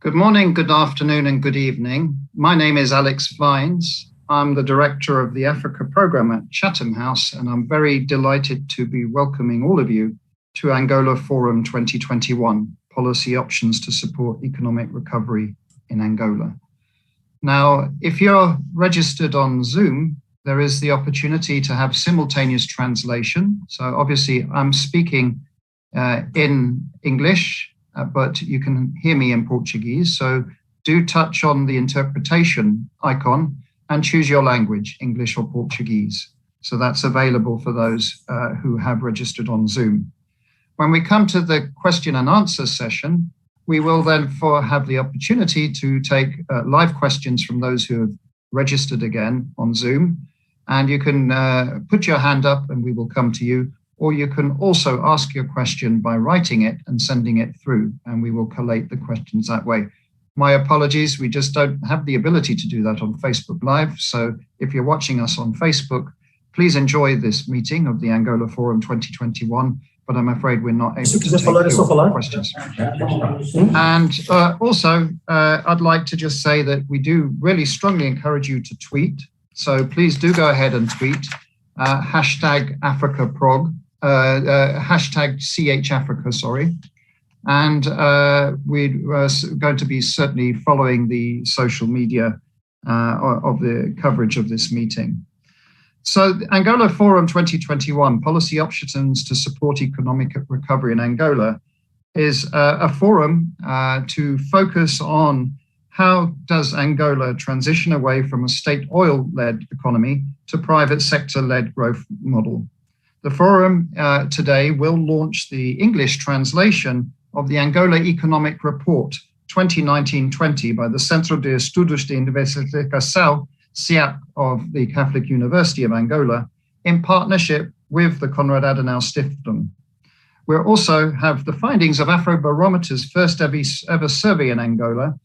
Good morning, good afternoon, and good evening. My name is Alex Vines. I'm the director of the Africa program at Chatham House, and I'm very delighted to be welcoming all of you to Angola Forum 2021, Policy Options to Support Economic Recovery in Angola. Now, if you're registered on Zoom, there is the opportunity to have simultaneous translation. So obviously I'm speaking in English, but you can hear me in Portuguese. So do touch on the interpretation icon and choose your language, English or Portuguese. So that's available for those who have registered on Zoom. When we come to the question and answer session, we will then have the opportunity to take live questions from those who have registered again on Zoom. And you can put your hand up and we will come to you. Or you can also ask your question by writing it and sending it through, and we will collate the questions that way. My apologies, we just don't have the ability to do that on Facebook Live. So if you're watching us on Facebook, please enjoy this meeting of the Angola Forum 2021, but I'm afraid we're not able to take your questions. And also, I'd like to just say that we do really strongly encourage you to tweet. So please do go ahead and tweet hashtag AfricaProg. Hashtag CHAfrica, sorry. And we're going to be certainly following the social media of the coverage of this meeting. So Angola Forum 2021, Policy Options to Support Economic Recovery in Angola, is a forum to focus on how does Angola transition away from a state oil-led economy to private sector-led growth model. The forum today will launch the English translation of the Angola Economic Report 2019-20 by the Centro de Estudos de Investigação, CIAP, of the Catholic University of Angola, in partnership with the Konrad Adenauer Stiftung. We'll also have the findings of Afrobarometer's first ever survey in Angola,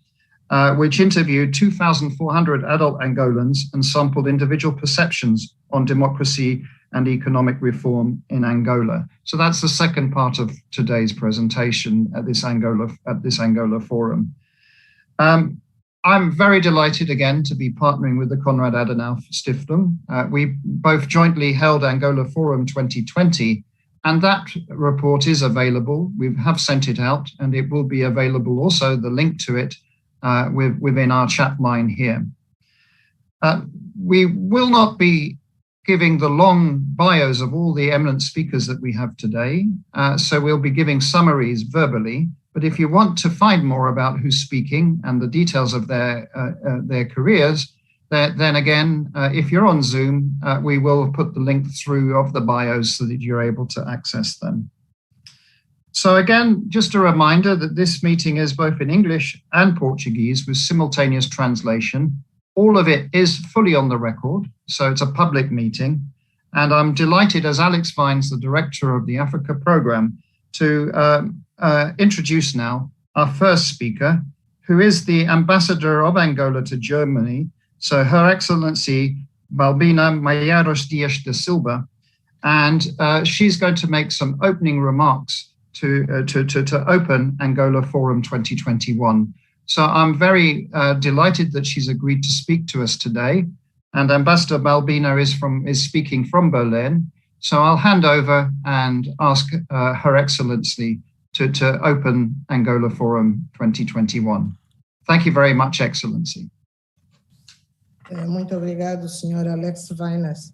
which interviewed 2,400 adult Angolans and sampled individual perceptions on democracy and economic reform in Angola. So that's the second part of today's presentation at this Angola Forum. I'm very delighted again to be partnering with the Konrad Adenauer Stiftung. We both jointly held Angola Forum 2020 And that report is available. We have sent it out, and it will be available also, the link to it, within our chat line here. We will not be giving the long bios of all the eminent speakers that we have today, so we'll be giving summaries verbally. But if you want to find more about who's speaking and the details of their careers, then again, if you're on Zoom, we will put the link through of the bios so that you're able to access them. So again, just a reminder that this meeting is both in English and Portuguese with simultaneous translation. All of it is fully on the record, so it's a public meeting. And I'm delighted, as Alex Vines, the director of the Africa program, to introduce now our first speaker, who is the ambassador of Angola to Germany. So Her Excellency Balbina Maiaros Dias de Silva, and she's going to make some opening remarks to open Angola Forum 2021. So I'm very delighted that she's agreed to speak to us today. And Ambassador Balbina is speaking from Berlin. So I'll hand over and ask Her Excellency to open Angola Forum 2021. Thank you very much, Excellency. Muito obrigado, Sr. Alex Vines.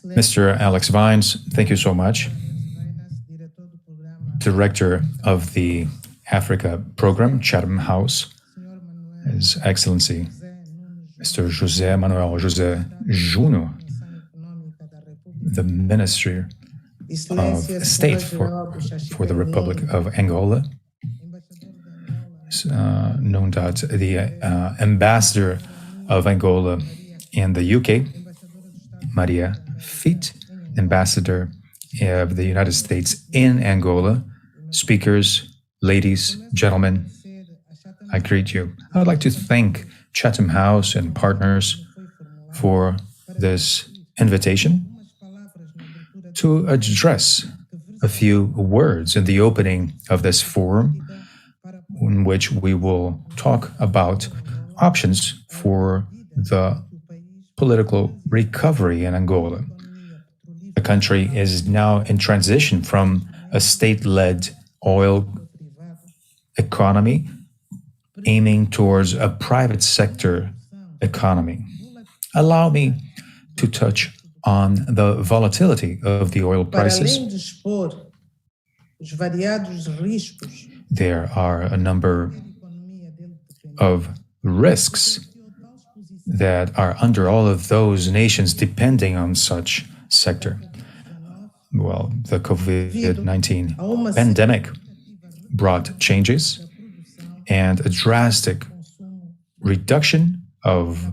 Mr. Alex Vines, thank you so much. Director of the Africa program, Chatham House, His Excellency, Mr. José Manuel José Júnior, the Minister of State for the Republic of Angola, known as the Ambassador of Angola in the UK, Maria Fitt, Ambassador of the United States in Angola, speakers, ladies, gentlemen, I greet you. I would like to thank Chatham House and partners for this invitation to address a few words in the opening of this forum, in which we will talk about options for the political recovery in Angola. The country is now in transition from a state-led oil economy aiming towards a private sector economy. Allow me to touch on the volatility of the oil prices. There are a number of risks that are under all of those nations depending on such sector. Well, the COVID-19 pandemic brought changes and a drastic reduction of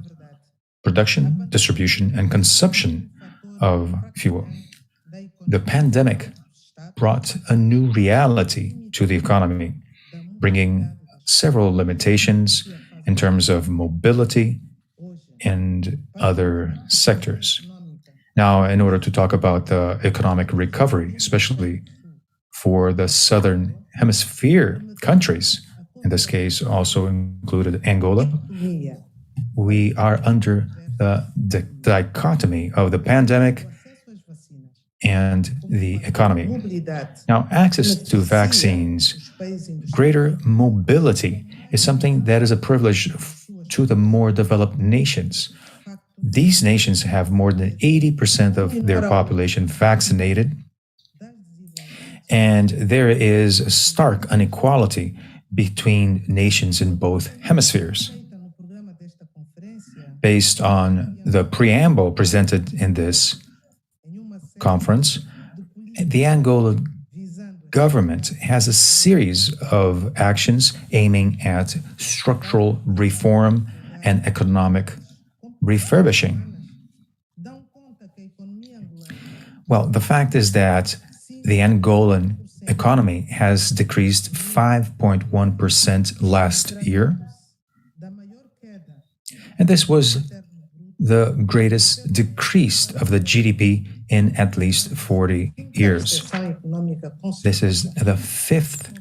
production, distribution, and consumption of fuel. The pandemic brought a new reality to the economy, bringing several limitations in terms of mobility and other sectors. Now, in order to talk about the economic recovery, especially for the Southern Hemisphere countries, in this case also included Angola, we are under the dichotomy of the pandemic and the economy. Now, access to vaccines, greater mobility is something that is a privilege to the more developed nations. These nations have more than 80% of their population vaccinated, and there is a stark inequality between nations in both hemispheres. Based on the preamble presented in this conference, the Angola government has a series of actions aiming at structural reform and economic refurbishing. Well, the fact is that the Angolan economy has decreased 5.1% last year, and this was the greatest decrease of the GDP in at least 40 years. This is the fifth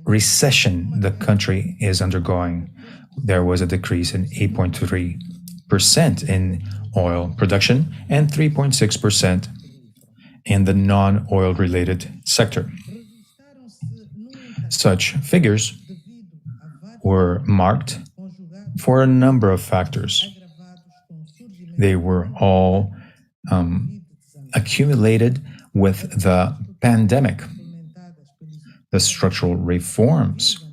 recession the country is undergoing. There was a decrease in 8.3% in oil production and 3.6% in the non-oil related sector. Such figures were marked for a number of factors. They were all accumulated with the pandemic. The structural reforms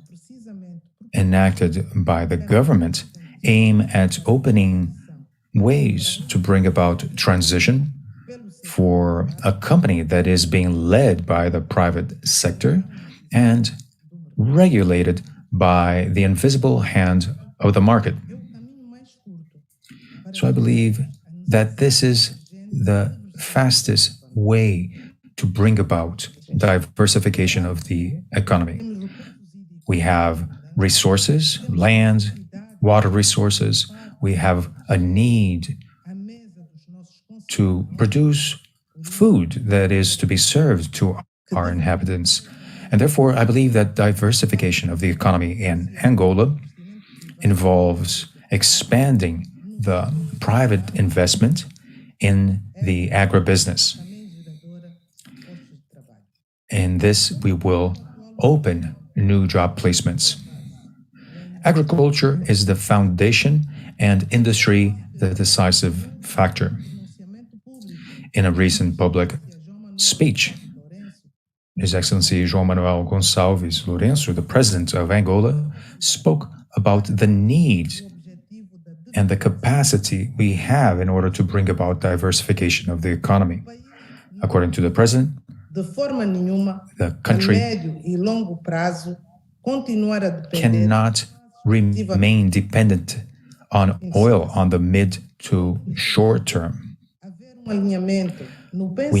enacted by the government aim at opening ways to bring about transition for a company that is being led by the private sector and regulated by the invisible hand of the market. So I believe that this is the fastest way to bring about diversification of the economy. We have resources, land, water resources. We have a need to produce food that is to be served to our inhabitants. And therefore, I believe that diversification of the economy in Angola involves expanding the private investment in the agribusiness. In this, we will open new job placements. Agriculture is the foundation and industry the decisive factor. In a recent public speech, His Excellency João Manuel Gonçalves Lourenço, the President of Angola, spoke about the need and the capacity we have in order to bring about diversification of the economy. According to the President, the country cannot remain dependent on oil on the mid to short term. We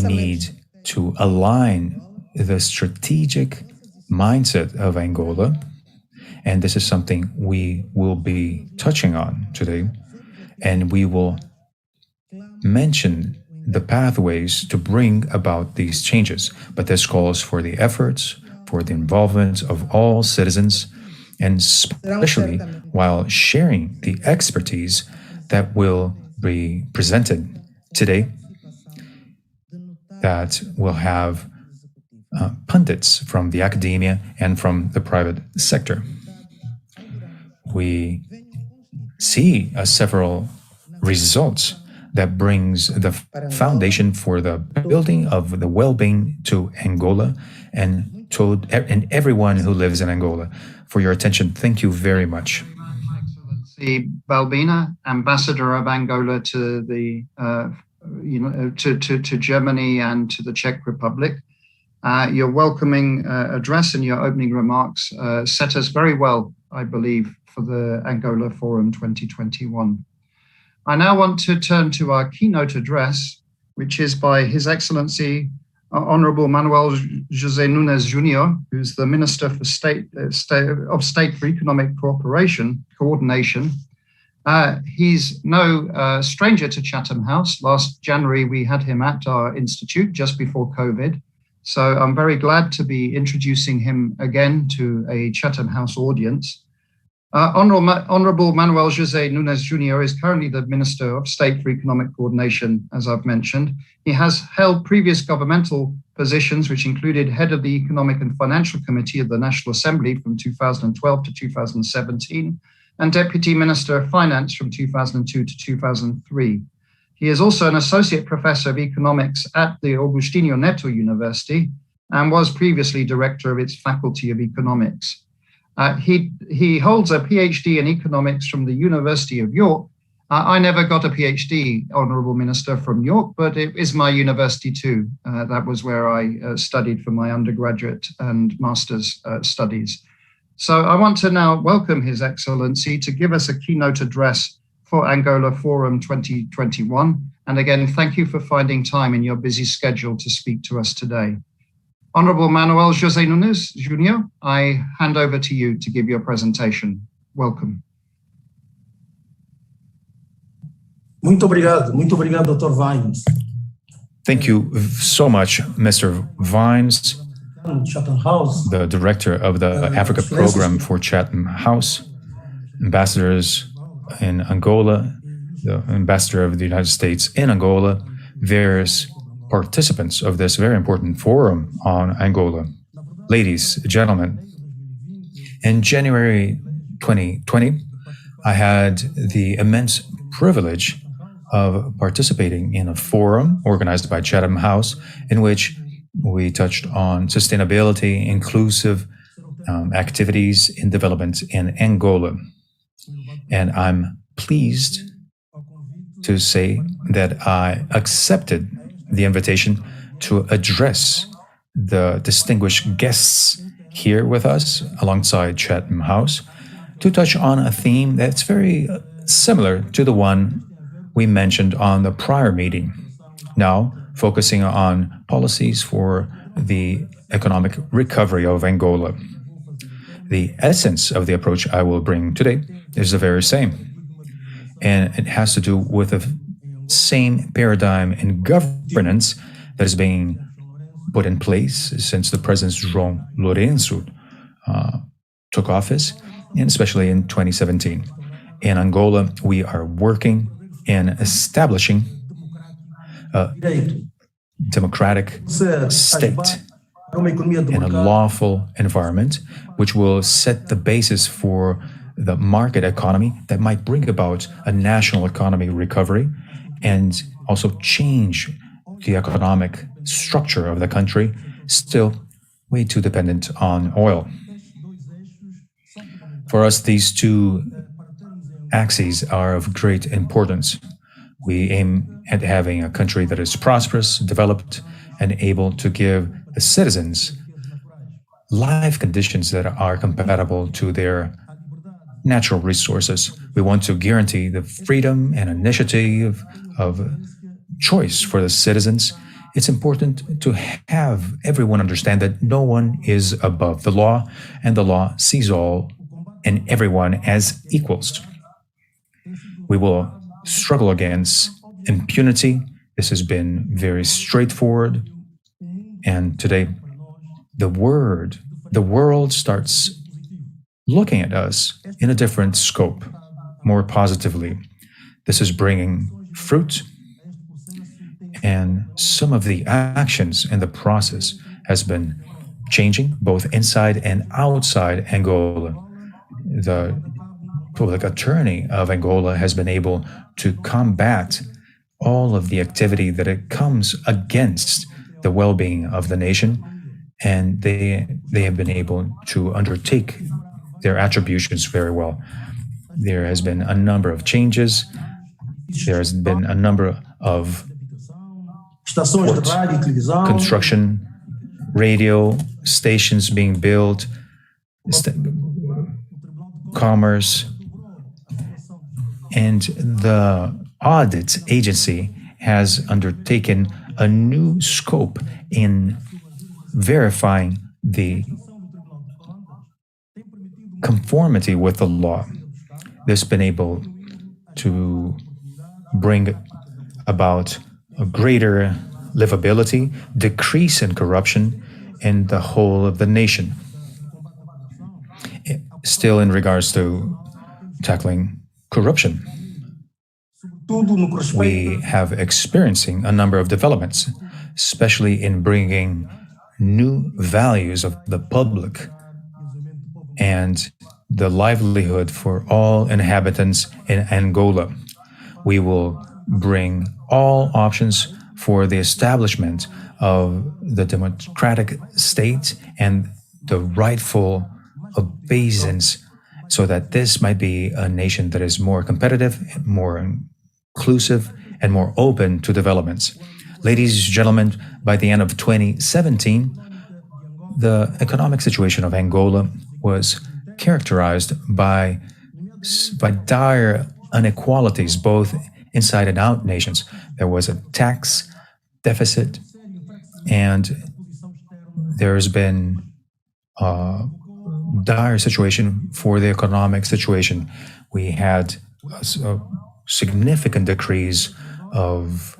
need to align the strategic mindset of Angola, and this is something we will be touching on today, and we will mention the pathways to bring about these changes. But this calls for the efforts, for the involvement of all citizens, and especially while sharing the expertise that will be presented today, that will have pundits from the academia and from the private sector. We see several results that brings the foundation for the building of the well-being to Angola and to everyone who lives in Angola. For your attention, thank you very much. Excellency Balbina, Ambassador of Angola to the to Germany and to the Czech Republic. Your welcoming address and your opening remarks set us very well, I believe, for the Angola Forum 2021. I now want to turn to our keynote address, which is by His Excellency Honorable Manuel José Nunes Jr., who's the Minister for State for Economic Coordination. He's no stranger to Chatham House. Last January, we had him at our institute just before COVID. So I'm very glad to be introducing him again to a Chatham House audience. Honorable Manuel José Nunes Jr. is currently the Minister of State for Economic Coordination, as I've mentioned. He has held previous governmental positions, which included head of the Economic and Financial Committee of the National Assembly from 2012 to 2017, and Deputy Minister of Finance from 2002 to 2003. He is also an Associate Professor of Economics at the Agostinho Neto University and was previously Director of its Faculty of Economics. He holds a PhD in economics from the University of York. I never got a PhD, Honourable Minister, from York, but it is my university too. That was where I studied for my undergraduate and master's studies. So I want to now welcome His Excellency to give us a keynote address for Angola Forum 2021. And again, thank you for finding time in your busy schedule to speak to us today. Honorable Manuel José Nunes Jr., I hand over to you to give your presentation. Welcome. Muito obrigado, Dr. Vines. Thank you so much, Mr. Vines, Chatham House, the director of the Africa Program for Chatham House, ambassadors in Angola, the ambassador of the United States in Angola, various participants of this very important forum on Angola. Ladies, gentlemen, in January 2020, I had the immense privilege of participating in a forum organized by Chatham House in which we touched on sustainability, inclusive activities in development in Angola. And I'm pleased to say that I accepted the invitation to address the distinguished guests here with us alongside Chatham House to touch on a theme that's very similar to the one we mentioned on the prior meeting. Now, focusing on policies for the economic recovery of Angola. The essence of the approach I will bring today is the very same. And it has to do with the same paradigm in governance that is being put in place since the President João Lourenço took office, and especially in 2017. In Angola, we are working in establishing a democratic state in a lawful environment, which will set the basis for the market economy that might bring about a national economy recovery and also change the economic structure of the country, still way too dependent on oil. For us, these two axes are of great importance. We aim at having a country that is prosperous, developed, and able to give the citizens life conditions that are compatible to their natural resources. We want to guarantee the freedom and initiative of choice for the citizens. It's important to have everyone understand that no one is above the law, and the law sees all and everyone as equals. We will struggle against impunity. This has been very straightforward. And today, the world starts looking at us in a different scope, more positively. This is bringing fruit, and some of the actions in the process has been changing both inside and outside Angola. The public attorney of Angola has been able to combat all of the activity that it comes against the well-being of the nation, and they have been able to undertake their attributions very well. There has been a number of changes. There has been a number of construction, radio stations being built, commerce, and the audit agency has undertaken a new scope in verifying the conformity with the law. This has been able to bring about a greater livability, decrease in corruption in the whole of the nation. Still, in regards to tackling corruption, we have experiencing a number of developments, especially in bringing new values of the public and the livelihood for all inhabitants in Angola. We will bring all options for the establishment of the democratic state and the rightful obeisance, so that this might be a nation that is more competitive, more inclusive, and more open to developments. Ladies and gentlemen, by the end of 2017, the economic situation of Angola was characterized by dire inequalities, both inside and out nations. There was a tax deficit, and there's been a dire situation for the economic situation. We had a significant decrease of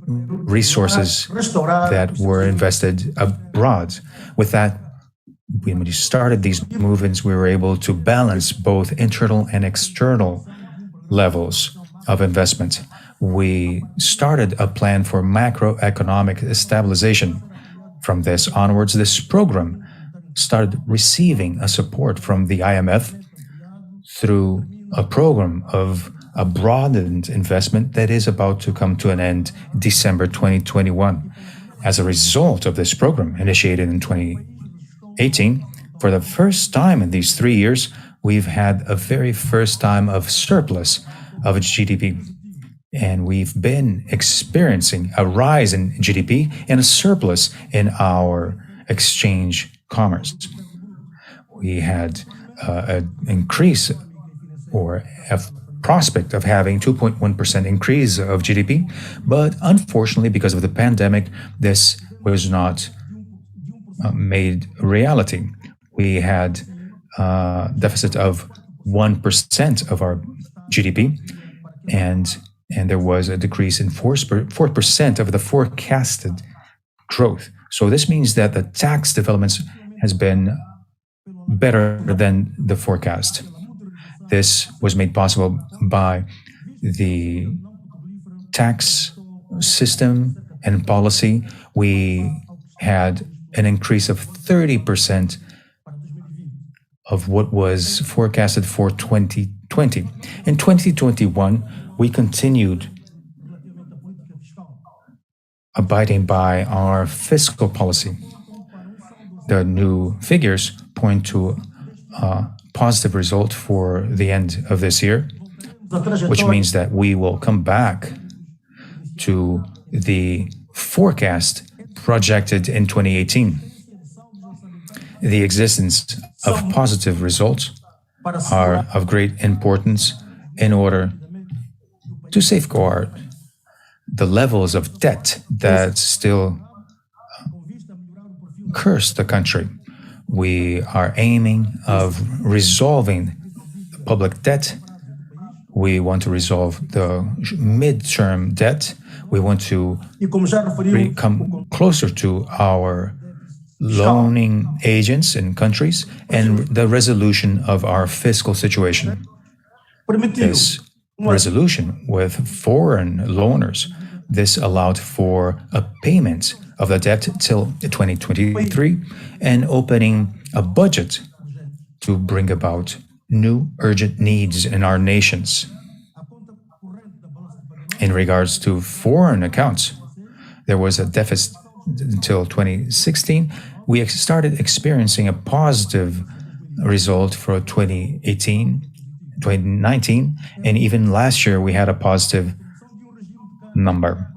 resources that were invested abroad. With that, when we started these movements, we were able to balance both internal and external levels of investment. we started a plan for macroeconomic stabilization. From this onwards, this program started receiving a support from the IMF through a program of a broadened investment that is about to come to an end December 2021. As a result of this program, initiated in 2018, for the first time in these 3 years, we've had a very first time of surplus of GDP. And we've been experiencing a rise in GDP and a surplus in our exchange commerce. We had an increase or a prospect of having 2.1% increase of GDP, but unfortunately, because of the pandemic, this was not made reality. We had a deficit of 1% of our GDP, and there was a decrease in 4% of the forecasted growth. So this means that the tax developments has been better than the forecast. This was made possible by the tax system and policy. We had an increase of 30% of what was forecasted for 2020. In 2021, we continued abiding by our fiscal policy. The new figures point to a positive result for the end of this year, which means that we will come back to the forecast projected in 2018. The existence of positive results are of great importance in order to safeguard the levels of debt that still curse the country. We are aiming of resolving the public debt. We want to resolve the midterm debt. We want to come closer to our loaning agents in countries and the resolution of our fiscal situation. This resolution with foreign loaners, this allowed for a payment of the debt till 2023 and opening a budget to bring about new urgent needs in our nations. In regards to foreign accounts, there was a deficit until 2016. We started experiencing a positive result for 2018, 2019, and even last year we had a positive number.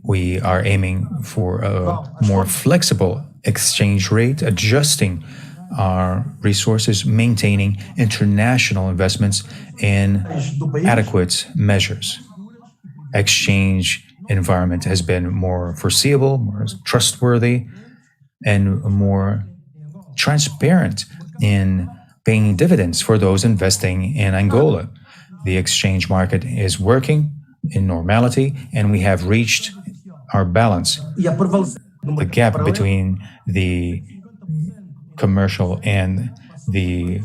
We are aiming for a more flexible exchange rate, adjusting our resources, maintaining international investments in adequate measures. Exchange environment has been more foreseeable, more trustworthy, and more transparent in paying dividends for those investing in Angola. The exchange market is working in normality, and we have reached our balance. The gap between the commercial and the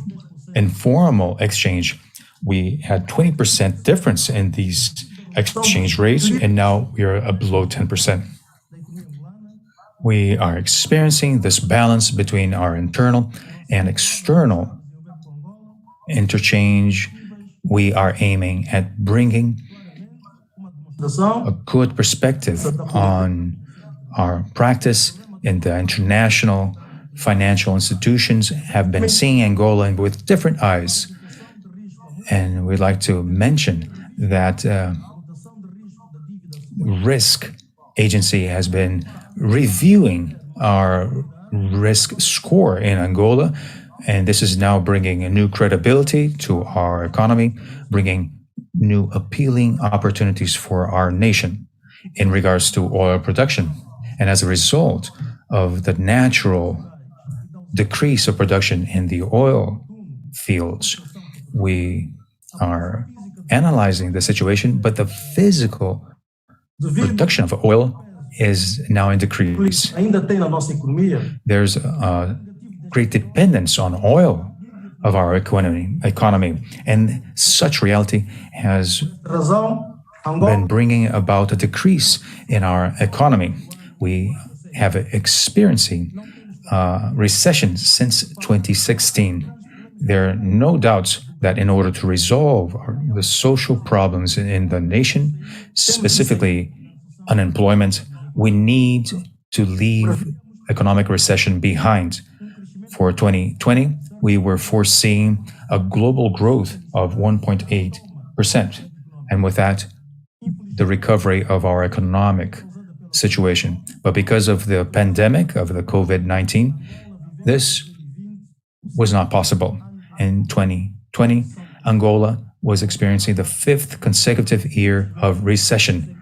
informal exchange, we had 20% difference in these exchange rates, and now we are below 10%. We are experiencing this balance between our internal and external interchange. We are aiming at bringing a good perspective on our practice, and the international financial institutions have been seeing Angola with different eyes. And we'd like to mention that risk agency has been reviewing our risk score in Angola, and this is now bringing a new credibility to our economy, bringing new appealing opportunities for our nation in regards to oil production. And as a result of the natural decrease of production in the oil fields, we are analyzing the situation, but the physical production of oil is now in decrease. There's a great dependence on oil of our economy. And such reality has been bringing about a decrease in our economy. We have experiencing recession since 2016. There are no doubts that in order to resolve the social problems in the nation, specifically unemployment, we need to leave economic recession behind. For 2020, we were foreseeing a global growth of 1.8%. And with that, the recovery of our economic situation. But because of the pandemic of the COVID-19, this was not possible. In 2020, Angola was experiencing the 5th consecutive year of recession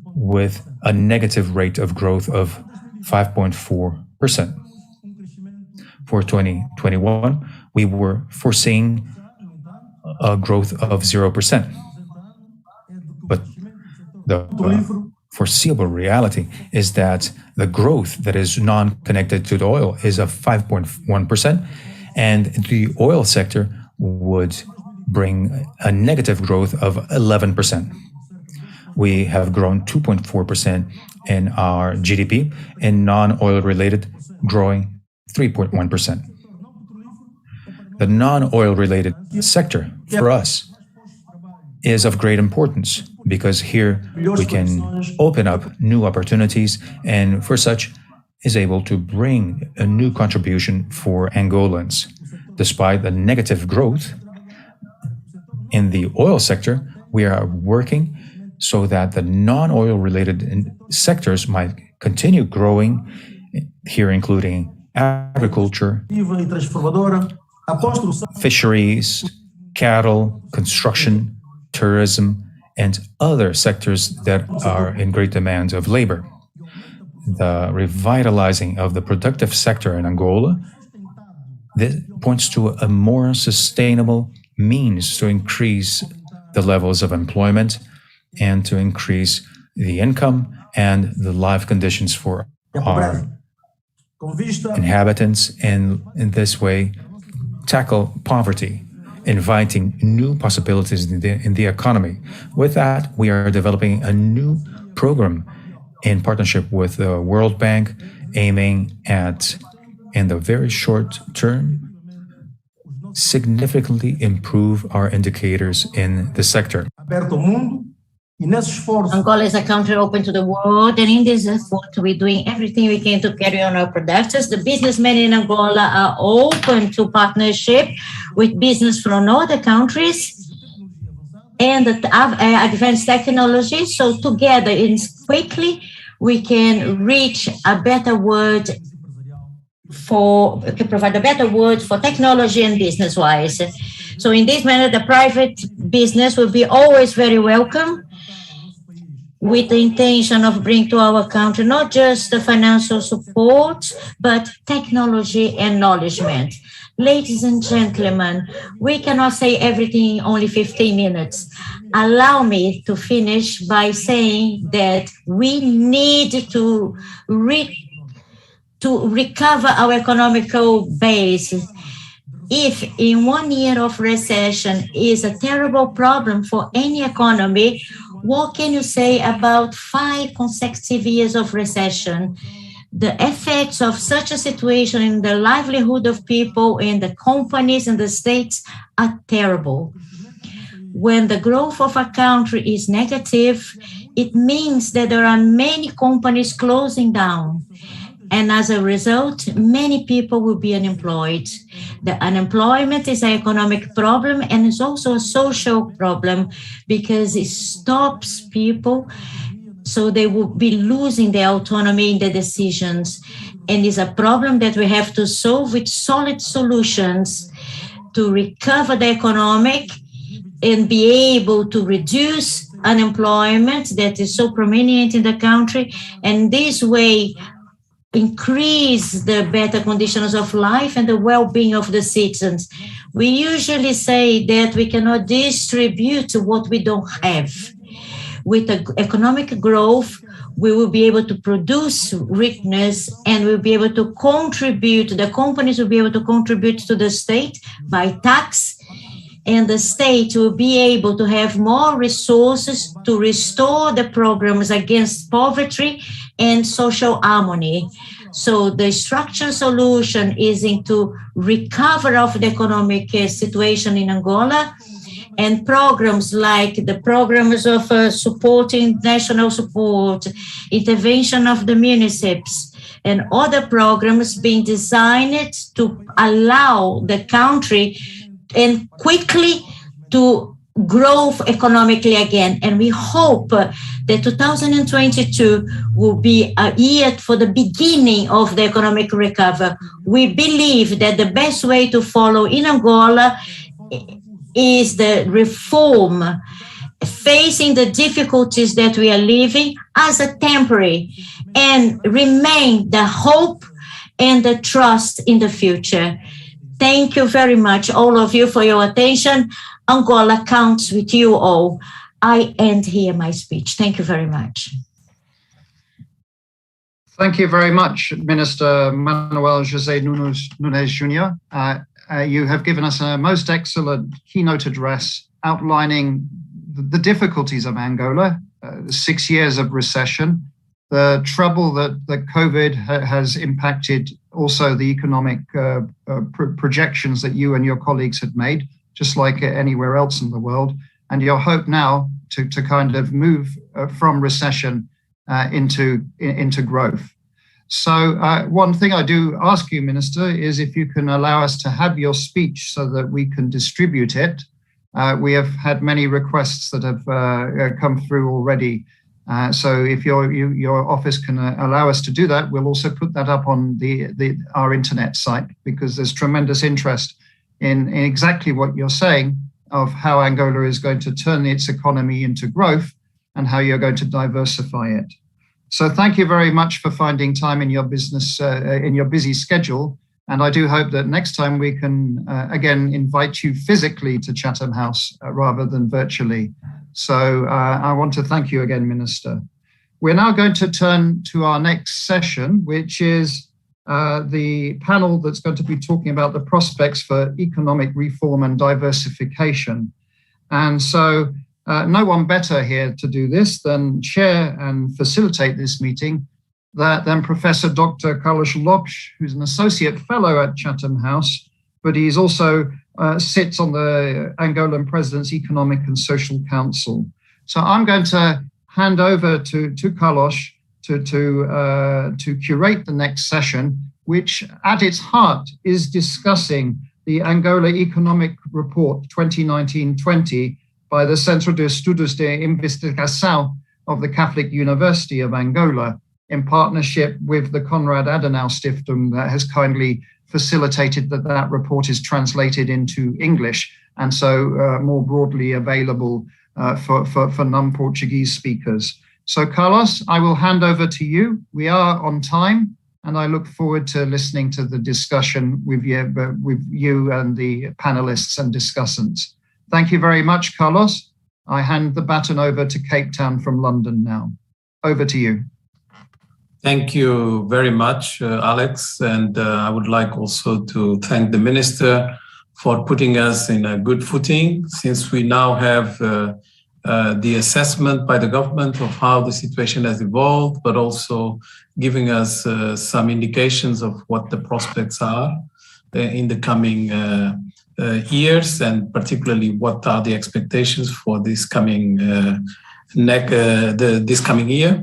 with a negative rate of growth of 5.4%. For 2021, we were foreseeing a growth of 0%. But the foreseeable reality is that the growth that is non-connected to the oil is of 5.1%, and the oil sector would bring a negative growth of 11%. We have grown 2.4% in our GDP, and non-oil related growing 3.1%. The non-oil related sector for us is of great importance because here we can open up new opportunities and for such is able to bring a new contribution for Angolans. Despite the negative growth in the oil sector, we are working so that the non-oil related sectors might continue growing here, including agriculture, fisheries, cattle, construction, tourism, and other sectors that are in great demand of labor. The revitalizing of the productive sector in Angola, this points to a more sustainable means to increase the levels of employment and to increase the income and the life conditions for our inhabitants, and in this way tackle poverty, inviting new possibilities in the economy. With that, we are developing a new program in partnership with the World Bank, aiming at, in the very short term, significantly improve our indicators in the sector. Angola is a country open to the world, and in this effort, we're doing everything we can to carry on our productions. The businessmen in Angola are open to partnership with business from other countries and advanced technology. So together, quickly, we can reach a better world to provide a better world for technology and business-wise. So in this manner, the private business will be always very welcome, with the intention of bringing to our country not just the financial support, but technology and knowledge. Ladies and gentlemen, we cannot say everything in only 15 minutes. Allow me to finish by saying that we need to recover our economical base. If in 1 year of recession is a terrible problem for any economy, what can you say about 5 consecutive years of recession? The effects of such a situation in the livelihood of people, in the companies and the states are terrible. When the growth of a country is negative, it means that there are many companies closing down. And as a result, many people will be unemployed. The unemployment is an economic problem and it's also a social problem because it stops people, so they will be losing their autonomy in their decisions. And it's a problem that we have to solve with solid solutions to recover the economic and be able to reduce unemployment that is so prominent in the country. And this way, increase the better conditions of life and the well-being of the citizens. We usually say that we cannot distribute what we don't have. with economic growth, we will be able to produce richness, and we'll be able to contribute, the companies will be able to contribute to the state by tax, and the state will be able to have more resources to restore the programs against poverty and social harmony. So the structural solution is into recovery of the economic situation in Angola, and programs like the programs of supporting national support, intervention of the municipalities, and other programs being designed to allow the country and quickly to grow economically again. And we hope that 2022 will be a year for the beginning of the economic recovery. We believe that the best way to follow in Angola is the reform, facing the difficulties that we are living as a temporary, and remain the hope and the trust in the future. Thank you very much, all of you, for your attention. Angola counts with you all. I end here my speech. Thank you very much. Thank you very much, Minister Manuel José Nunes Jr. You have given us a most excellent keynote address outlining the difficulties of Angola, 6 years of recession, the trouble that COVID has impacted, also the economic projections that you and your colleagues had made, just like anywhere else in the world, and your hope now to kind of move from recession into growth. So one thing I do ask you, Minister, is if you can allow us to have your speech so that we can distribute it. We have had many requests that have come through already. So if your office can allow us to do that, we'll also put that up on our internet site, because there's tremendous interest in exactly what you're saying of how Angola is going to turn its economy into growth and how you're going to diversify it. So thank you very much for finding time in your business, in your busy schedule. And I do hope that next time we can, again, invite you physically to Chatham House rather than virtually. So I want to thank you again, Minister. We're now going to turn to our next session, which is the panel that's going to be talking about the prospects for economic reform and diversification. And so no one better here to do this than chair and facilitate this meeting than Professor Dr. Carlos Lopes, who's an associate fellow at Chatham House, but he's also sits on the Angolan President's Economic and Social Council. So I'm going to hand over to Carlos to curate the next session, which at its heart is discussing the Angola Economic Report 2019-20 by the Centro de Estudos de Investigação of the Catholic University of Angola, in partnership with the Konrad Adenauer Stiftung, that has kindly facilitated that report is translated into English, and so more broadly available for non-Portuguese speakers. So Carlos, I will hand over to you. We are on time, and I look forward to listening to the discussion with you and the panelists and discussants. Thank you very much, Carlos. I hand the baton over to Cape Town from London now. Over to you. Thank you very much, Alex. And I would like also to thank the Minister for putting us in a good footing, since we now have the assessment by the government of how the situation has evolved, but also giving us some indications of what the prospects are in the coming years, and particularly what are the expectations for this coming this coming year.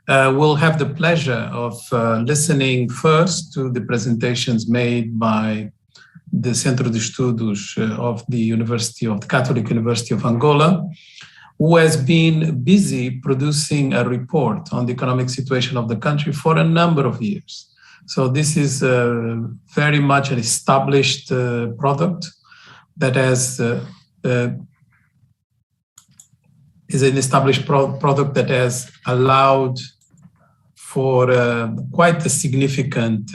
We'll have the pleasure of listening first to the presentations made by the Centro de Estudos of the Catholic University of Angola, who has been busy producing a report on the economic situation of the country for a number of years. So this is very much an established product that has is an established product that has allowed for quite a significant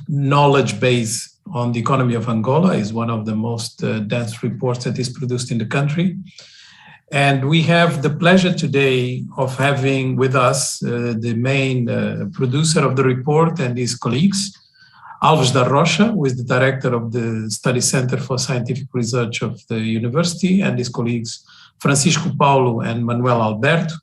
knowledge base on the economy of Angola. Is one of the most dense reports that is produced in the country. And we have the pleasure today of having with us the main producer of the report and his colleagues, Alves da Rocha, who is the director of the Study Center for Scientific Research of the university, and his colleagues, Francisco Paulo and Manuel Alberto.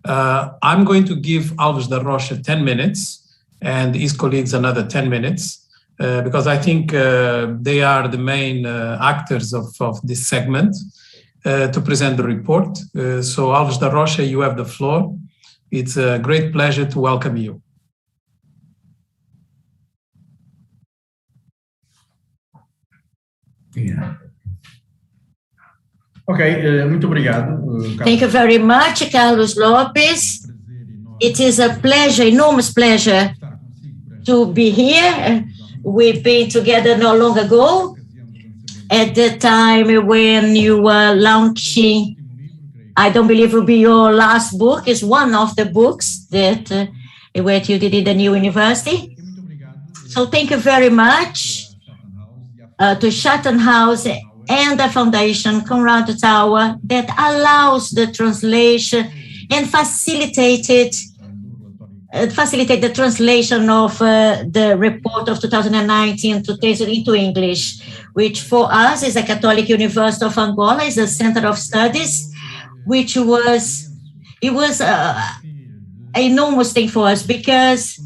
I'm going to give Alves da Rocha 10 minutes and his colleagues another 10 minutes, because I think they are the main actors of this segment. To present the report. So Alves da Rocha, you have the floor. It's a great pleasure to welcome you. Yeah. Okay, muito obrigado. Thank you very much, Carlos Lopes. It is a pleasure, enormous pleasure to be here. We've been together not long ago, at the time when you were launching, I don't believe it will be your last book, it's one of the books that where you did in the new university. So thank you very much to Chatham House and the Foundation Conrad Tower that allows the translation and facilitate the translation of the report of 2019 into English, which for us is a Catholic University of Angola, is a center of studies, which was an enormous thing for us, because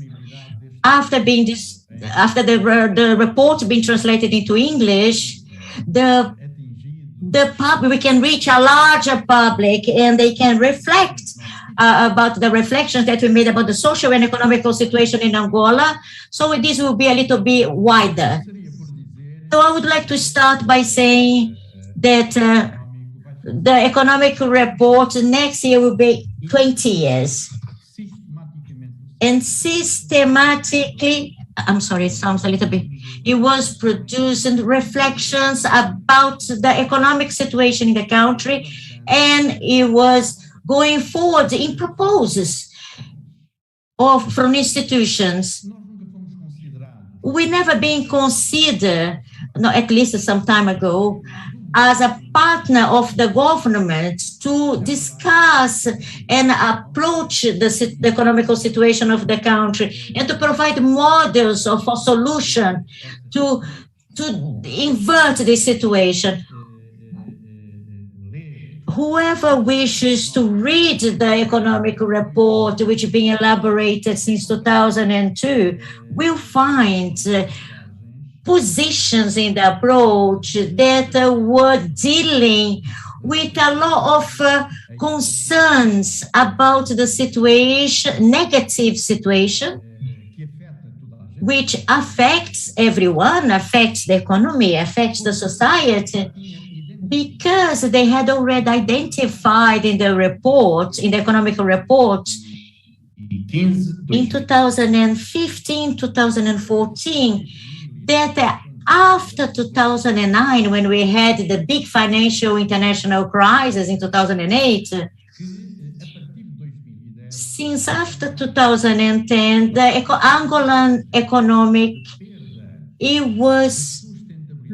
after the report being translated into English, the public, we can reach a larger public and they can reflect about the reflections that we made about the social and economical situation in Angola. So this will be a little bit wider. So I would like to start by saying that the economic report next year will be 20 years. And systematically, I'm sorry, it sounds a little bit, it was producing reflections about the economic situation in the country, and it was going forward in proposals from institutions. We never been considered, at least some time ago, as a partner of the government to discuss and approach the economical situation of the country and to provide models of a solution to invert the situation. Whoever wishes to read the economic report, which has been elaborated since 2002, will find positions in the approach that were dealing with a lot of concerns about the situation, negative situation, which affects everyone, affects the economy, affects the society, because they had already identified in the report, in the economic report, in 2015, 2014, that after 2009, when we had the big financial international crisis in 2008, since after 2010, the Angolan economic, it was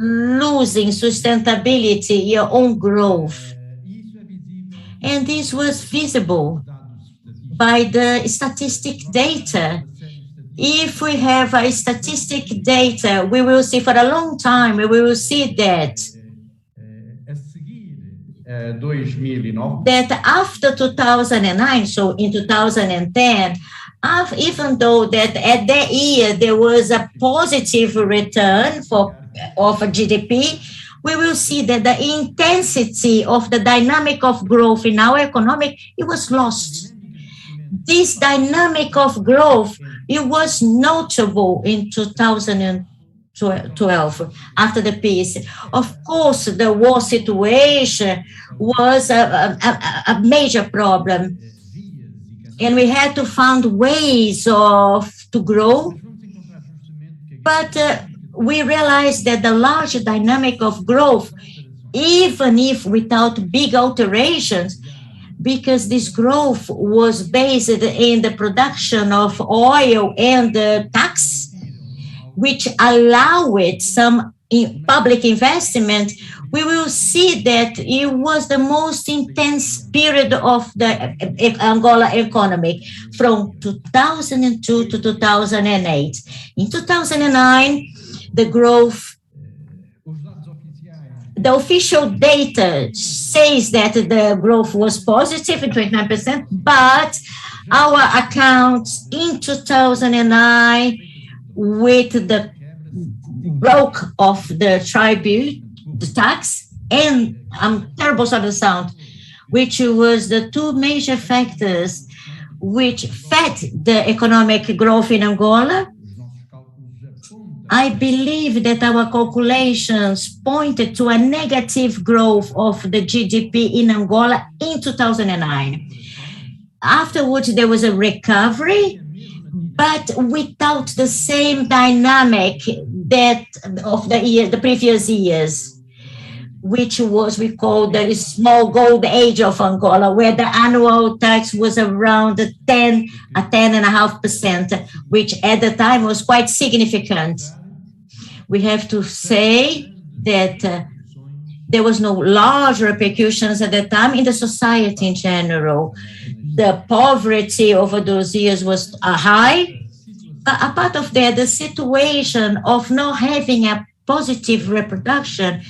losing sustainability, your own growth. And this was visible by the statistic data. If we have a statistic data, we will see for a long time, we will see that after 2009, so in 2010, even though that at that year there was a positive return of GDP, we will see that the intensity of the dynamic of growth in our economic, it was lost. This dynamic of growth, it was notable in 2012 after the peace. Of course, the war situation was a major problem, and we had to find ways to grow. But we realized that the large dynamic of growth, even if without big alterations, because this growth was based in the production of oil and tax, which allowed some public investment, we will see that it was the most intense period of the Angola economy from 2002 to 2008. In 2009, the growth, the official data says that the growth was positive at 29%, but our accounts in 2009 with the broke of the tribute, the tax, and I'm terrible sort of sound, which was the two major factors which fed the economic growth in Angola. I believe that our calculations pointed to a negative growth of the GDP in Angola in 2009. Afterwards, there was a recovery, but without the same dynamic that of the previous years, which was, we call the small gold age of Angola, where the annual tax was around 10.5%, which at the time was quite significant. We have to say that there was no large repercussions at the time in the society in general. The poverty over those years was high. But apart of that, the situation of not having a positive reproduction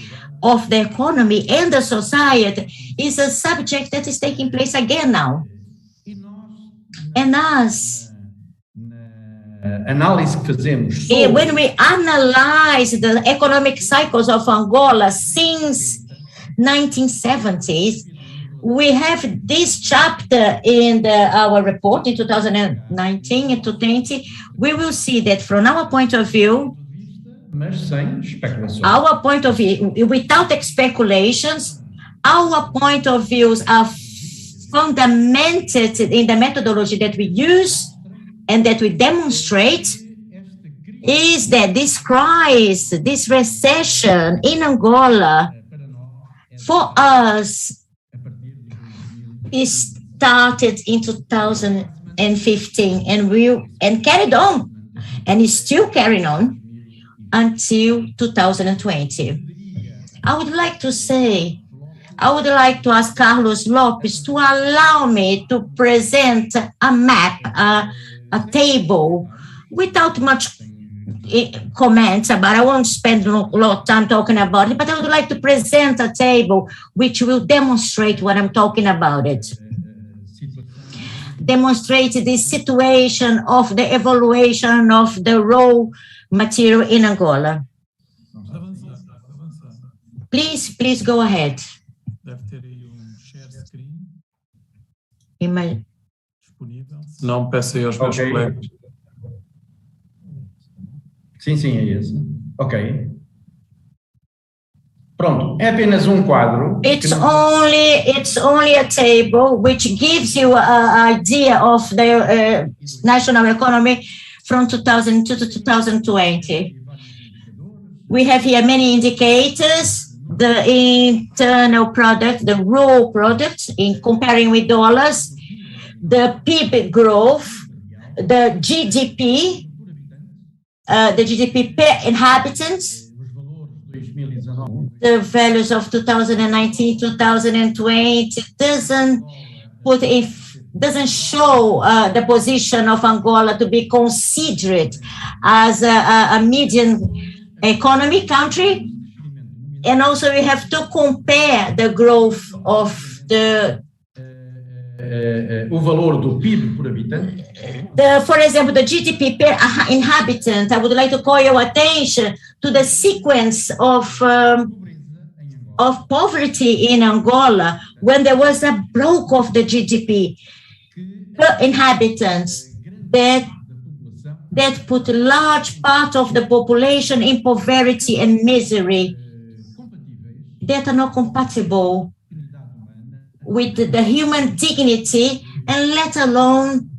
of the economy and the society is a subject that is taking place again now. And us, when we analyze the economic cycles of Angola since 1970s, we have this chapter in our report in 2019 and 2020. We will see that from our point of view, without speculations, our point of views are fundamented in the methodology that we use and that we demonstrate, is that this crisis, this recession in Angola, for us, it started in 2015 and carried on, and is still carrying on until 2020. I would like to ask Carlos Lopes to allow me to present a map, a table, without much comments about. I won't spend a lot of time talking about it, but I would like to present a table which will demonstrate what I'm talking about it. Demonstrate the situation of the evaluation of the raw material in Angola. Please go ahead. Não, peço aí aos meus colegas. Sim, é esse. Ok. Pronto, é apenas quadro. It's only a table which gives you an idea of the national economy from 2002 to 2020. We have here many indicators. The internal product, the raw product, in comparing with dollars, the PIB growth, the GDP per inhabitant, the values of 2019, 2020 doesn't show the position of Angola to be considered as a median economy country. And also we have to compare the growth of o valor do PIB por habitante. For example, the GDP per inhabitant. I would like to call your attention to the sequence of poverty in Angola when there was a growth of the GDP per inhabitants that put a large part of the population in poverty and misery that are not compatible with the human dignity, and let alone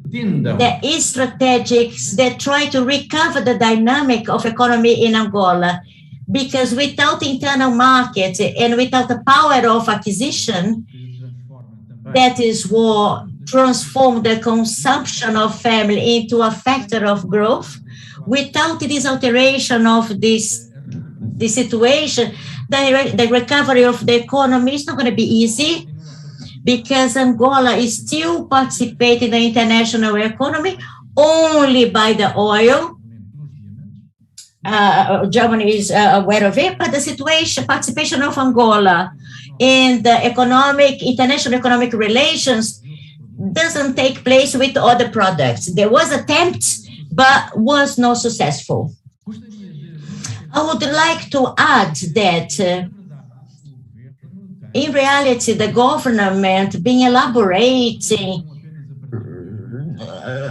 the strategies that try to recover the dynamic of economy in Angola. Because without internal market and without the power of acquisition, that is what transform the consumption of family into a factor of growth. Without this alteration of this situation, the recovery of the economy is not going to be easy, because Angola is still participating in the international economy only by the oil. Germany is aware of it, but the participation of Angola in the international economic relations doesn't take place with other products. There was attempts, but was not successful. I would like to add that in reality, the government been elaborating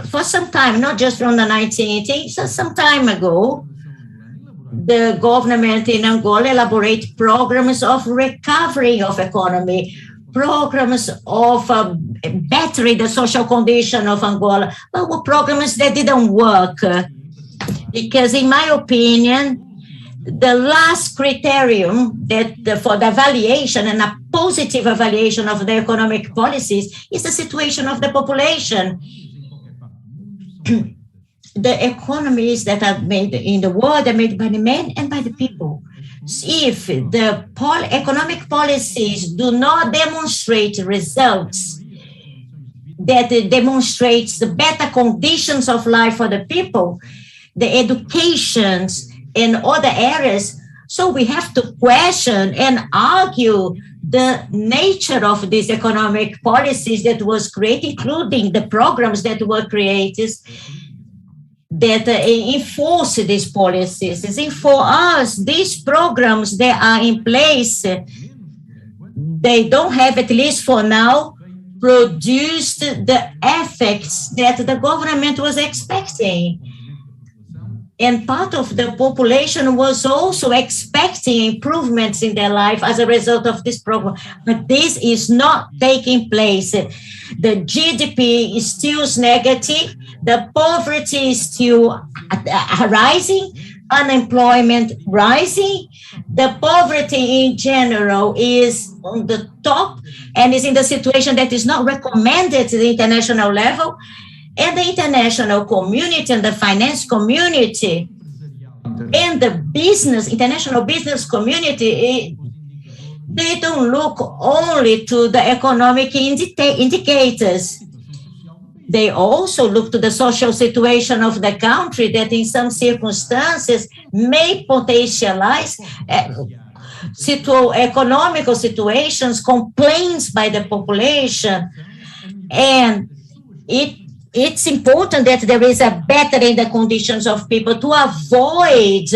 for some time, not just from the 1980s, so some time ago, the government in Angola elaborate programs of recovery of economy, programs of bettering the social condition of Angola, but were programs that didn't work. Because in my opinion, the last criterion that for the evaluation and a positive evaluation of the economic policies is the situation of the population. The economies that are made in the world are made by the men and by the people. If the economic policies do not demonstrate results that demonstrates the better conditions of life for the people, the educations in other areas, so we have to question and argue the nature of these economic policies that was created, including the programs that were created that enforce these policies. And for us, these programs that are in place, they don't have, at least for now, produced the effects that the government was expecting. And part of the population was also expecting improvements in their life as a result of this program. But this is not taking place. The GDP is still negative. The poverty is still rising. Unemployment rising. The poverty in general is on the top and is in the situation that is not recommended to the international level. And the international community and the finance community and the international business community, they don't look only to the economic indicators. They also look to the social situation of the country that in some circumstances may potentialize economical situations, complaints by the population. And it's important that there is a bettering the conditions of people to avoid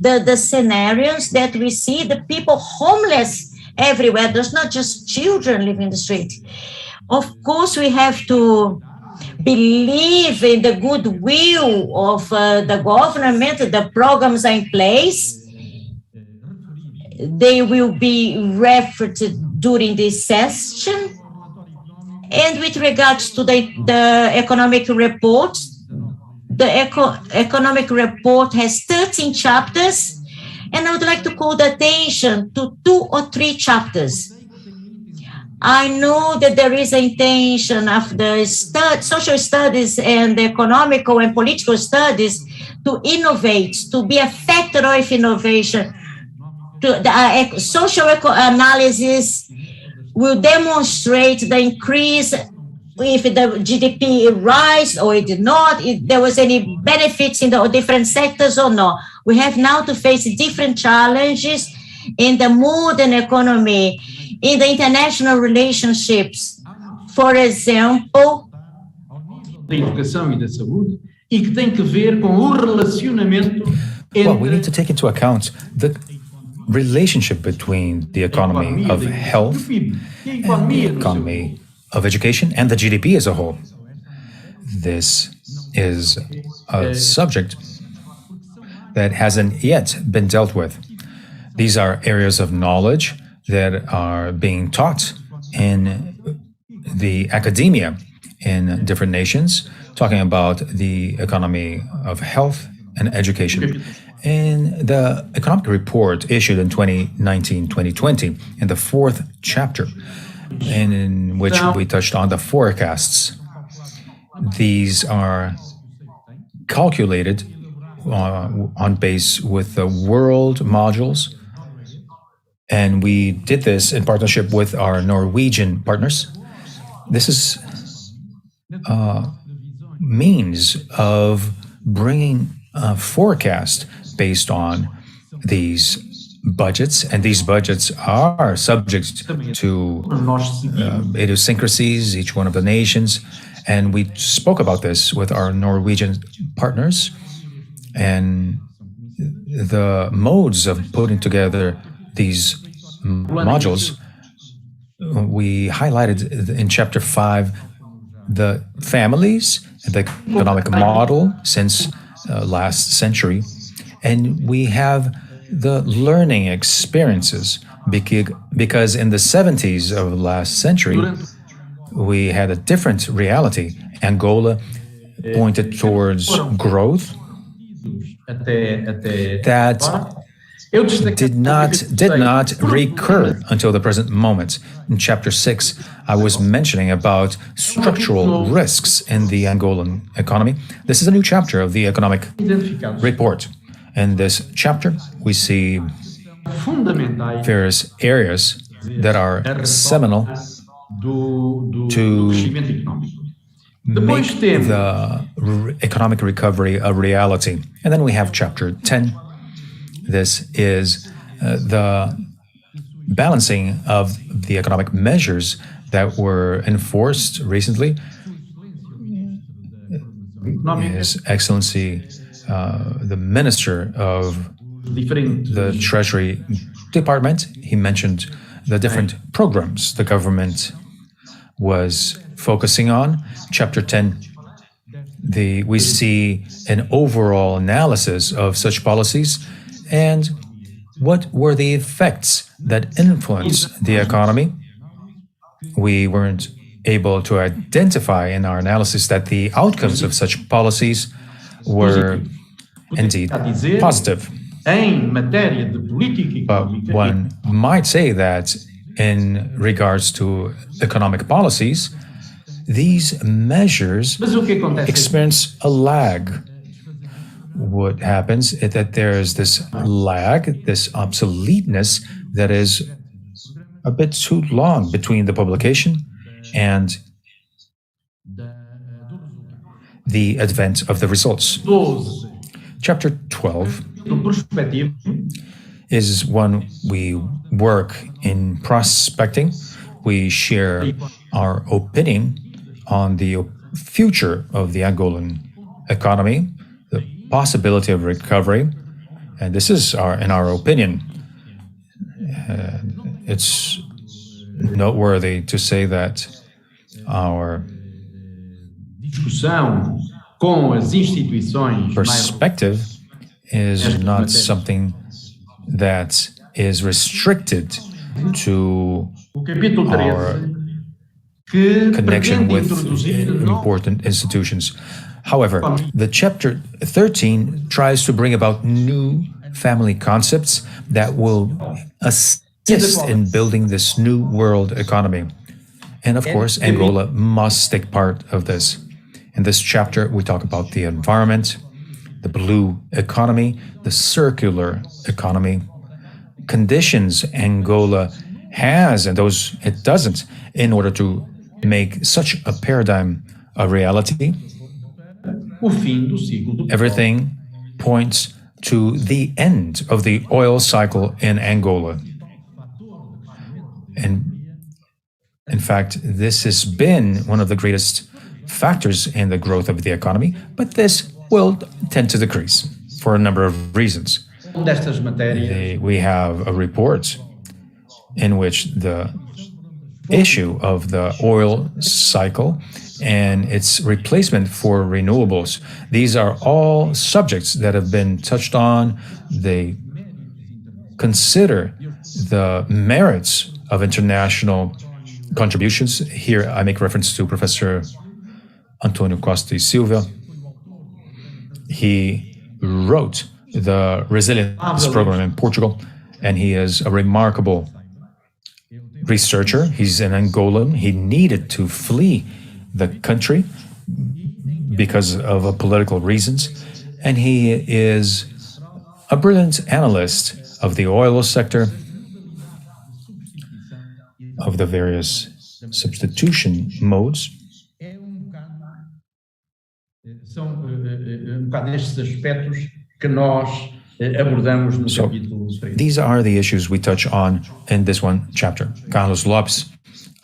the scenarios that we see, the people homeless everywhere. There's not just children living in the street. Of course, we have to believe in the goodwill of the government. The programs are in place. They will be referred to during this session. And with regards to the economic report, the economic report has 13 chapters, and I would like to call the attention to 2 or 3 chapters. I know that there is an intention of the social studies and the economical and political studies to innovate, to be a factor of innovation. The social analysis will demonstrate the increase if the GDP rise or it did not, if there was any benefits in the different sectors or not. We have now to face different challenges in the modern economy, in the international relationships. For example, da educação e da saúde e que tem que ver com o relacionamento entre. Well, we need to take into account the relationship between the economy of health and the economy of education and the GDP as a whole. This is a subject that hasn't yet been dealt with. These are areas of knowledge that are being taught in the academia in different nations, talking about the economy of health and education. In the economic report issued in 2019-2020, in the 4th chapter, in which we touched on the forecasts. These are calculated on base with the world modules, and we did this in partnership with our Norwegian partners. This is a means of bringing a forecast based on these budgets, and these budgets are subject to idiosyncrasies, each one of the nations, and we spoke about this with our Norwegian partners, and the modes of putting together these modules. We highlighted in Chapter 5 the families, the economic model since last century, and we have the learning experiences, because in the 70s of last century, we had a different reality. Angola pointed towards growth that did not recur until the present moment. In Chapter 6, I was mentioning about structural risks in the Angolan economy. This is a new chapter of the economic report. In this chapter, we see various areas that are seminal to make the economic recovery a reality. And then we have Chapter 10. This is the balancing of the economic measures that were enforced recently. His Excellency, the Minister of the Treasury Department, he mentioned the different programs the government was focusing on. Chapter 10, we see an overall analysis of such policies and what were the effects that influenced the economy. We weren't able to identify in our analysis that the outcomes of such policies were indeed positive. But one might say that in regards to economic policies, these measures experience a lag. What happens is that there is this lag, this obsoleteness that is a bit too long between the publication and the advent of the results. Chapter 12 is when we work in prospecting. We share our opinion on the future of the Angolan economy, the possibility of recovery, and this is in our opinion. It's noteworthy to say that our perspective is not something that is restricted to our connection with important institutions. However, the Chapter 13 tries to bring about new family concepts that will assist in building this new world economy. And of course, Angola must take part of this. In this chapter, we talk about the environment, the blue economy, the circular economy, conditions Angola has and those it doesn't in order to make such a paradigm a reality. Everything points to the end of the oil cycle in Angola. And in fact, this has been one of the greatest factors in the growth of the economy, but this will tend to decrease for a number of reasons. We have a report in which the issue of the oil cycle and its replacement for renewables, these are all subjects that have been touched on. They consider the merits of international contributions. Here I make reference to Professor Antonio Costa e Silva. He wrote the Resilience Program in Portugal, and he is a remarkable researcher. He's an Angolan. He needed to flee the country because of political reasons. And he is a brilliant analyst of the oil sector, of the various substitution modes. São bocado estes aspectos que nós abordamos no capítulo 3. These are the issues we touch on in this one chapter. Carlos Lopes,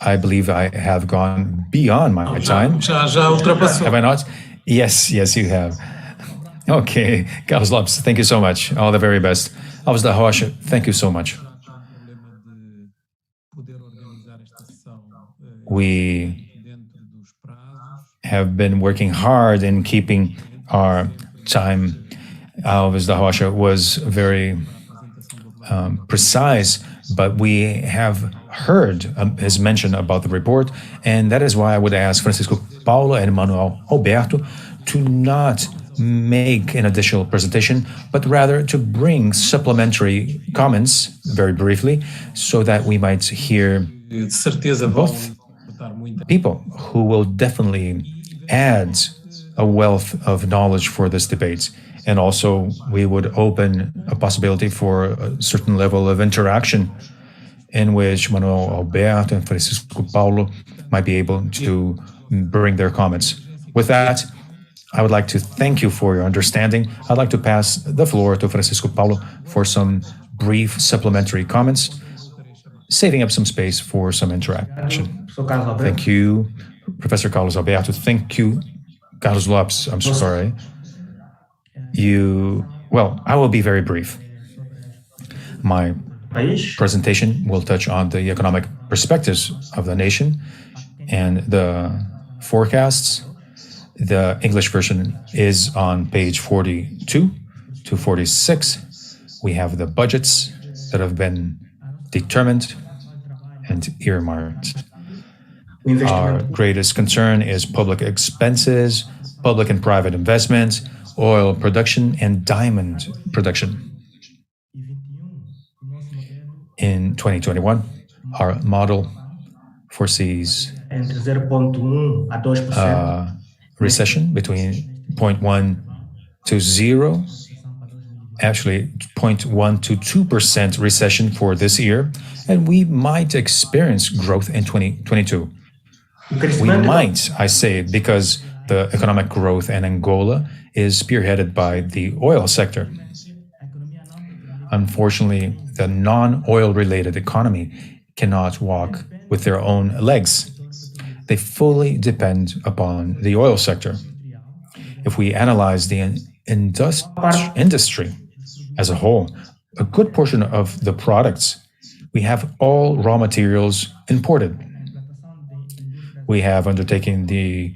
I believe I have gone beyond my time. Já ultrapassou. Have I not? Yes, you have. Okay, Carlos Lopes, thank you so much. All the very best. Alves da Rocha, thank you so much. We have been working hard in keeping our time. Alves da Rocha was very precise, but we have heard his mention about the report, and that is why I would ask Francisco Paulo and Manuel Alberto to not make an additional presentation, but rather to bring supplementary comments very briefly so that we might hear both people who will definitely add a wealth of knowledge for this debate. And also, we would open a possibility for a certain level of interaction in which Manuel Alberto and Francisco Paulo might be able to bring their comments. With that, I would like to thank you for your understanding. I'd like to pass the floor to Francisco Paulo for some brief supplementary comments, saving up some space for some interaction. Thank you, Professor Carlos Alberto. Thank you, Carlos Lopes. I'm sorry. I will be very brief. My presentation will touch on the economic perspectives of the nation and the forecasts. The English version is on page 42 to 46. We have the budgets that have been determined and earmarked. Our greatest concern is public expenses, public and private investments, oil production, and diamond production. In 2021, our model foresees recession between 0.1 to 0, actually 0.1 to 2% recession for this year, and we might experience growth in 2022. We might, I say, because the economic growth in Angola is spearheaded by the oil sector. Unfortunately, the non-oil related economy cannot walk with their own legs. They fully depend upon the oil sector. If we analyze the industry as a whole, a good portion of the products, we have all raw materials imported. We have undertaken the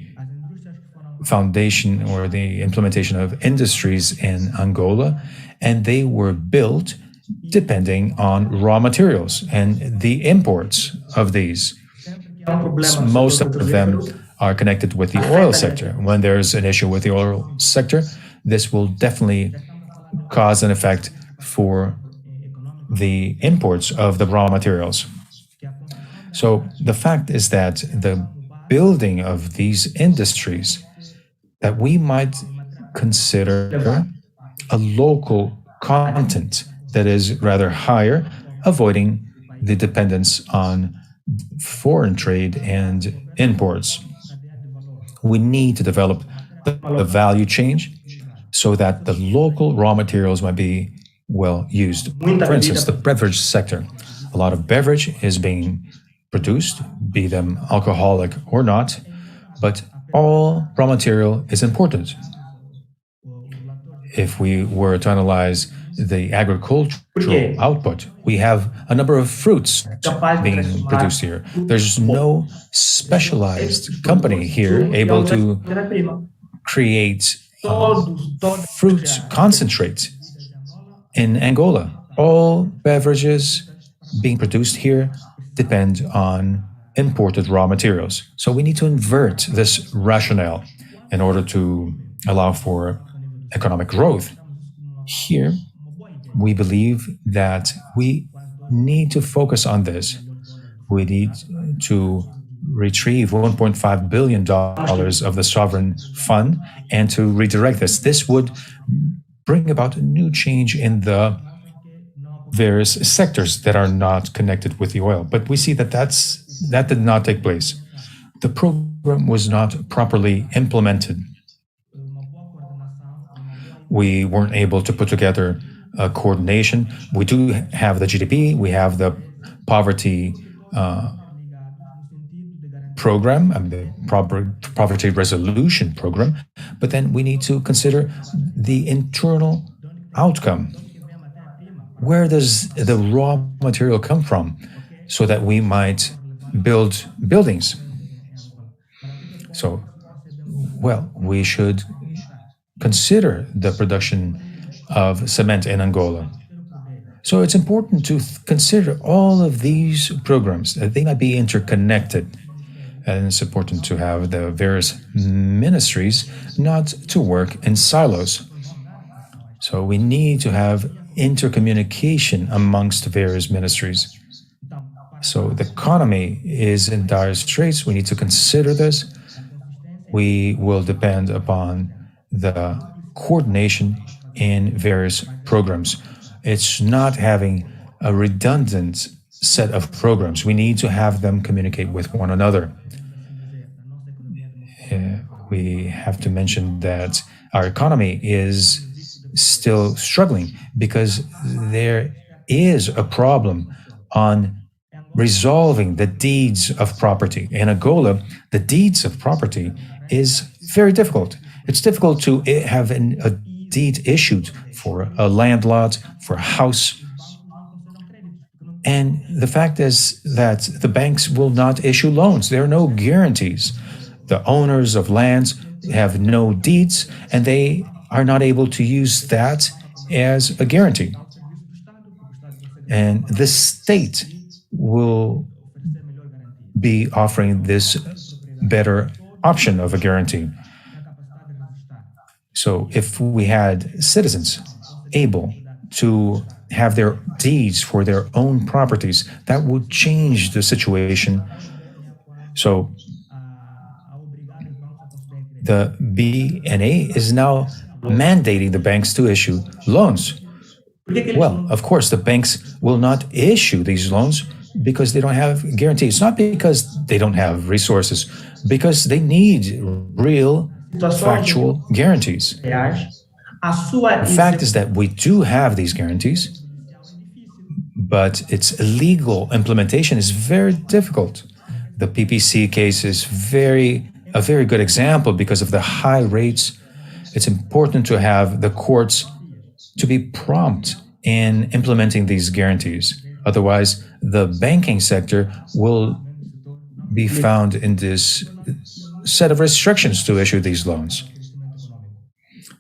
foundation or the implementation of industries in Angola, and they were built depending on raw materials and the imports of these. Most of them are connected with the oil sector. When there's an issue with the oil sector, this will definitely cause an effect for the imports of the raw materials. So the fact is that the building of these industries, that we might consider a local content that is rather higher, avoiding the dependence on foreign trade and imports. We need to develop the value chain so that the local raw materials might be well used. For instance, the beverage sector. A lot of beverage is being produced, be them alcoholic or not, but all raw material is important. If we were to analyze the agricultural output, we have a number of fruits being produced here. There's no specialized company here able to create fruit concentrate in Angola. All beverages being produced here depend on imported raw materials. So we need to invert this rationale in order to allow for economic growth. Here, we believe that we need to focus on this. we need to retrieve $1.5 billion of the sovereign fund and to redirect this. This would bring about a new change in the various sectors that are not connected with the oil. But we see that that did not take place. The program was not properly implemented. We weren't able to put together a coordination. We do have the GDP, we have the poverty program, the poverty resolution program, but then we need to consider the internal outcome. Where does the raw material come from so that we might build buildings? So, well, we should consider the production of cement in Angola. So it's important to consider all of these programs, that they might be interconnected. And it's important to have the various ministries not to work in silos. So we need to have intercommunication amongst various ministries. So the economy is in dire straits. We need to consider this. We will depend upon the coordination in various programs. It's not having a redundant set of programs. We need to have them communicate with one another. We have to mention that our economy is still struggling because there is a problem on resolving the deeds of property. In Angola, the deeds of property is very difficult. It's difficult to have a deed issued for a land lot, for a house. And the fact is that the banks will not issue loans. There are no guarantees. The owners of lands have no deeds, and they are not able to use that as a guarantee. And the state will be offering this better option of a guarantee. So if we had citizens able to have their deeds for their own properties, that would change the situation. So the BNA is now mandating the banks to issue loans. Well, of course, the banks will not issue these loans because they don't have guarantees. It's not because they don't have resources, because they need real, factual guarantees. The fact is that we do have these guarantees, but its legal implementation is very difficult. The PPC case is a very good example because of the high rates. It's important to have the courts to be prompt in implementing these guarantees. Otherwise, the banking sector will be found in this set of restrictions to issue these loans.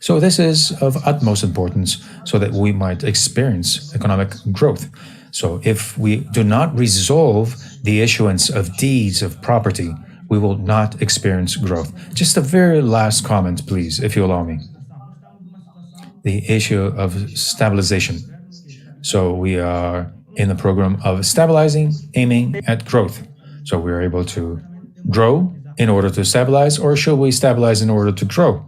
So this is of utmost importance so that we might experience economic growth. So if we do not resolve the issuance of deeds of property, we will not experience growth. Just a very last comment, please, if you allow me. The issue of stabilization. So we are in the program of stabilizing, aiming at growth. So we are able to grow in order to stabilize, or should we stabilize in order to grow?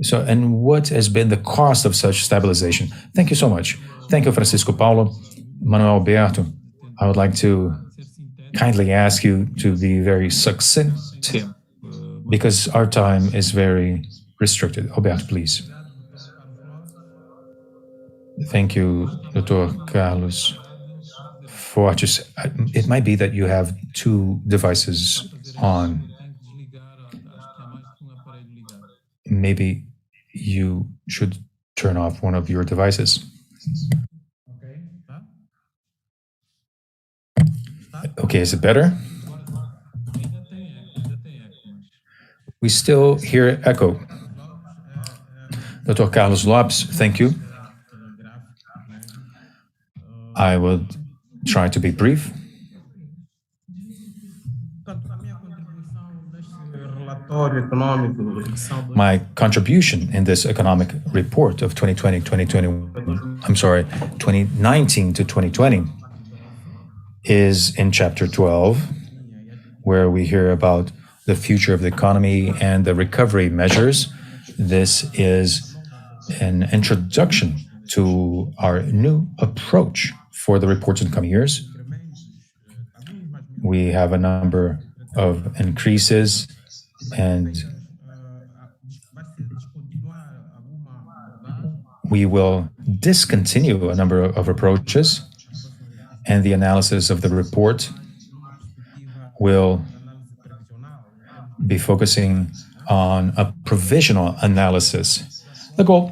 So, and what has been the cost of such stabilization? Thank you so much. Thank you, Francisco Paulo. Manuel Alberto, I would like to kindly ask you to be very succinct because our time is very restricted. Alberto, please. Thank you, Dr. Carlos Fortes. It might be that you have two devices on. Maybe you should turn off one of your devices. Okay, is it better? We still hear echo. Dr. Carlos Lopes, thank you. I will try to be brief. My contribution in this economic report of 2019 to 2020 is in chapter 12, where we hear about the future of the economy and the recovery measures. This is an introduction to our new approach for the reports in coming years. We have a number of increases, and we will discontinue a number of approaches, and the analysis of the report will be focusing on a provisional analysis. The goal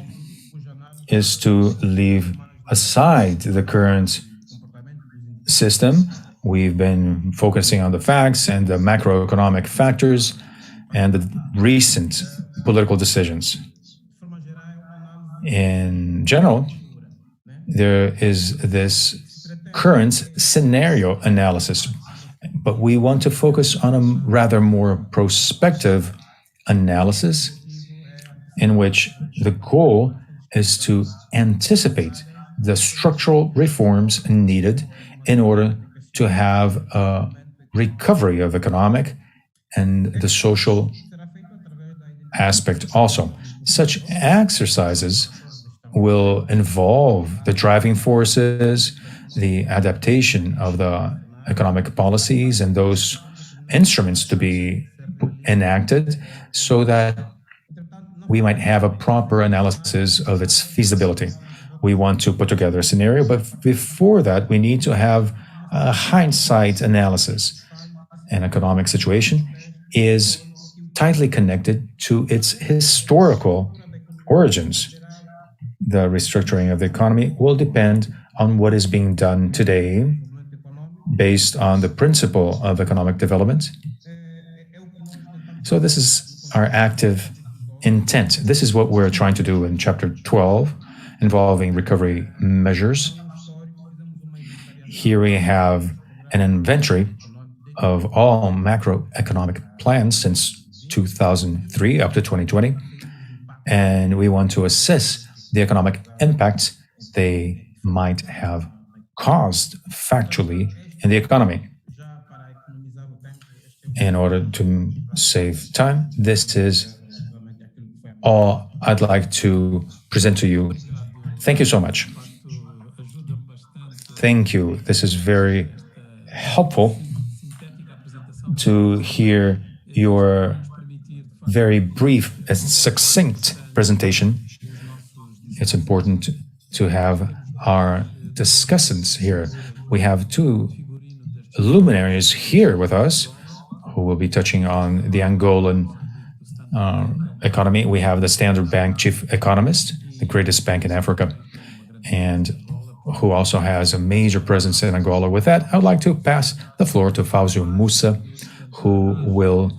is to leave aside the current system. We've been focusing on the facts and the macroeconomic factors and the recent political decisions. In general, there is this current scenario analysis, but we want to focus on a rather more prospective analysis in which the goal is to anticipate the structural reforms needed in order to have a recovery of economic and the social aspect also. Such exercises will involve the driving forces, the adaptation of the economic policies and those instruments to be enacted so that we might have a proper analysis of its feasibility. We want to put together a scenario, but before that, we need to have a hindsight analysis. An economic situation is tightly connected to its historical origins. The restructuring of the economy will depend on what is being done today based on the principle of economic development. So this is our active intent. This is what we're trying to do in chapter 12, involving recovery measures. Here we have an inventory of all macroeconomic plans since 2003 up to 2020, and we want to assess the economic impact they might have caused factually in the economy. In order to save time, this is all I'd like to present to you. Thank you so much. Thank you. This is very helpful to hear your very brief and succinct presentation. It's important to have our discussants here. We have two luminaries here with us who will be touching on the Angolan economy. We have the Standard Bank chief economist, the greatest bank in Africa, and who also has a major presence in Angola. With that, I would like to pass the floor to Fausto Musa, who will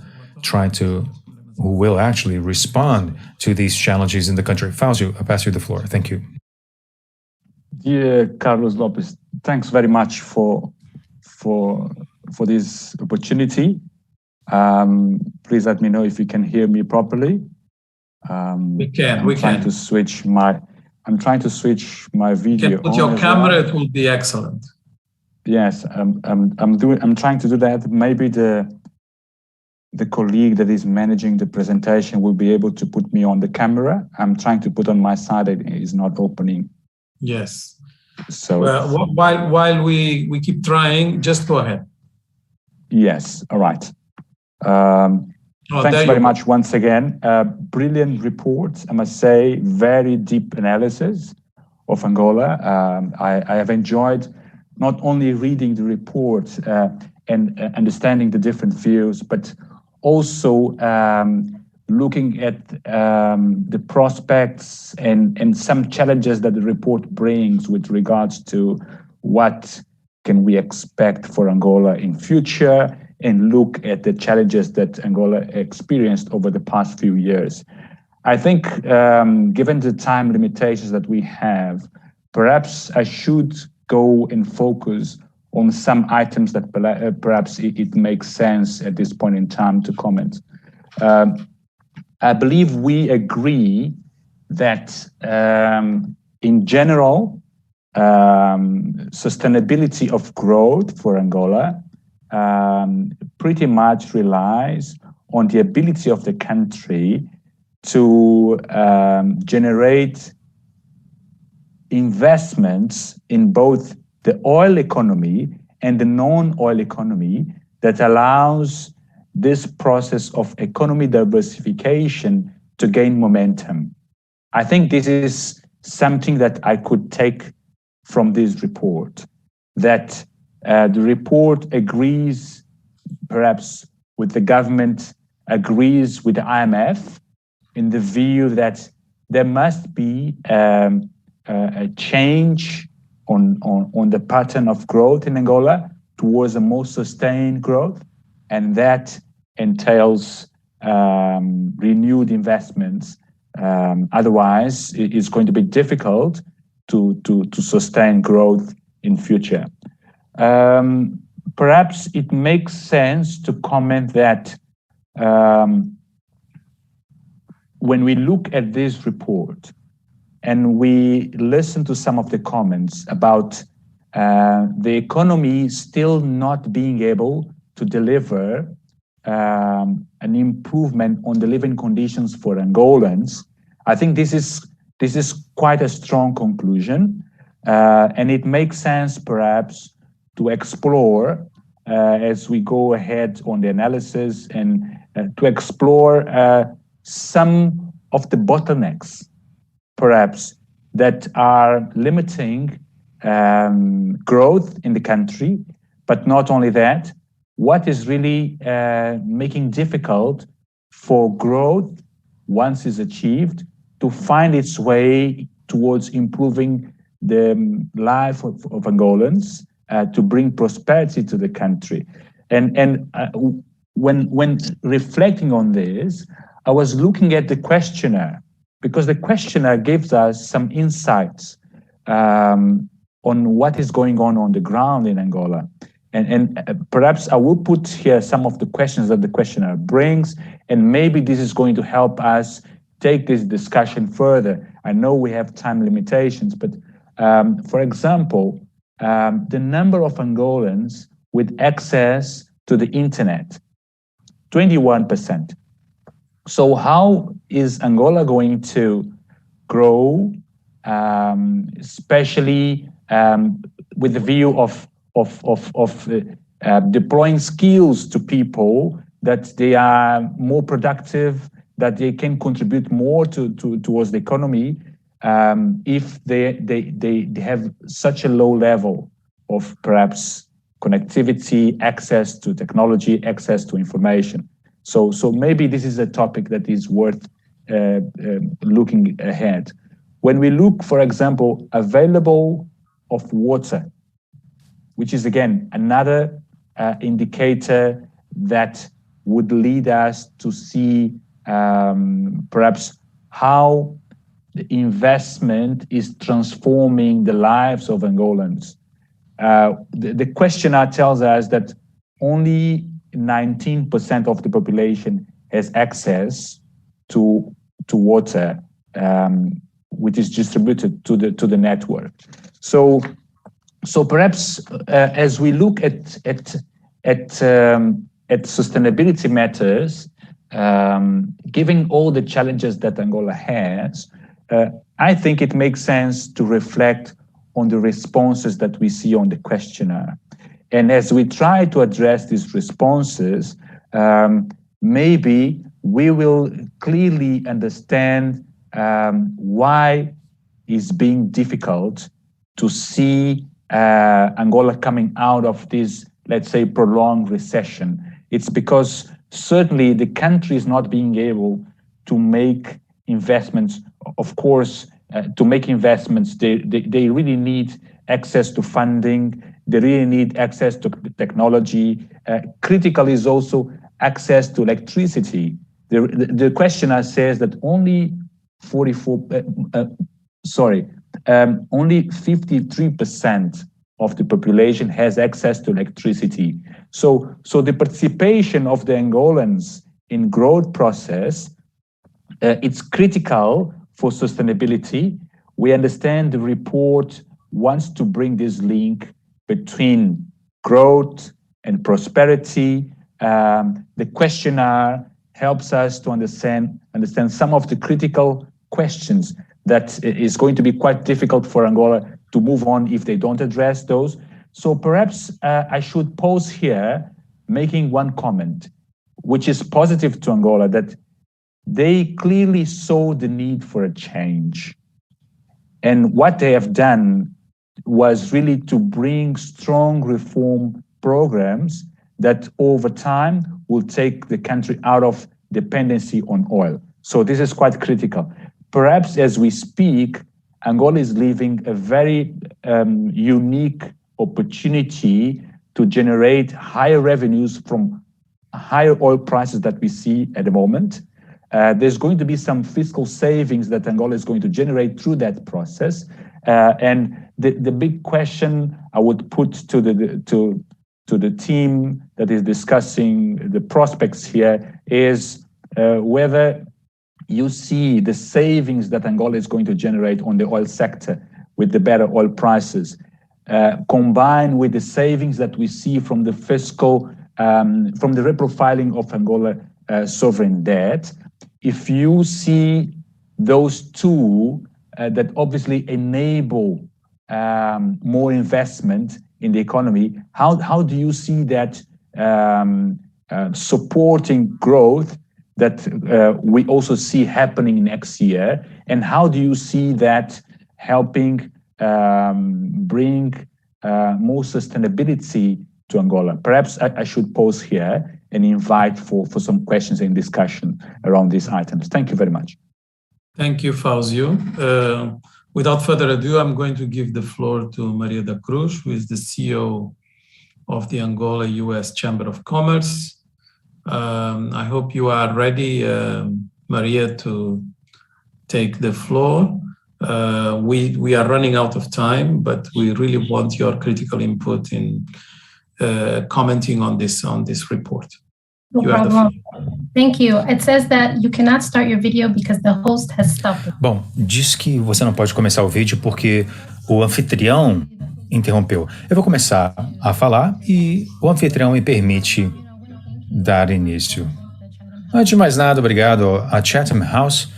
actually respond to these challenges in the country. Fausto, I pass you the floor. Thank you. Dear Carlos Lopez, thanks very much for this opportunity. Please let me know if you can hear me properly. We can. I'm trying to switch my video. You can put your camera, it will be excellent. Yes, I'm trying to do that. Maybe the colleague that is managing the presentation will be able to put me on the camera. I'm trying to put on my side, it is not opening. Yes. So while we keep trying, just go ahead. Yes. All right. Thanks very much once again. Brilliant report, I must say. Very deep analysis of Angola. I have enjoyed not only reading the report and understanding the different views, but also looking at the prospects and some challenges that the report brings with regards to what can we expect for Angola in future, and look at the challenges that Angola experienced over the past few years. I think, given the time limitations that we have, perhaps I should go and focus on some items that perhaps it makes sense at this point in time to comment. I believe we agree that in general, sustainability of growth for Angola pretty much relies on the ability of the country to generate investments in both the oil economy and the non-oil economy that allows this process of economy diversification to gain momentum. I think this is something that I could take from this report, that the report agrees perhaps with the government, agrees with the IMF in the view that there must be a change on the pattern of growth in Angola towards a more sustained growth, and that entails renewed investments. Otherwise, it's going to be difficult to sustain growth in future. Perhaps it makes sense to comment that when we look at this report and we listen to some of the comments about the economy still not being able to deliver an improvement on the living conditions for Angolans, I think this is quite a strong conclusion, and it makes sense perhaps to explore as we go ahead on the analysis and to explore some of the bottlenecks perhaps that are limiting growth in the country, but not only that, what is really making difficult for growth, once it's achieved, to find its way towards improving the life of Angolans, to bring prosperity to the country. And when reflecting on this, I was looking at the questionnaire, because the questionnaire gives us some insights on what is going on the ground in Angola. And perhaps I will put here some of the questions that the questionnaire brings, and maybe this is going to help us take this discussion further. I know we have time limitations, but for example, the number of Angolans with access to the internet, 21%. So how is Angola going to grow, especially with the view of deploying skills to people, that they are more productive, that they can contribute more towards the economy, if they have such a low level of perhaps connectivity, access to technology, access to information. So maybe this is a topic that is worth looking ahead. When we look, for example, available of water, which is again another indicator that would lead us to see perhaps how the investment is transforming the lives of Angolans. The questionnaire tells us that only 19% of the population has access to water, which is distributed to the network. So perhaps as we look at sustainability matters, given all the challenges that Angola has, I think it makes sense to reflect on the responses that we see on the questionnaire. And as we try to address these responses, maybe we will clearly understand why it's being difficult to see Angola coming out of this, let's say, prolonged recession. It's because certainly the country is not being able to make investments. Of course, to make investments, they really need access to funding. They really need access to technology. Critical is also access to electricity. The questionnaire says that only 53% of the population has access to electricity. So the participation of the Angolans in growth process, it's critical for sustainability. We understand the report wants to bring this link between growth and prosperity. The questionnaire helps us to understand some of the critical questions that is going to be quite difficult for Angola to move on if they don't address those. So perhaps I should pause here, making one comment, which is positive to Angola, that they clearly saw the need for a change. And what they have done was really to bring strong reform programs that over time will take the country out of dependency on oil. So this is quite critical. Perhaps as we speak, Angola is living a very unique opportunity to generate higher revenues from higher oil prices that we see at the moment. There's going to be some fiscal savings that Angola is going to generate through that process. And the big question I would put to the team that is discussing the prospects here is whether you see the savings that Angola is going to generate on the oil sector with the better oil prices, combined with the savings that we see from the fiscal, from the reprofiling of Angola sovereign debt. If you see those two that obviously enable more investment in the economy, how do you see that supporting growth that we also see happening next year? And how do you see that helping bring more sustainability to Angola? Perhaps I should pause here and invite for some questions and discussion around these items. Thank you very much. Thank you, Fáuzio. Without further ado, I'm going to give the floor to Maria da Cruz, who is the CEO of the Angola-US Chamber of Commerce. I hope you are ready, Maria, to take the floor. We are running out of time, but we really want your critical input in commenting on this report. No problem. Thank you. It says that you cannot start your video because the host has stopped it. Bom, diz que você não pode começar o vídeo porque o anfitrião interrompeu. Eu vou começar a falar e o anfitrião me permite dar início. Antes de mais nada, obrigado a Chatham House.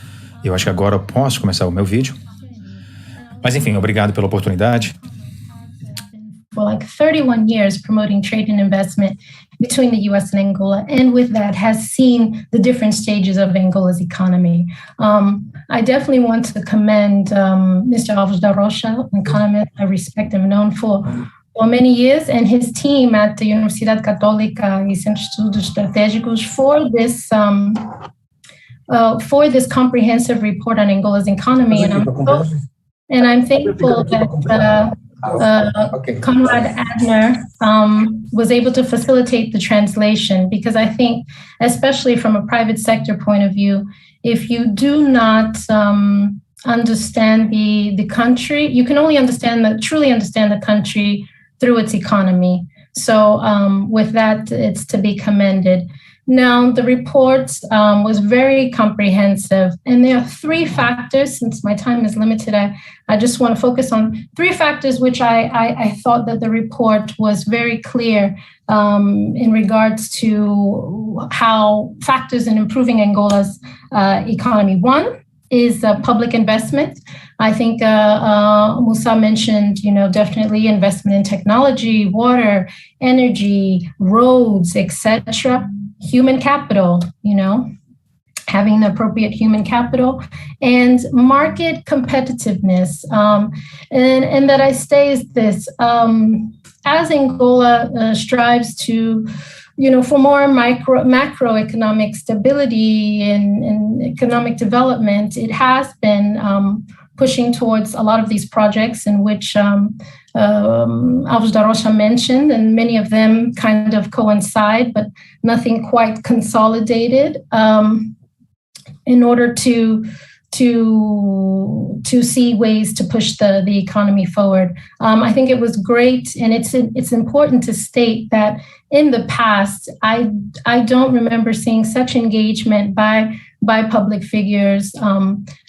Eu acho que agora eu posso começar o meu vídeo. Mas enfim, obrigado pela oportunidade. For like 31 years promoting trade and investment between the US and Angola, and with that has seen the different stages of Angola's economy. I definitely want to commend Mr. Alves da Rocha, an economist I respect and known for many years, and his team at the Universidade Católica e Centro de Estudos Estratégicos for this comprehensive report on Angola's economy. And I'm thankful that Conrad Adner was able to facilitate the translation, because I think, especially from a private sector point of view, if you do not understand the country, you can only truly understand the country through its economy. So with that, it's to be commended. Now, the report was very comprehensive, and there are three factors. Since my time is limited, I just want to focus on three factors which I thought that the report was very clear in regards to how factors in improving Angola's economy. One is public investment. I think Musa mentioned, definitely investment in technology, water, energy, roads, etc. Human capital, having the appropriate human capital, and market competitiveness. And that I say is this, as Angola strives to, for more macroeconomic stability and economic development, it has been pushing towards a lot of these projects in which Alves da Rocha mentioned, and many of them kind of coincide, but nothing quite consolidated in order to see ways to push the economy forward. I think it was great, and it's important to state that in the past, I don't remember seeing such engagement by by public figures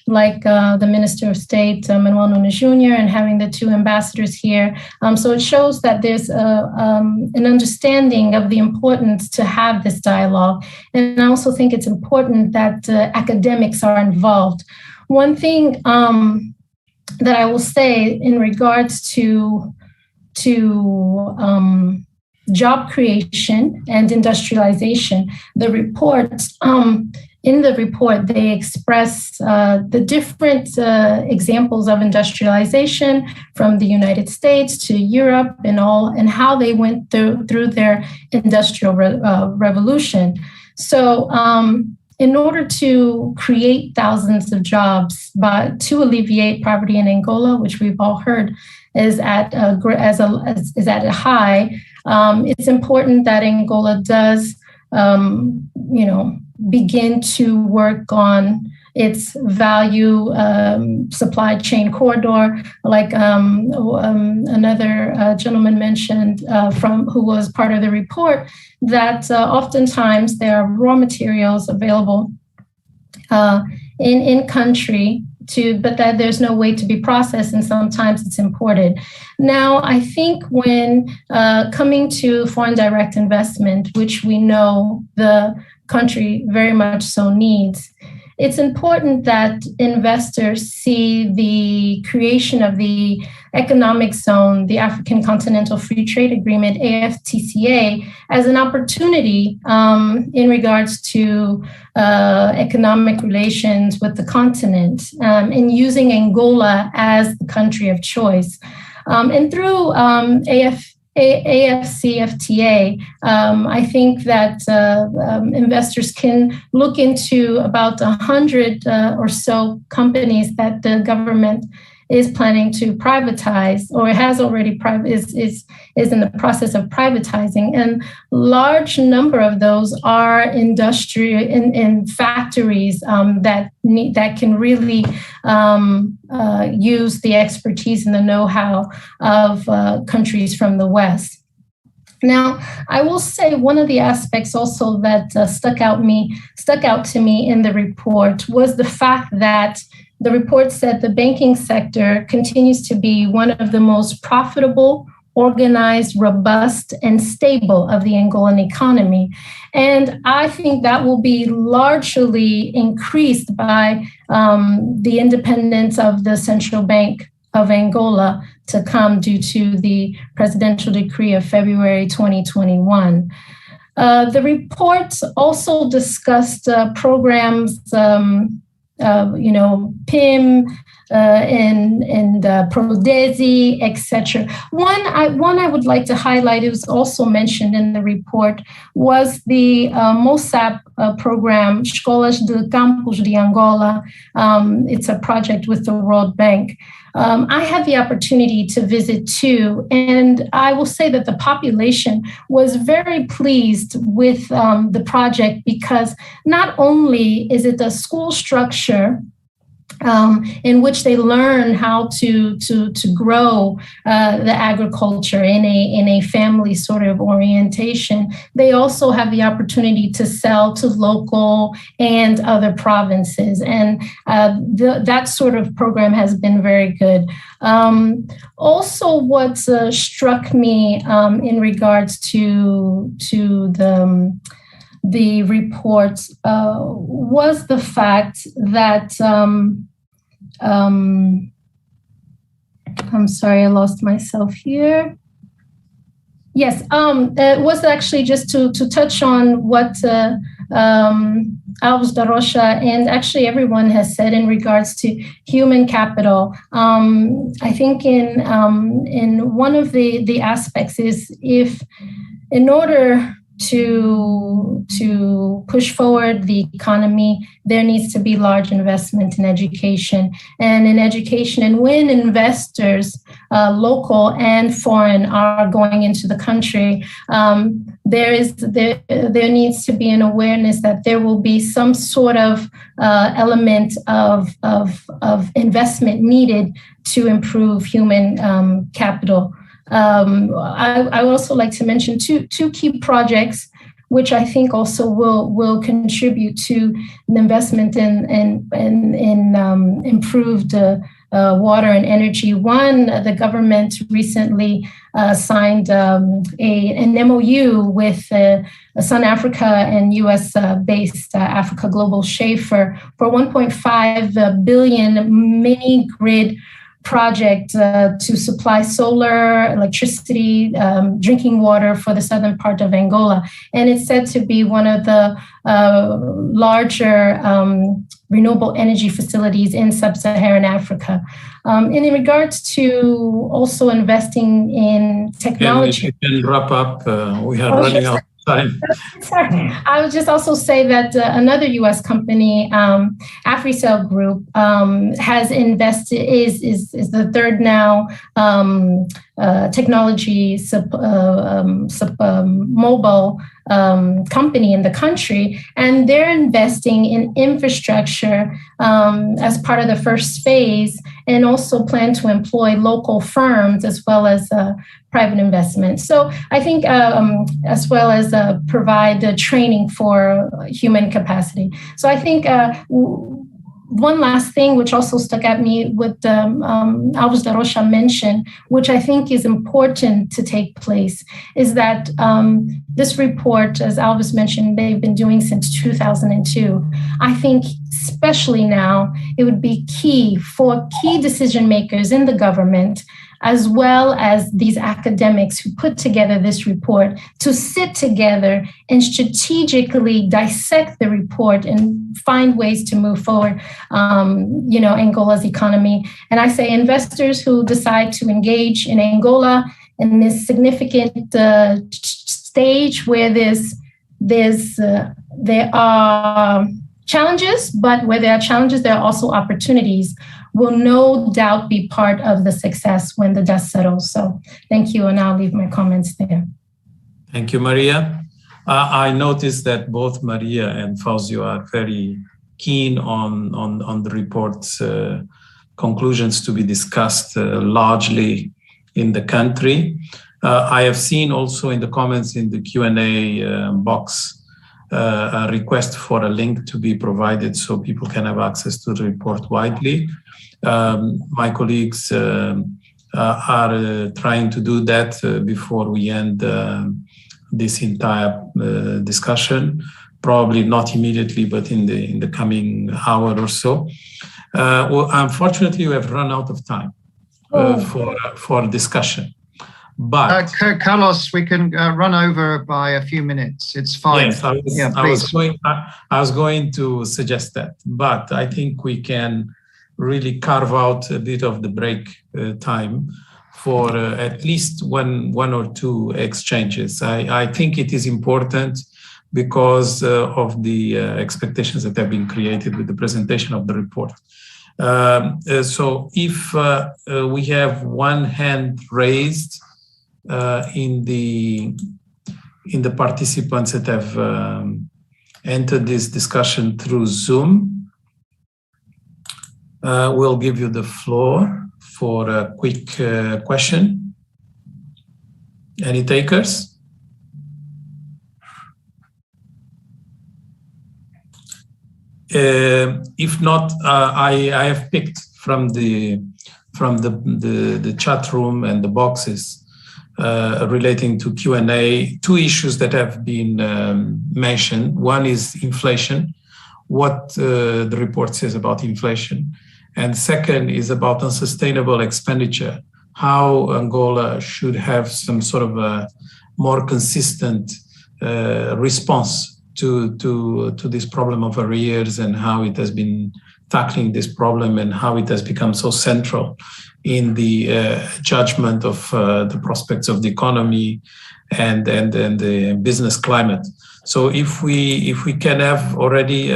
like the Minister of State, Manuel Nunes Jr., and having the two ambassadors here. So it shows that there's an understanding of the importance to have this dialogue. And I also think it's important that academics are involved. One thing that I will say in regards to job creation and industrialization, in the report, they express the different examples of industrialization from the United States to Europe and how they went through their industrial revolution. So in order to create thousands of jobs, but to alleviate poverty in Angola, which we've all heard is at a high, it's important that Angola does, begin to work on its value supply chain corridor, like another gentleman mentioned who was part of the report, that oftentimes there are raw materials available in country but that there's no way to be processed, and sometimes it's imported. Now, I think when coming to foreign direct investment, which we know the country very much so needs, it's important that investors see the creation of the economic zone, the African Continental Free Trade Agreement, AFTCA, as an opportunity in regards to economic relations with the continent, and using Angola as the country of choice. And through AFCFTA, I think that investors can look into about 100 or so companies that the government is planning to privatize, or has already is in the process of privatizing, and large number of those are industry in factories that can really use the expertise and the know-how of countries from the West. Now, I will say one of the aspects also that stuck out to me in the report was the fact that the report said the banking sector continues to be one of the most profitable, organized, robust, and stable of the Angolan economy. And I think that will be largely increased by the independence of the Central Bank of Angola to come due to the presidential decree of February 2021. The report also discussed programs PIM and Prodesi, etc. One I would like to highlight, it was also mentioned in the report, was the MOSAP program, Escolas de Campos de Angola. It's a project with the World Bank. I had the opportunity to visit too, and I will say that the population was very pleased with the project, because not only is it a school structure in which they learn how to grow the agriculture in a family sort of orientation, they also have the opportunity to sell to local and other provinces. And that sort of program has been very good. Also, what struck me in regards to the report was the fact that I'm sorry, I lost myself here. Yes, it was actually just to touch on what Alves da Rocha and actually everyone has said in regards to human capital. I think in one of the aspects is, if in order to push forward the economy, there needs to be large investment in education. And when investors, local and foreign, are going into the country, there needs to be an awareness that there will be some sort of element of investment needed to improve human capital. I would also like to mention two key projects which I think also will contribute to the investment in improved water and energy. The government recently signed an MOU with Sun Africa and US-based Africa Global Schaefer for 1.5 billion mini grid project to supply solar, electricity, drinking water for the southern part of Angola. And it's said to be one of the larger renewable energy facilities in sub-Saharan Africa. And in regards to also investing in technology. If you can wrap up, we are running out of time. Sorry. I would just also say that another U.S. company, AfriCell Group, has invested, is the third now technology mobile company in the country, and they're investing in infrastructure as part of the first phase, and also plan to employ local firms as well as private investment. So I think as well as provide training for human capacity. So I think one last thing, which also stuck at me, what Alves da Rocha mentioned, which I think is important to take place, is that this report, as Alves mentioned, they've been doing since 2002. I think especially now, it would be key for key decision makers in the government, as well as these academics who put together this report, to sit together and strategically dissect the report and find ways to move forward, Angola's economy. And I say investors who decide to engage in Angola in this significant stage where there are challenges, but where there are challenges, there are also opportunities, will no doubt be part of the success when the dust settles. So thank you, and I'll leave my comments there. Thank you, Maria. I noticed that both Maria and Fausto are very keen on the report's conclusions to be discussed largely in the country. I have seen also in the comments in the Q&A box a request for a link to be provided so people can have access to the report widely. My colleagues are trying to do that before we end this entire discussion, probably not immediately, but in the coming hour or so. Well, unfortunately, we have run out of time for discussion. But Carlos, we can run over by a few minutes. It's fine. Yes, I was going to suggest that, but I think we can really carve out a bit of the break time for at least one or two exchanges. I think it is important because of the expectations that have been created with the presentation of the report. So if we have one hand raised in the participants that have entered this discussion through Zoom, we'll give you the floor for a quick question. Any takers? If not, I have picked from the chat room and the boxes relating to Q&A, two issues that have been mentioned. One is inflation, what the report says about inflation. And second is about unsustainable expenditure, how Angola should have some sort of a more consistent response to this problem of arrears, and how it has been tackling this problem, and how it has become so central in the judgment of the prospects of the economy and the business climate. So if we can have already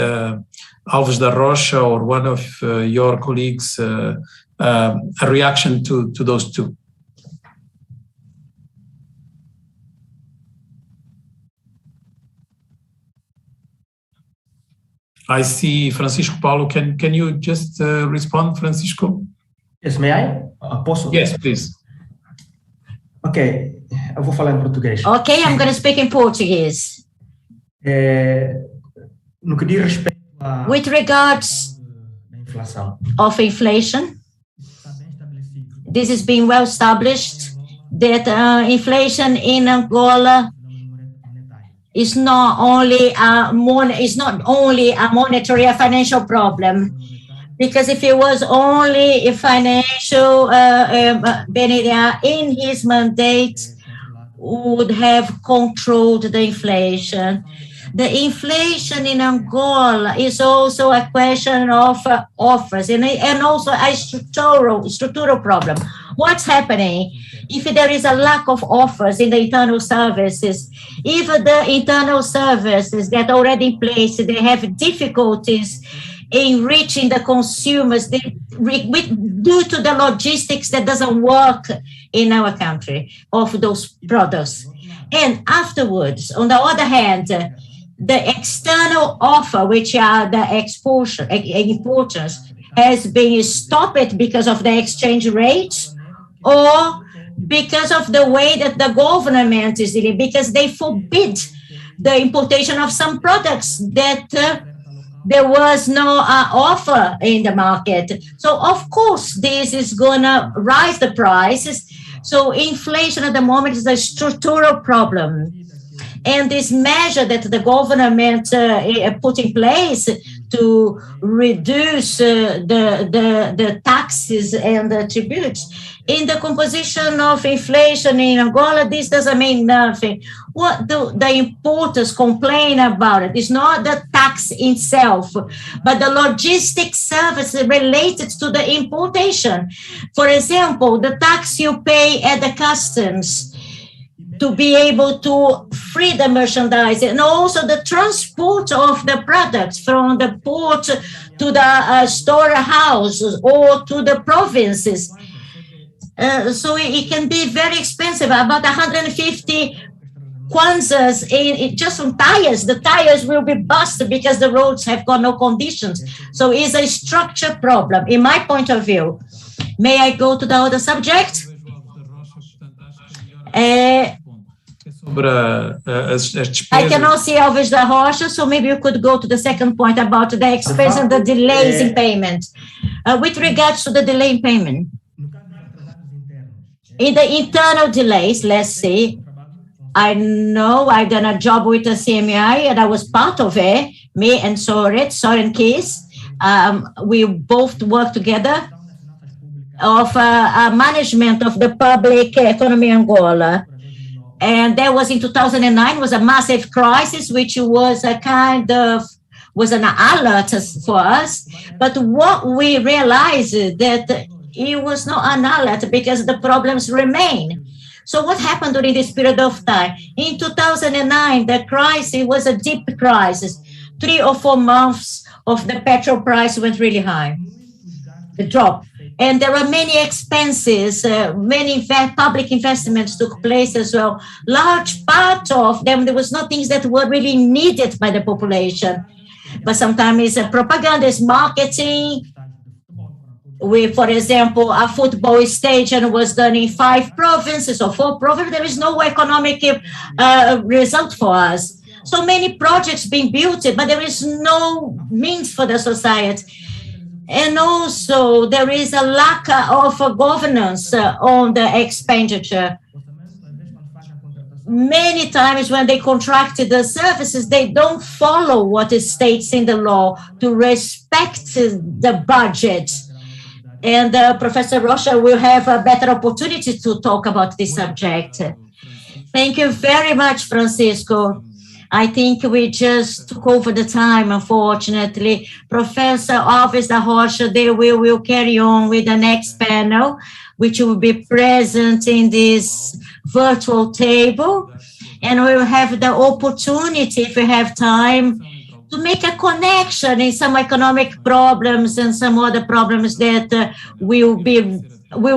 Alves da Rocha or one of your colleagues a reaction to those two. I see Francisco Paulo. Can you just respond, Francisco? Yes, may I? Posso? Yes, please. Ok, eu vou falar em português. Okay, I'm going to speak in Portuguese. No que diz respeito à With regards inflação, of inflation, this is being well established that inflation in Angola is not only a monetary, a financial problem. Because if it was only a financial, Benedea in his mandate would have controlled the inflation. The inflation in Angola is also a question of offers and also a structural problem. What's happening? If there is a lack of offers in the internal services, if the internal services that are already in place, they have difficulties in reaching the consumers due to the logistics that doesn't work in our country of those products. And afterwards, on the other hand, the external offer, which are the importers, has been stopped because of the exchange rates or because of the way that the government is dealing, because they forbid the importation of some products that there was no offer in the market. So, of course, this is going to rise the prices. So inflation at the moment is a structural problem. And this measure that the government put in place to reduce the taxes and the tributes, in the composition of inflation in Angola, this doesn't mean nothing. What do the importers complain about? It is not the tax itself, but the logistic service related to the importation. For example, the tax you pay at the customs to be able to free the merchandise, and also the transport of the products from the port to the storehouses or to the provinces. So it can be very expensive, about 150 kwanzas just on tires. The tires will be busted because the roads have got no conditions. So it's a structure problem, in my point of view. May I go to the other subject? I cannot see Alves da Rocha, so maybe you could go to the second point about the expense and the delays in payment. With regards to the delay in payment, in the internal delays, let's say, I know I've done a job with the CMI and I was part of it, me and Soren Keys. We both worked together of management of the public economy in Angola. And that was in 2009, was a massive crisis, which was a kind of, was an alert for us. But what we realized that it was not an alert because the problems remain. So what happened during this period of time? In 2009, the crisis was a deep crisis. 3 or 4 months of the petrol price went really high, the drop. And there are many expenses, many public investments took place as well. Large part of them, there was no things that were really needed by the population. But sometimes it's propaganda, it's marketing. For example, a football stadium was done in 5 provinces or 4 provinces. There is no economic result for us. So many projects being built, but there is no means for the society. And also, there is a lack of governance on the expenditure. Many times when they contracted the services, they don't follow what it states in the law to respect the budget. And Professor Rocha will have a better opportunity to talk about this subject. Thank you very much, Francisco. I think we just took over the time, unfortunately. Professor Alves da Rocha, they will carry on with the next panel, which will be present in this virtual table. And we will have the opportunity, if we have time, to make a connection in some economic problems and some other problems that will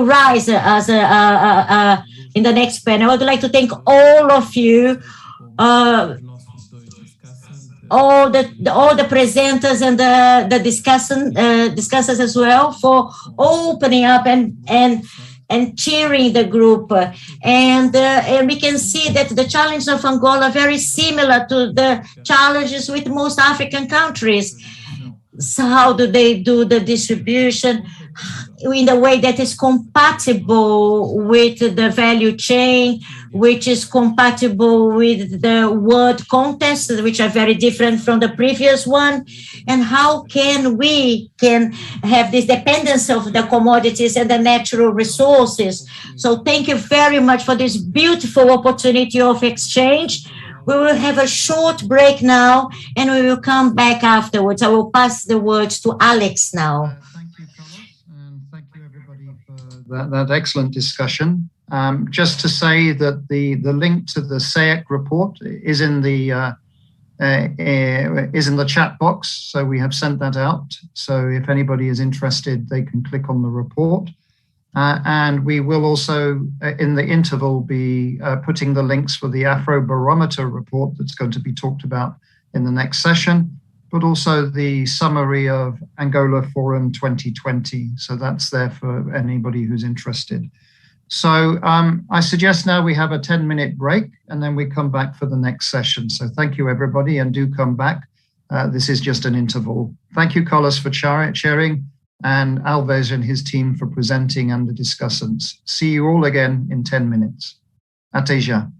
rise as in the next panel. I would like to thank all of you, all the presenters and the discussants as well, for opening up and and cheering the group. And we can see that the challenges of Angola are very similar to the challenges with most African countries. So how do they do the distribution in a way that is compatible with the value chain, which is compatible with the world context, which are very different from the previous one? And how can we have this dependence of the commodities and the natural resources? So thank you very much for this beautiful opportunity of exchange. We will have a short break now, and we will come back afterwards. I will pass the words to Alex now. Thank you, Carlos, and thank you, everybody, for that excellent discussion. Just to say that the link to the SAEC report is in the chat box, so we have sent that out. So if anybody is interested, they can click on the report. And we will also, in the interval, be putting the links for the Afrobarometer report that's going to be talked about in the next session, but also the summary of Angola Forum 2020. So that's there for anybody who's interested. So I suggest now we have a 10-minute break, and then we come back for the next session. So thank you, everybody, and do come back. This is just an interval. Thank you, Carlos, for sharing, and Alves and his team for presenting and the discussants. See you all again in 10 minutes. Até já.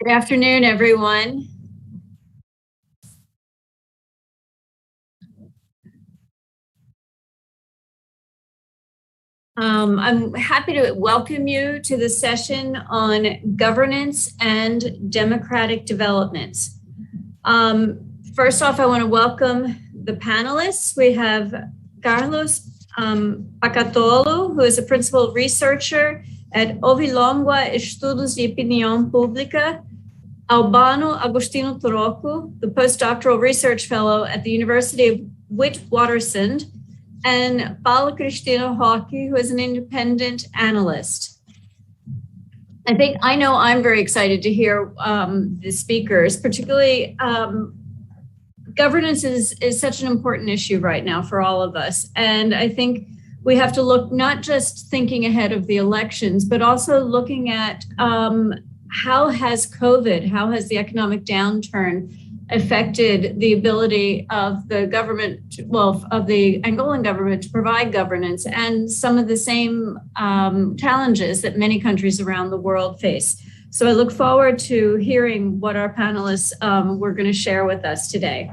Good afternoon, everyone. I'm happy to welcome you to the session on governance and democratic developments. First off, I want to welcome the panelists. We have Carlos Pacatolo, who is a principal researcher at Ovilongua Estudos de Opinião Pública, Albano Agostinho Troco, the postdoctoral research fellow at the University of Witwatersrand, and Paula Cristina Roque, who is an independent analyst. I know I'm very excited to hear the speakers, particularly governance is such an important issue right now for all of us. And I think we have to look not just thinking ahead of the elections, but also looking at how has the economic downturn affected the ability of the government, of the Angolan government to provide governance, and some of the same challenges that many countries around the world face. So I look forward to hearing what our panelists were going to share with us today.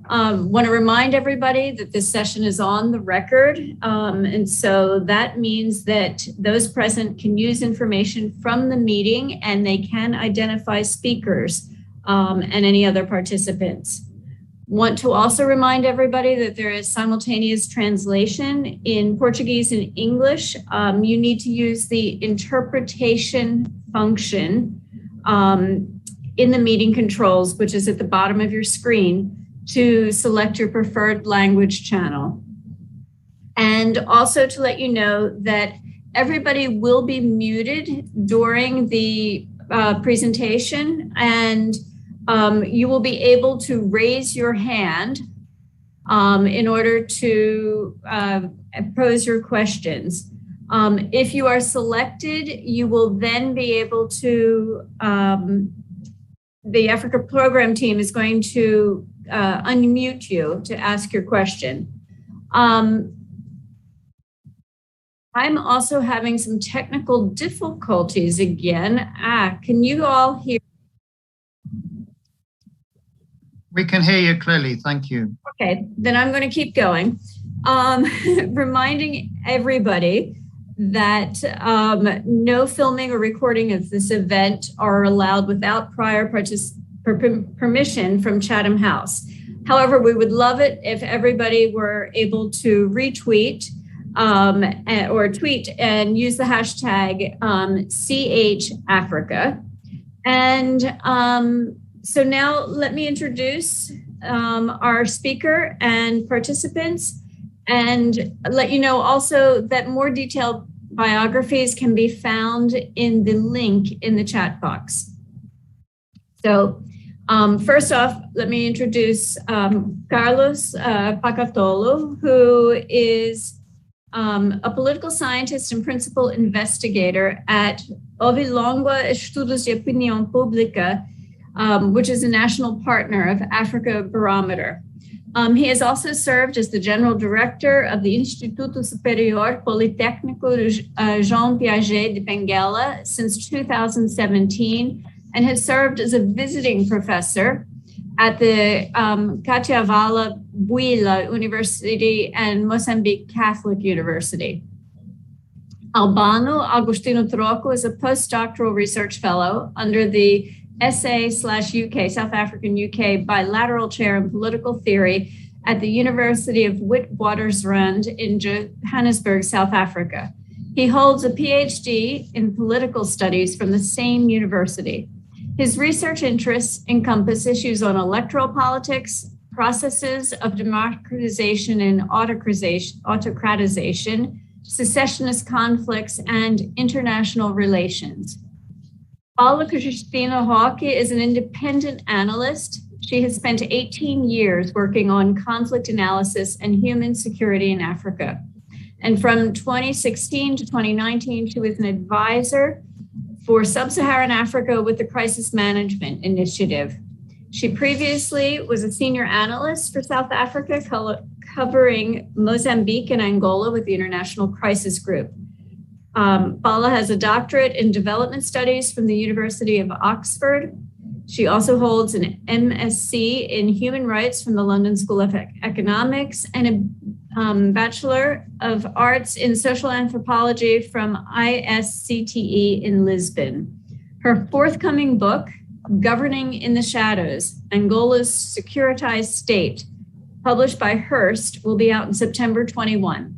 Want to remind everybody that this session is on the record. And so that means that those present can use information from the meeting and they can identify speakers and any other participants. Want to also remind everybody that there is simultaneous translation in Portuguese and English. You need to use the interpretation function in the meeting controls, which is at the bottom of your screen, to select your preferred language channel. And also to let you know that everybody will be muted during the presentation, and you will be able to raise your hand in order to pose your questions. If you are selected, you will then be able to, the Africa program team is going to unmute you to ask your question. I'm also having some technical difficulties again. Can you all hear? We can hear you clearly, thank you. Okay, then I'm going to keep going. Reminding everybody that no filming or recording of this event are allowed without prior permission from Chatham House. However, we would love it if everybody were able to retweet or tweet and use the hashtag CHAfrica. And so now let me introduce our speaker and participants, and let you know also that more detailed biographies can be found in the link in the chat box. So first off, let me introduce Carlos Pacatolo, who is a political scientist and principal investigator at Ovilongua Estudos de Opinião Pública, which is a national partner of Africa Barometer. He has also served as the general director of the Instituto Superior Politécnico Jean Piaget de Benguela since 2017, and has served as a visiting professor at the Catiavala Buila University and Mozambique Catholic University. Albano Agostinho Troco is a postdoctoral research fellow under the SA/UK, South African UK bilateral chair in political theory at the University of Witwatersrand in Johannesburg, South Africa. He holds a PhD in political studies from the same university. His research interests encompass issues on electoral politics, processes of democratization and autocratization, secessionist conflicts, and international relations. Paula Cristina Roque is an independent analyst. She has spent 18 years working on conflict analysis and human security in Africa. And from 2016 to 2019, she was an advisor for Sub-Saharan Africa with the Crisis Management Initiative. She previously was a senior analyst for South Africa, covering Mozambique and Angola with the International Crisis Group. Paula has a doctorate in development studies from the University of Oxford. She also holds an MSc in human rights from the London School of Economics and a Bachelor of Arts in social anthropology from ISCTE in Lisbon. Her forthcoming book, Governing in the Shadows, Angola's Securitized State, published by Hearst, will be out in September 21.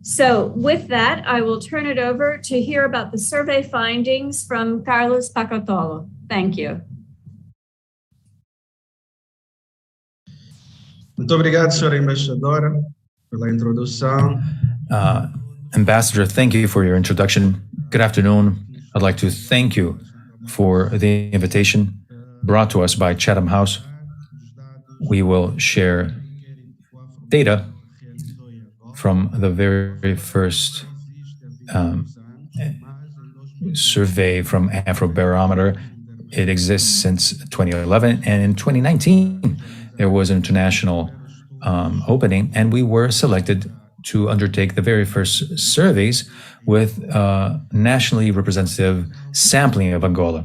So with that, I will turn it over to hear about the survey findings from Carlos Pacotolo. Thank you. Muito obrigado, senhora embaixadora, pela introdução. Ambassador, thank you for your introduction. Good afternoon. I'd like to thank you for the invitation brought to us by Chatham House. We will share data from the very first survey from Afrobarometer. It exists since 2011, and in 2019, there was an international opening, and we were selected to undertake the very first surveys with nationally representative sampling of Angola.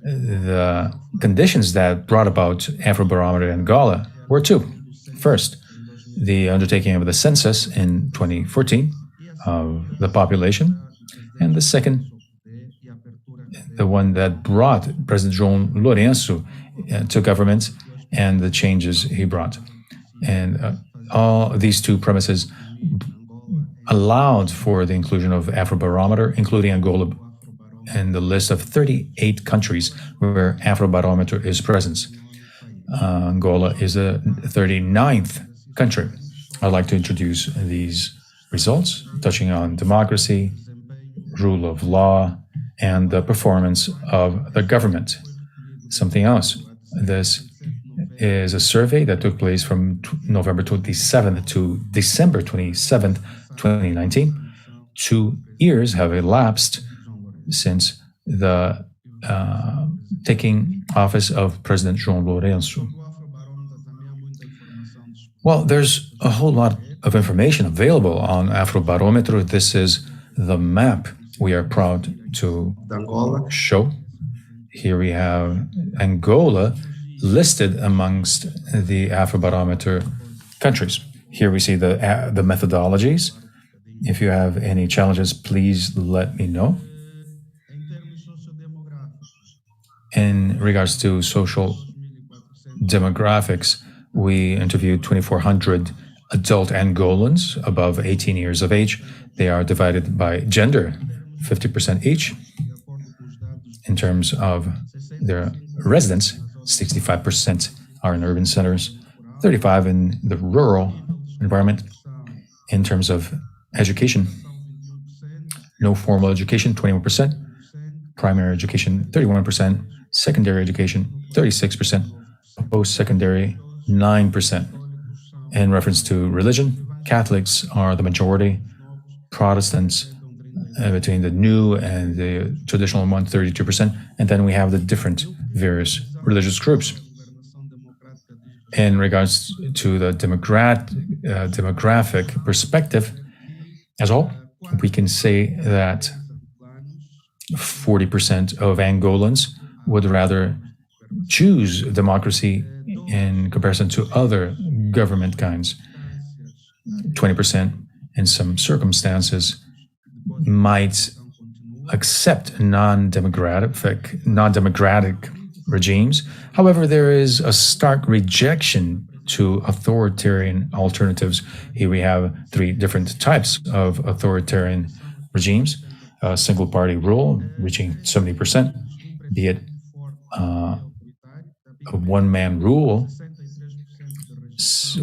The conditions that brought about Afrobarometer Angola were two. First, the undertaking of the census in 2014 of the population, and the second, the one that brought President João Lourenço to government and the changes he brought. And all these two premises allowed for the inclusion of Afrobarometer, including Angola, in the list of 38 countries where Afrobarometer is present. Angola is the 39th country. I'd like to introduce these results, touching on democracy, rule of law, and the performance of the government. Something else. This is a survey that took place from November 27th to December 27th, 2019. 2 years have elapsed since the taking office of President João Lourenço. Well, there's a whole lot of information available on Afrobarometer. This is the map we are proud to show. Here we have Angola listed amongst the Afrobarometer countries. Here we see the methodologies. If you have any challenges, please let me know. In regards to social demographics, we interviewed 2,400 adult Angolans above 18 years of age. They are divided by gender, 50% each. In terms of their residents, 65% are in urban centers, 35% in the rural environment. In terms of education, no formal education, 21%, primary education, 31%, secondary education, 36%, post-secondary, 9%. In reference to religion, Catholics are the majority, Protestants between the new and the traditional one, 32%, and then we have the different various religious groups. In regards to the demographic perspective, as all, we can say that 40% of Angolans would rather choose democracy in comparison to other government kinds. 20% in some circumstances might accept non-democratic regimes. However, there is a stark rejection to authoritarian alternatives. Here we have 3 different types of authoritarian regimes. Single-party rule reaching 70%, be it a one-man rule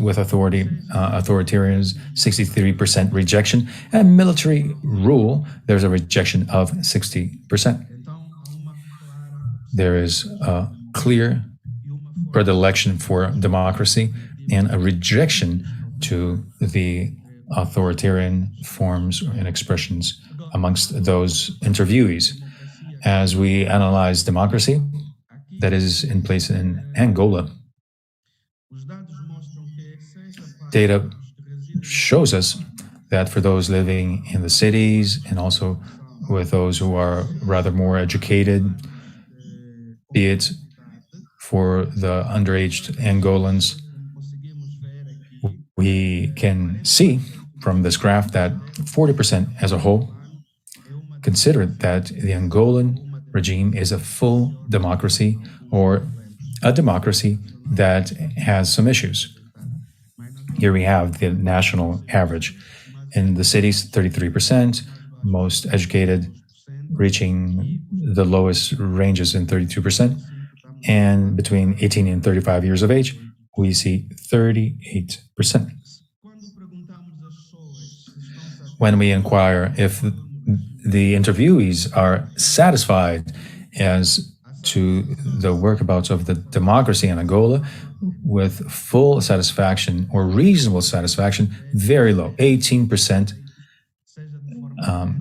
with authoritarians, 63% rejection, and military rule, there's a rejection of 60%. There is a clear predilection for democracy and a rejection to the authoritarian forms and expressions amongst those interviewees. As we analyze democracy that is in place in Angola, data shows us that for those living in the cities and also with those who are rather more educated, be it for the underaged Angolans, we can see from this graph that 40% as a whole consider that the Angolan regime is a full democracy or a democracy that has some issues. Here we have the national average. In the cities, 33%, most educated reaching the lowest ranges in 32%, and between 18 and 35 years of age, we see 38%. When we inquire if the interviewees are satisfied as to the whereabouts of the democracy in Angola, with full satisfaction or reasonable satisfaction, very low. 18%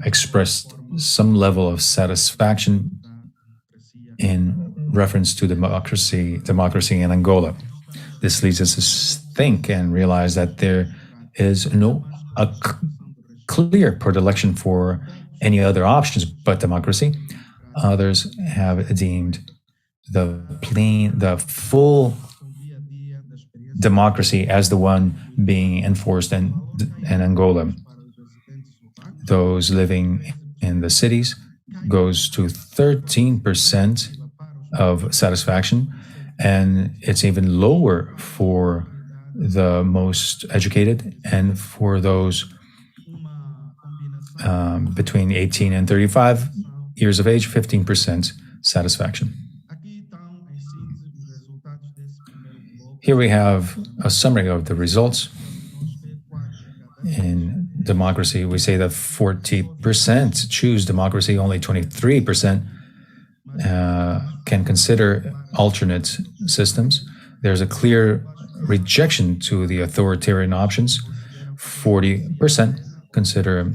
expressed some level of satisfaction in reference to democracy in Angola. This leads us to think and realize that there is a clear predilection for any other options but democracy. Others have deemed the full democracy as the one being enforced in Angola. Those living in the cities goes to 13% of satisfaction, and it's even lower for the most educated and for those between 18 and 35 years of age, 15% satisfaction. Here we have a summary of the results. In democracy, we say that 40% choose democracy, only 23% can consider alternate systems. There's a clear rejection to the authoritarian options. 40% consider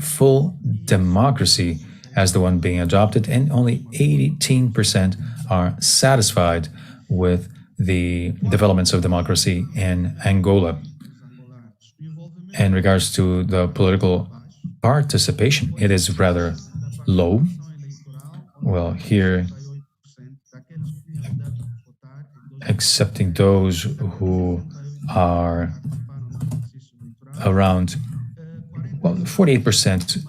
full democracy as the one being adopted, and only 18% are satisfied with the developments of democracy in Angola. In regards to the political participation, it is rather low. Well, here, accepting those who are around 48%,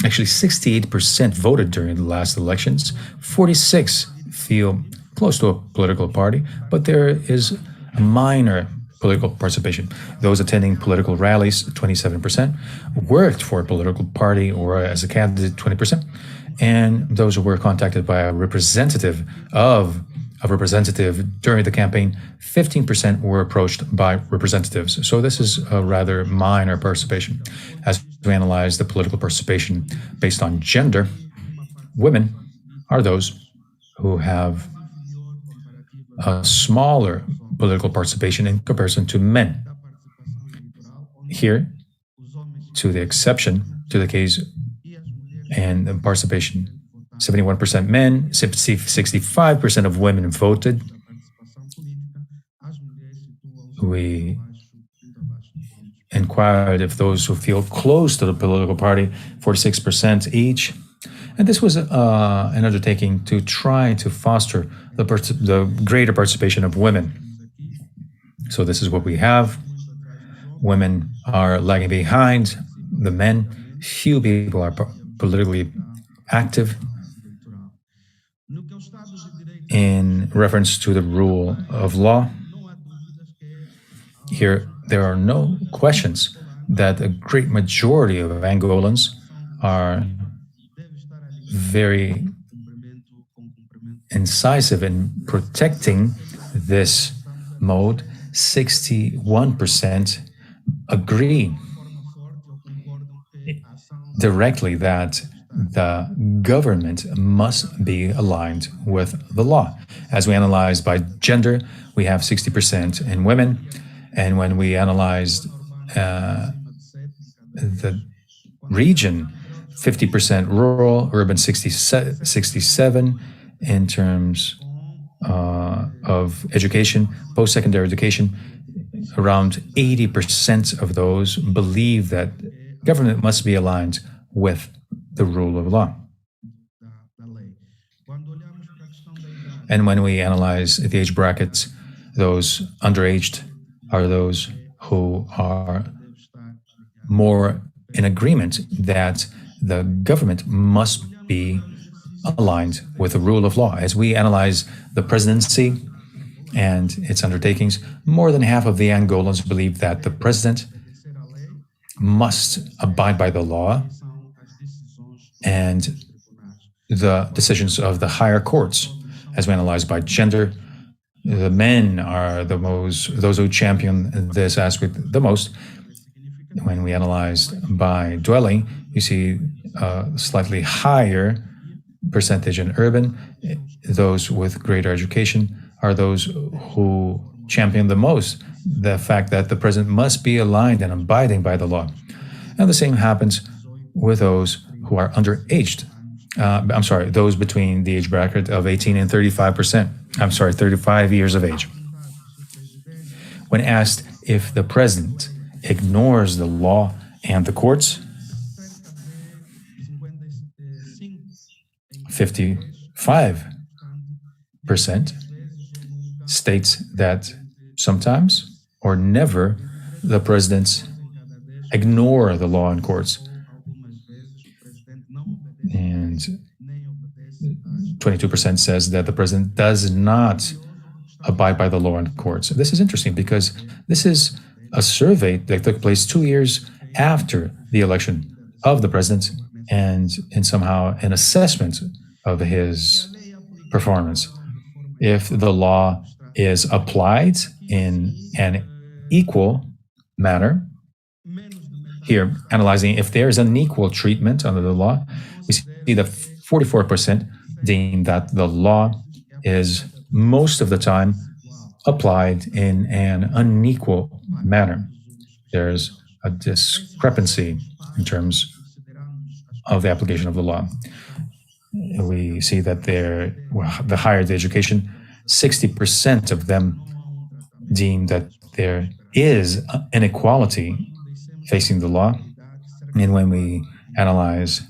actually 68% voted during the last elections. 46 feel close to a political party, but there is a minor political participation. Those attending political rallies, 27%, worked for a political party or as a candidate, 20%, and those who were contacted by a representative during the campaign, 15% were approached by representatives. So this is a rather minor participation. As we analyze the political participation based on gender, women are those who have a smaller political participation in comparison to men. Here, to the exception to the case and participation, 71% men, 65% of women voted. We inquired if those who feel close to the political party, 46% each. And this was an undertaking to try to foster the greater participation of women. So this is what we have. Women are lagging behind the men. Few people are politically active. In reference to the rule of law, here there are no questions that a great majority of Angolans are very incisive in protecting this mode. 61% agree directly that the government must be aligned with the law. As we analyze by gender, we have 60% in women, and when we analyzed the region, 50% rural, urban 67 in terms of education, post-secondary education, around 80% of those believe that government must be aligned with the rule of law. And when we analyze the age brackets, those underaged are those who are more in agreement that the government must be aligned with the rule of law. As we analyze the presidency and its undertakings, more than half of the Angolans believe that the president must abide by the law and the decisions of the higher courts. As we analyze by gender, the men are those who champion this aspect the most. When we analyze by dwelling, you see a slightly higher percentage in urban. Those with greater education are those who champion the most the fact that the president must be aligned and abiding by the law. And the same happens with those who are underaged. Those between the age bracket of 18 and 35 years of age. When asked if the president ignores the law and the courts, 55% states that sometimes or never the presidents ignore the law and courts. And 22% says that the president does not abide by the law and courts. This is interesting because this is a survey that took place 2 years after the election of the president and somehow an assessment of his performance. If the law is applied in an equal manner, here analyzing if there is an equal treatment under the law, we see that 44% deem that the law is most of the time applied in an unequal manner. There's a discrepancy in terms of the application of the law. We see that the higher the education, 60% of them deem that there is inequality facing the law. And when we analyze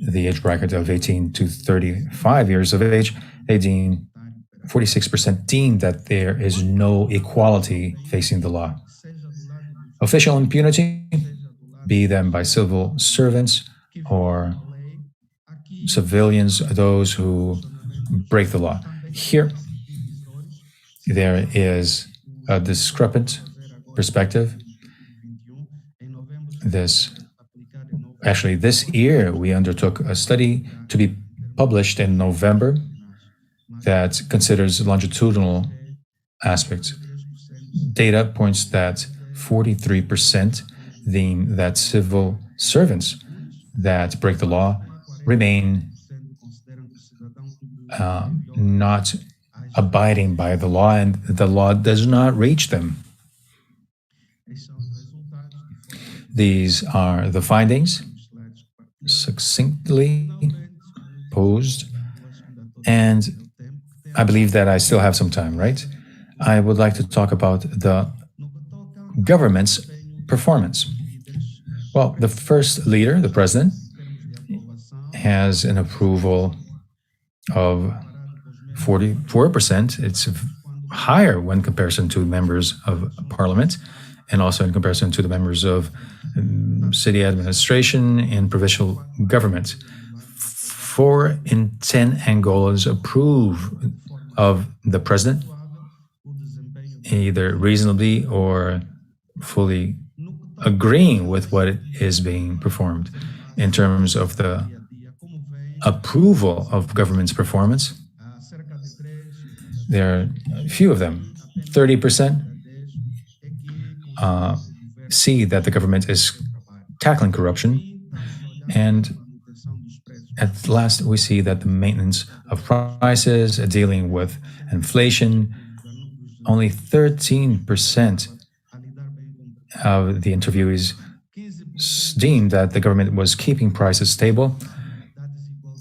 the age bracket of 18 to 35 years of age, 46% deem that there is no equality facing the law. Official impunity, be them by civil servants or civilians, those who break the law. Here, there is a discrepant perspective. This year, we undertook a study to be published in November that considers longitudinal aspects. Data points that 43% deem that civil servants that break the law remain not abiding by the law, and the law does not reach them. These are the findings, succinctly posed, and I believe that I still have some time, right? I would like to talk about the government's performance. Well, the first leader, the president, has an approval of 44%. It's higher when comparison to members of parliament and also in comparison to the members of city administration and provincial government. 4 in 10 Angolans approve of the president, either reasonably or fully agreeing with what is being performed. In terms of the approval of government's performance, there are a few of them. 30% see that the government is tackling corruption, and at last we see that the maintenance of prices, dealing with inflation, only 13% of the interviewees deemed that the government was keeping prices stable,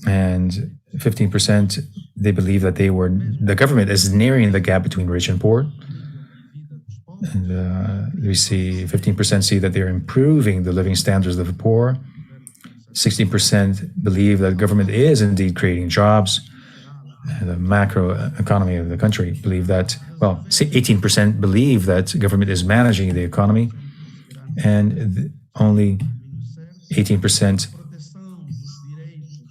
and 15% they believe that the government is narrowing the gap between rich and poor. And we see 15% see that they're improving the living standards of the poor. 16% believe that government is indeed creating jobs. And the macro economy of the country believe that, well, 18% believe that government is managing the economy, and only 18%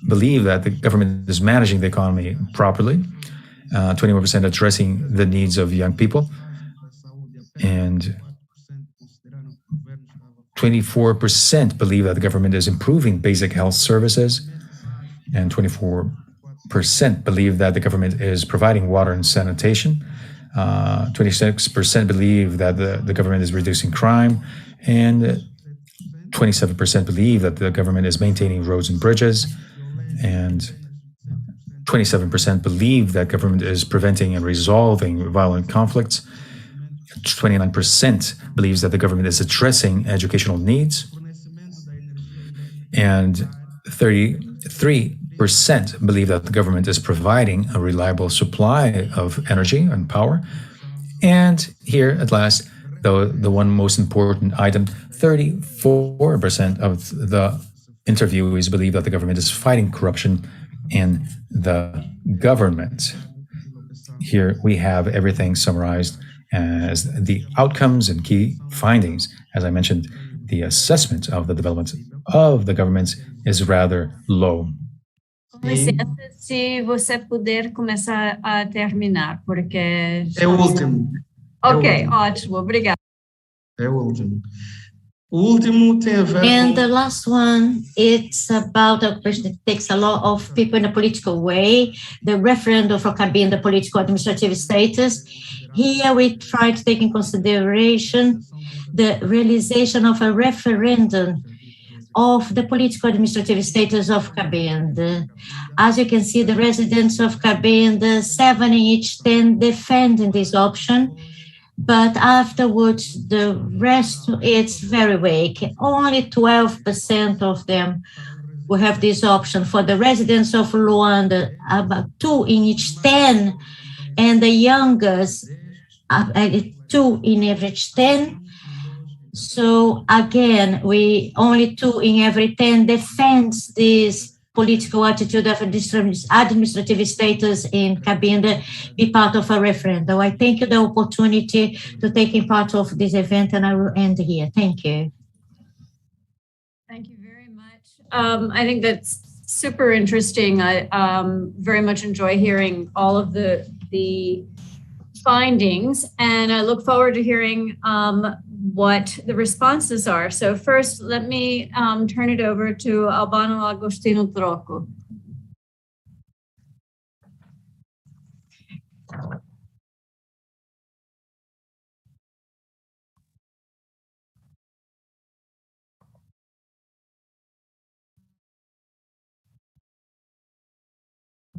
believe that the government is managing the economy properly. 21% addressing the needs of young people, and 24% believe that the government is improving basic health services, and 24% believe that the government is providing water and sanitation. 26% believe that the government is reducing crime, and 27% believe that the government is maintaining roads and bridges, and 27% believe that government is preventing and resolving violent conflicts. 29% believes that the government is addressing educational needs, and 33% believe that the government is providing a reliable supply of energy and power. And here, at last, the one most important item, 34% of the interviewees believe that the government is fighting corruption in the government. Here we have everything summarized as the outcomes and key findings. As I mentioned, the assessment of the development of the government is rather low. Com licença, se você puder começar a terminar, porque... É o último. Ok, ótimo, obrigada. É o último. O último tem a ver And com... the last one, it's about a question that takes a lot of people in a political way, the referendum for Cabinda, the political administrative status. Here we try to take in consideration the realization of a referendum of the political administrative status of Cabinda. As you can see, the residents of Cabinda, 7 in each 10 defending this option. But afterwards, the rest, it's very weak. Only 12% of them will have this option. For the residents of Luanda, about 2 in each 10, and the youngest, 2 in average 10. So again, we only 2 in every 10 defends this political attitude of administrative status in Cabinda be part of a referendum. I thank you the opportunity to take part of this event, and I will end here. Thank you. Thank you very much. I think that's super interesting. I very much enjoy hearing all of the findings, and I look forward to hearing what the responses are. So first, let me turn it over to Albano Agostino Troco.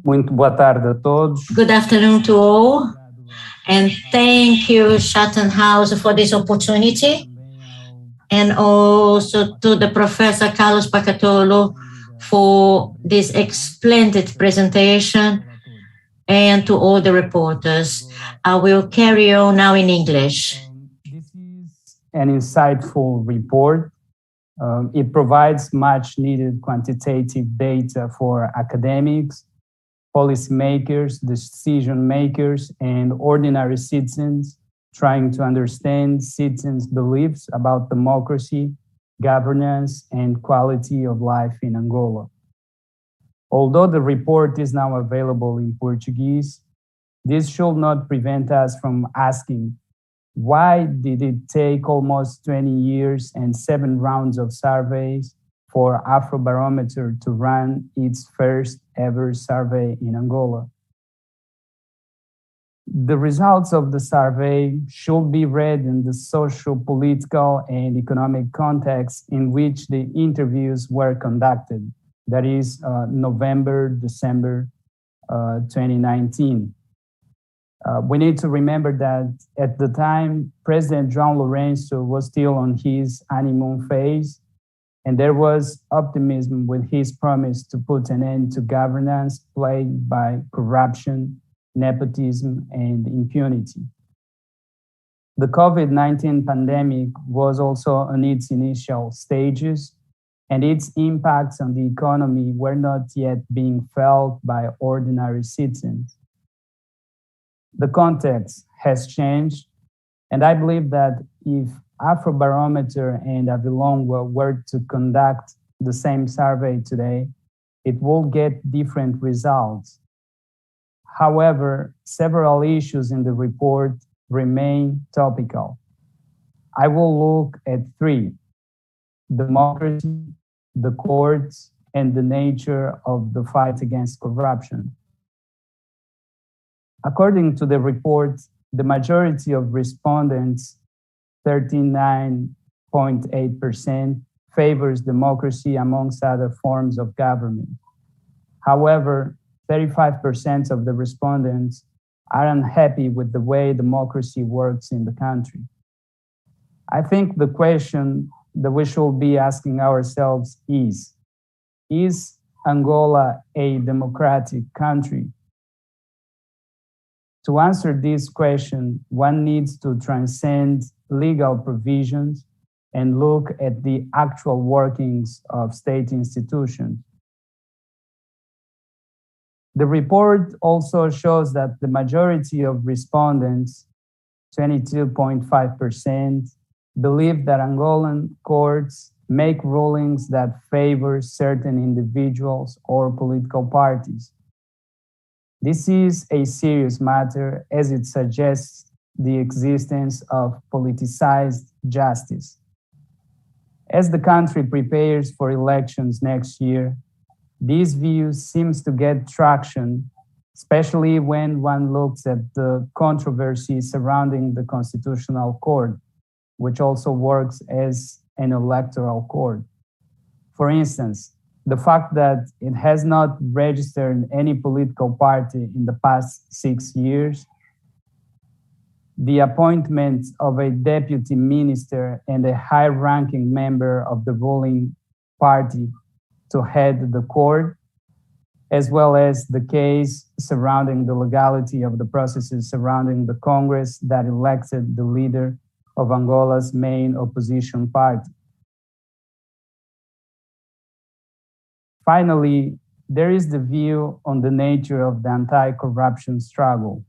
Muito boa tarde a todos. Good afternoon to all, and thank you, Chatham House, for this opportunity, and also to the Professor Carlos Pacatolo for this splendid presentation, and to all the reporters. I will carry on now in English. This is an insightful report. It provides much needed quantitative data for academics, policymakers, decision makers, and ordinary citizens trying to understand citizens' beliefs about democracy, governance, and quality of life in Angola. Although the report is now available in Portuguese, this should not prevent us from asking, why did it take almost 20 years and 7 rounds of surveys for Afrobarometer to run its first ever survey in Angola? The results of the survey should be read in the social, political, and economic context in which the interviews were conducted, that is November, December 2019. We need to remember that at the time, President João Lourenço was still on his honeymoon phase, and there was optimism with his promise to put an end to governance plagued by corruption, nepotism, and impunity. The COVID-19 pandemic was also in its initial stages, and its impacts on the economy were not yet being felt by ordinary citizens. The context has changed, and I believe that if Afrobarometer and Avilon were to conduct the same survey today, it will get different results. However, several issues in the report remain topical. I will look at three: democracy, the courts, and the nature of the fight against corruption. According to the report, the majority of respondents, 39.8%, favors democracy amongst other forms of government. However, 35% of the respondents are unhappy with the way democracy works in the country. I think the question that we should be asking ourselves is Angola a democratic country? To answer this question, one needs to transcend legal provisions and look at the actual workings of state institutions. The report also shows that the majority of respondents, 22.5%, believe that Angolan courts make rulings that favor certain individuals or political parties. This is a serious matter as it suggests the existence of politicized justice. As the country prepares for elections next year, this view seems to get traction, especially when one looks at the controversy surrounding the Constitutional Court, which also works as an electoral court. For instance, the fact that it has not registered any political party in the past 6 years, the appointment of a deputy minister and a high-ranking member of the ruling party to head the court, as well as the case surrounding the legality of the processes surrounding the Congress that elected the leader of Angola's main opposition party. Finally, there is the view on the nature of the anti-corruption struggle.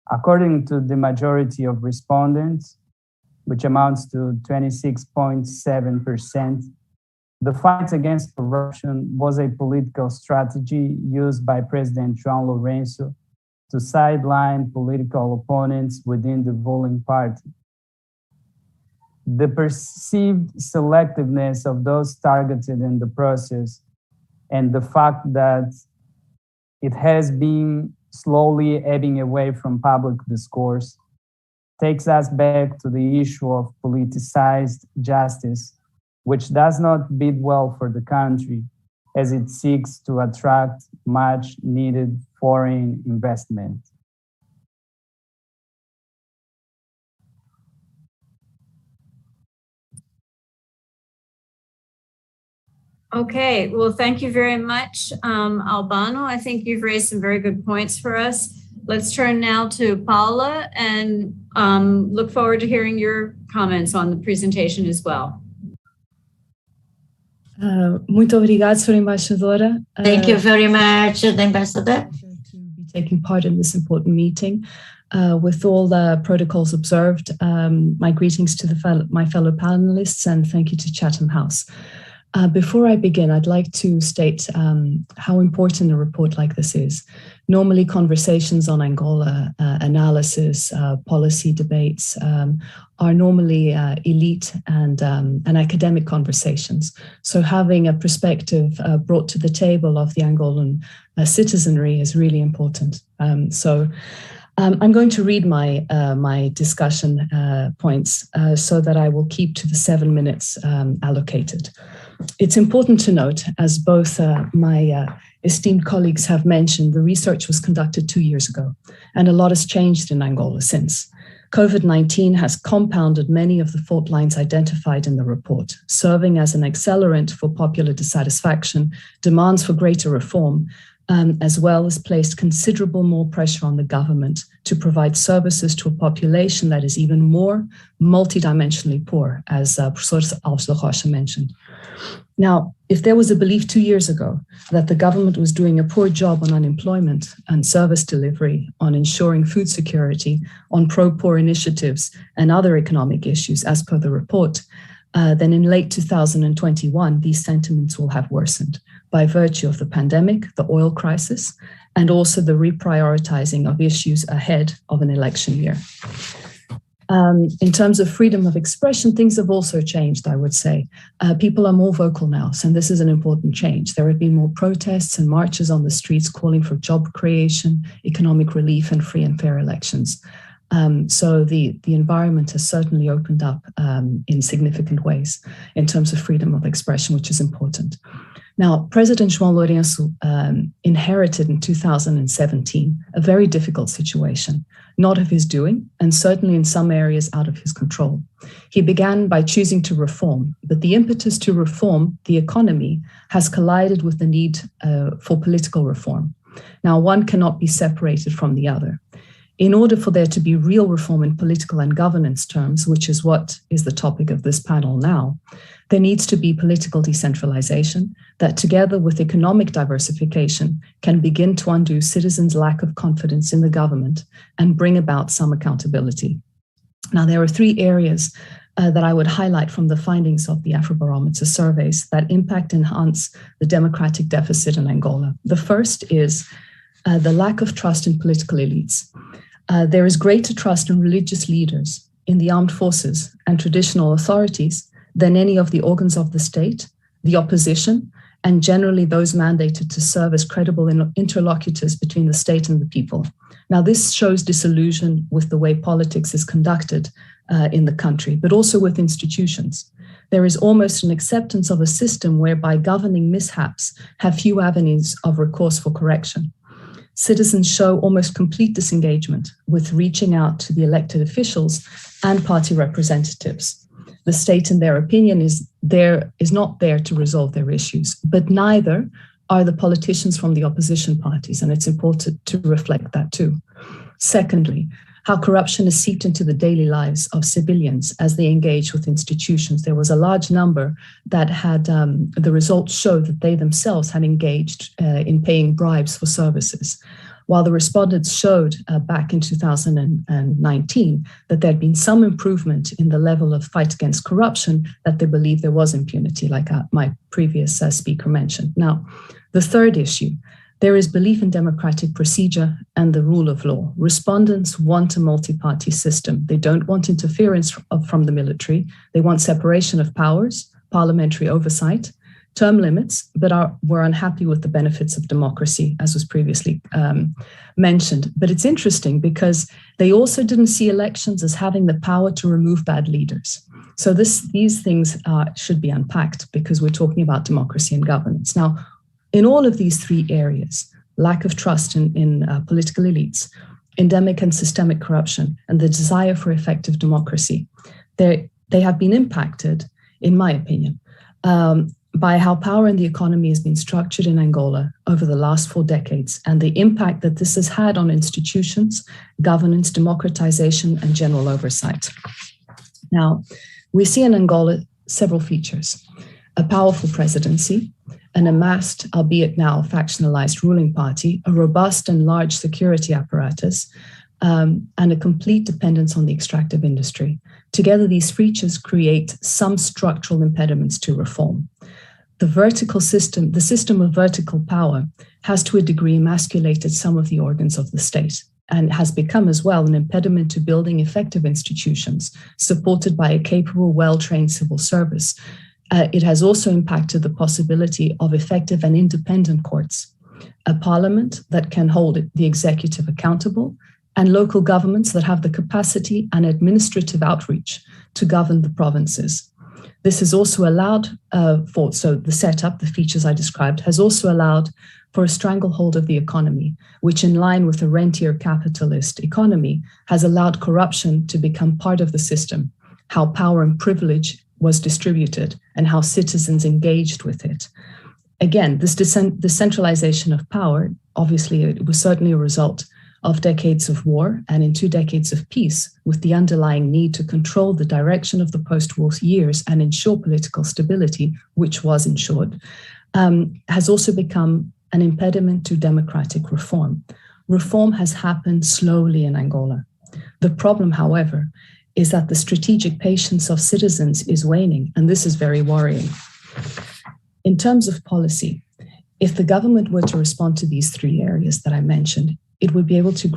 According to the majority of respondents, which amounts to 26.7%, the fight against corruption was a political strategy used by President João Lourenço to sideline political opponents within the ruling party. The perceived selectiveness of those targeted in the process and the fact that it has been slowly ebbing away from public discourse takes us back to the issue of politicized justice, which does not bid well for the country as it seeks to attract much needed foreign investment. Okay, well, thank you very much, Albano. I think you've raised some very good points for us. Let's turn now to Paula and look forward to hearing your comments on the presentation as well. Muito obrigada, Sra. Embaixadora. Thank you very much, Ambassador. To be taking part in this important meeting. With all the protocols observed, my greetings to my fellow panelists and thank you to Chatham House. Before I begin, I'd like to state how important a report like this is. Normally, conversations on Angola, analysis, policy debates are normally elite and academic conversations. So having a perspective brought to the table of the Angolan citizenry is really important. I'm going to read my discussion points so that I will keep to the 7 minutes allocated. It's important to note, as both my esteemed colleagues have mentioned, the research was conducted 2 years ago, and a lot has changed in Angola since. COVID-19 has compounded many of the fault lines identified in the report, serving as an accelerant for popular dissatisfaction, demands for greater reform, as well as placed considerable more pressure on the government to provide services to a population that is even more multidimensionally poor, as Professor Alves da Rocha mentioned. Now, if there was a belief 2 years ago that the government was doing a poor job on unemployment and service delivery, on ensuring food security, on pro-poor initiatives and other economic issues, as per the report, then in late 2021, these sentiments will have worsened by virtue of the pandemic, the oil crisis, and also the reprioritizing of issues ahead of an election year. In terms of freedom of expression, things have also changed, I would say. People are more vocal now, and this is an important change. There have been more protests and marches on the streets calling for job creation, economic relief, and free and fair elections. So the environment has certainly opened up in significant ways in terms of freedom of expression, which is important. Now, President João Lourenço inherited in 2017 a very difficult situation, not of his doing, and certainly in some areas out of his control. He began by choosing to reform, but the impetus to reform the economy has collided with the need for political reform. Now, one cannot be separated from the other. In order for there to be real reform in political and governance terms, which is what is the topic of this panel now, there needs to be political decentralization that, together with economic diversification, can begin to undo citizens' lack of confidence in the government and bring about some accountability. Now, there are 3 areas that I would highlight from the findings of the Afrobarometer surveys that impact enhance the democratic deficit in Angola. The first is the lack of trust in political elites. There is greater trust in religious leaders, in the armed forces and traditional authorities than any of the organs of the state, the opposition, and generally those mandated to serve as credible interlocutors between the state and the people. Now, this shows disillusion with the way politics is conducted in the country, but also with institutions. There is almost an acceptance of a system whereby governing mishaps have few avenues of recourse for correction. Citizens show almost complete disengagement with reaching out to the elected officials and party representatives. The state, in their opinion, is not there to resolve their issues, but neither are the politicians from the opposition parties, and it's important to reflect that too. Secondly, how corruption is seeped into the daily lives of civilians as they engage with institutions. There was a large number that had, the results show that they themselves had engaged in paying bribes for services. While the respondents showed back in 2019 that there had been some improvement in the level of fight against corruption, that they believe there was impunity, like my previous speaker mentioned. Now, the third issue, there is belief in democratic procedure and the rule of law. Respondents want a multi-party system. They don't want interference from the military. They want separation of powers, parliamentary oversight, term limits, but were unhappy with the benefits of democracy, as was previously mentioned. But it's interesting because they also didn't see elections as having the power to remove bad leaders. So these things should be unpacked because we're talking about democracy and governance. Now, in all of these 3 areas, lack of trust in political elites, endemic and systemic corruption, and the desire for effective democracy, they have been impacted, in my opinion, by how power in the economy has been structured in Angola over the last 4 decades and the impact that this has had on institutions, governance, democratization, and general oversight. Now, we see in Angola several features: a powerful presidency, an amassed, albeit now factionalized ruling party, a robust and large security apparatus, and a complete dependence on the extractive industry. Together, these features create some structural impediments to reform. The system of vertical power has to a degree emasculated some of the organs of the state and has become as well an impediment to building effective institutions supported by a capable, well-trained civil service. It has also impacted the possibility of effective and independent courts, a parliament that can hold the executive accountable, and local governments that have the capacity and administrative outreach to govern the provinces. This has also allowed the setup, the features I described, has also allowed for a stranglehold of the economy, which in line with a rentier capitalist economy has allowed corruption to become part of the system, how power and privilege was distributed and how citizens engaged with it. Again, this decentralization of power, obviously, it was certainly a result of decades of war and in 2 decades of peace, with the underlying need to control the direction of the post-war years and ensure political stability, which was ensured, has also become an impediment to democratic reform. Reform has happened slowly in Angola. The problem, however, is that the strategic patience of citizens is waning, and this is very worrying. In terms of policy, if the government were to respond to these 3 areas that I mentioned, it would be able to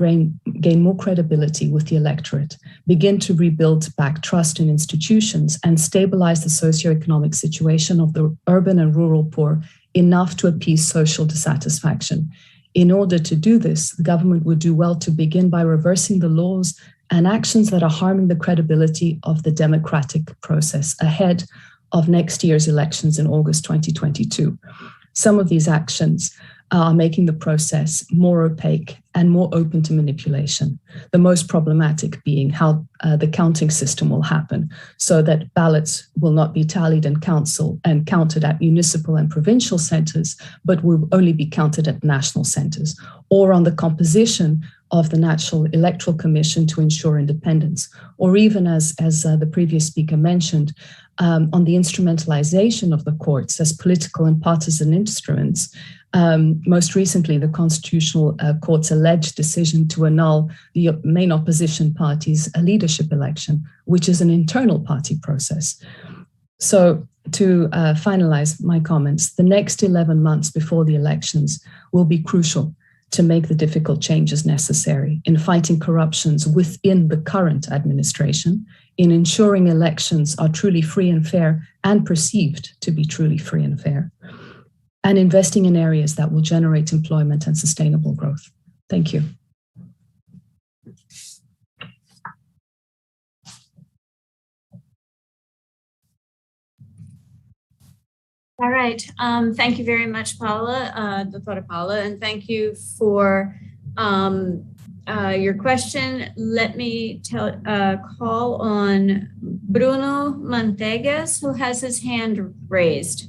gain more credibility with the electorate, begin to rebuild back trust in institutions, and stabilize the socioeconomic situation of the urban and rural poor enough to appease social dissatisfaction. In order to do this, the government would do well to begin by reversing the laws and actions that are harming the credibility of the democratic process ahead of next year's elections in August 2022. Some of these actions are making the process more opaque and more open to manipulation. The most problematic being how the counting system will happen, so that ballots will not be tallied and counted at municipal and provincial centers, but will only be counted at national centers, or on the composition of the National Electoral Commission to ensure independence, or even as the previous speaker mentioned, on the instrumentalization of the courts as political and partisan instruments. Most recently, the Constitutional Court's alleged decision to annul the main opposition party's leadership election, which is an internal party process. So to finalize my comments, the next 11 months before the elections will be crucial to make the difficult changes necessary in fighting corruptions within the current administration, in ensuring elections are truly free and fair and perceived to be truly free and fair, and investing in areas that will generate employment and sustainable growth. Thank you. All right. Thank you very much, Paula, Dr. Paula, and thank you for your question. Let me call on Bruno Mantegas, who has his hand raised.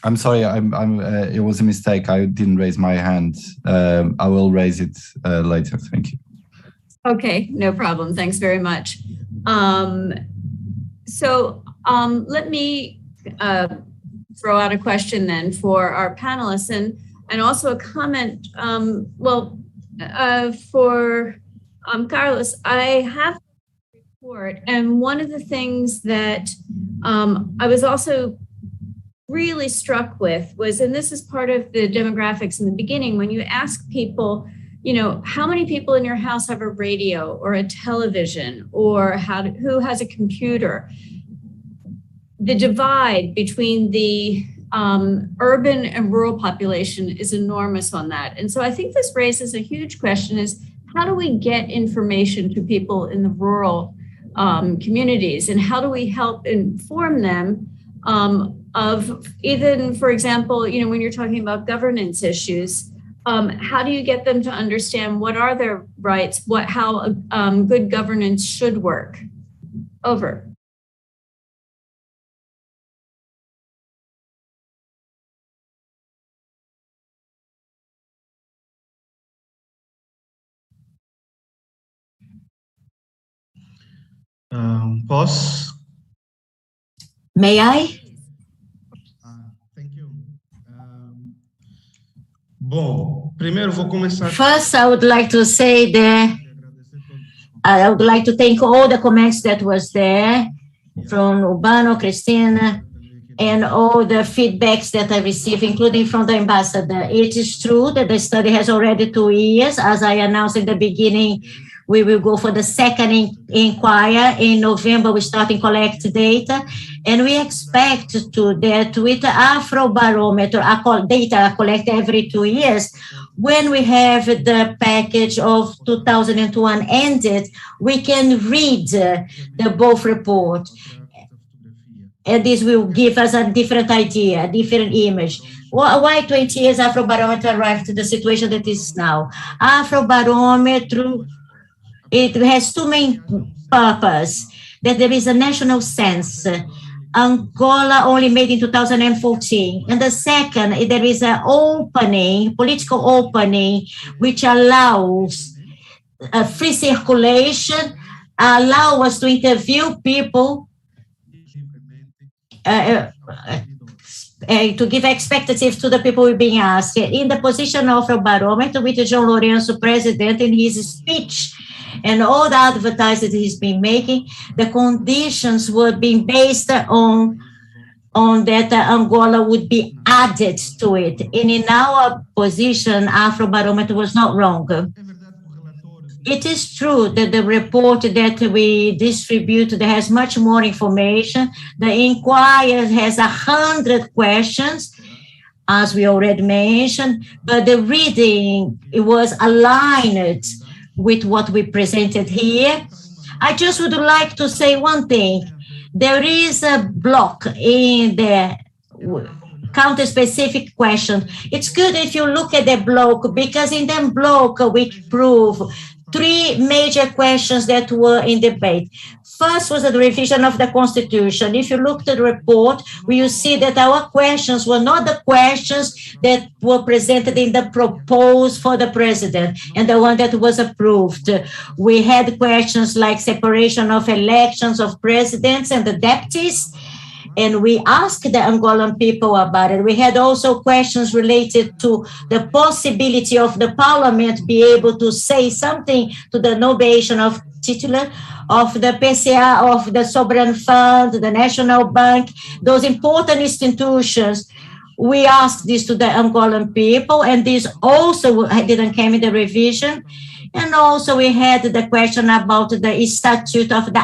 I'm sorry, it was a mistake. I didn't raise my hand. I will raise it later. Thank you. Okay, no problem. Thanks very much. Let me throw out a question then for our panelists and also a comment. For Carlos, I have a report, and one of the things that I was also really struck with was, and this is part of the demographics in the beginning, when you ask people, how many people in your house have a radio or a television, or who has a computer? The divide between the urban and rural population is enormous on that. And so I think this raises a huge question: is how do we get information to people in the rural communities, and how do we help inform them of even, for example, when you're talking about governance issues, how do you get them to understand what are their rights, how good governance should work? Over. Posso? May I? Thank you. Bom, primeiro vou começar. First, I would like to say that I would like to thank all the comments that was there from Urbano, Cristina, and all the feedbacks that I received, including from the ambassador. It is true that the study has already 2 years. As I announced in the beginning, we will go for the second inquiry. In November, we start to collect data, and we expect that with the Afrobarometer data collected every 2 years, when we have the package of 2021 ended, we can read the both report. And this will give us a different idea, a different image. Why 20 years Afrobarometer arrived to the situation that is now? Afrobarometer it has two main purposes. That there is a national sense. Angola only made in 2014. And the second, there is an opening, political opening, which allows free circulation, allow us to interview people, to give expectative to the people being asked. In the position of a barometer, with João Lourenço president in his speech, and all the advertising he's been making, the conditions were being based on that Angola would be added to it. And in our position, Afrobarometer was not wrong. It is true that the report that we distribute that has much more information. The inquiry has 100 questions, as we already mentioned, but the reading, it was aligned with what we presented here. I just would like to say one thing. There is a block in the counter-specific question. It's good if you look at the block, because in that block we prove three major questions that were in debate. First was the revision of the Constitution. If you look at the report, we will see that our questions were not the questions that were presented in the proposal for the president and the one that was approved. We had questions like separation of elections of presidents and the deputies, and we asked the Angolan people about it. We had also questions related to the possibility of the parliament be able to say something to the nomination of titular of the PCA, of the Sovereign Fund, the National Bank, those important institutions. We asked this to the Angolan people, and this also didn't come in the revision. And also we had the question about the statute of the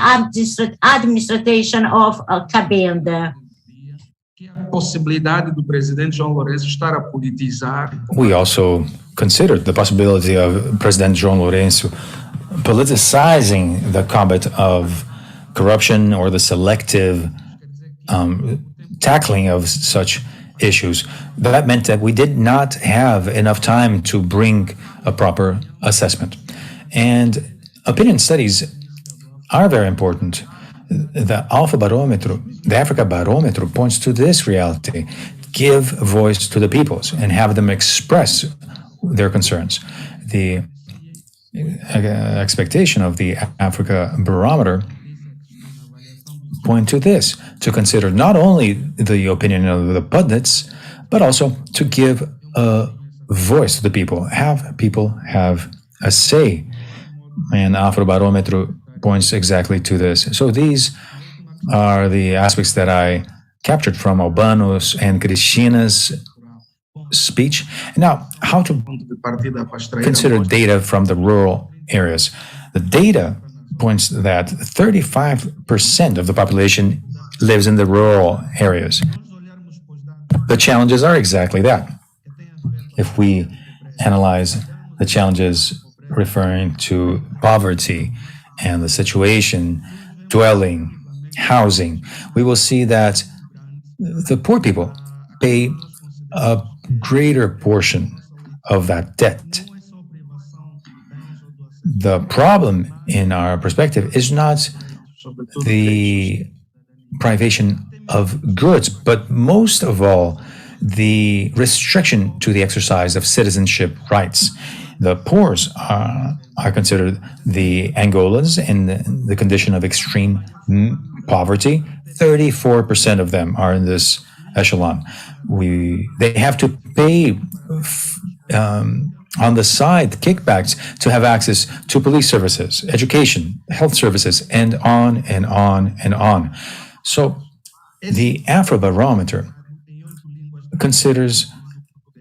administration of Cabinda. We also considered the possibility of President João Lourenço politicizing the combat of corruption or the selective tackling of such issues. That meant that we did not have enough time to bring a proper assessment. And opinion studies are very important. The Africa Barometer points to this reality. Give voice to the peoples and have them express their concerns. The expectation of the Africa Barometer point to this, to consider not only the opinion of the pundits, but also to give a voice to the people, have people have a say. And Afrobarometer points exactly to this. So these are the aspects that I captured from Albano's and Cristina's speech. Now, how to consider data from the rural areas. The data points that 35% of the population lives in the rural areas. The challenges are exactly that. If we analyze the challenges referring to poverty and the situation, dwelling, housing, we will see that the poor people pay a greater portion of that debt. The problem in our perspective is not the privation of goods, but most of all, the restriction to the exercise of citizenship rights. The poor are considered the Angolans in the condition of extreme poverty. 34% of them are in this echelon. They have to pay on the side kickbacks to have access to police services, education, health services, and on and on and on. So the Afrobarometer considers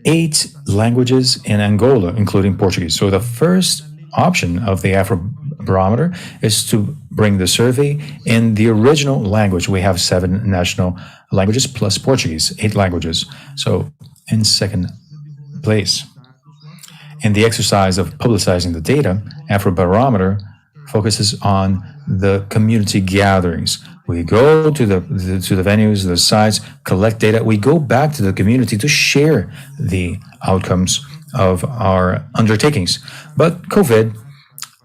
8 languages in Angola, including Portuguese. So the first option of the Afrobarometer is to bring the survey in the original language. We have 7 national languages plus Portuguese, 8 languages. So in second place. In the exercise of publicizing the data, Afrobarometer focuses on the community gatherings. We go to the venues, the sites, collect data. We go back to the community to share the outcomes of our undertakings. But COVID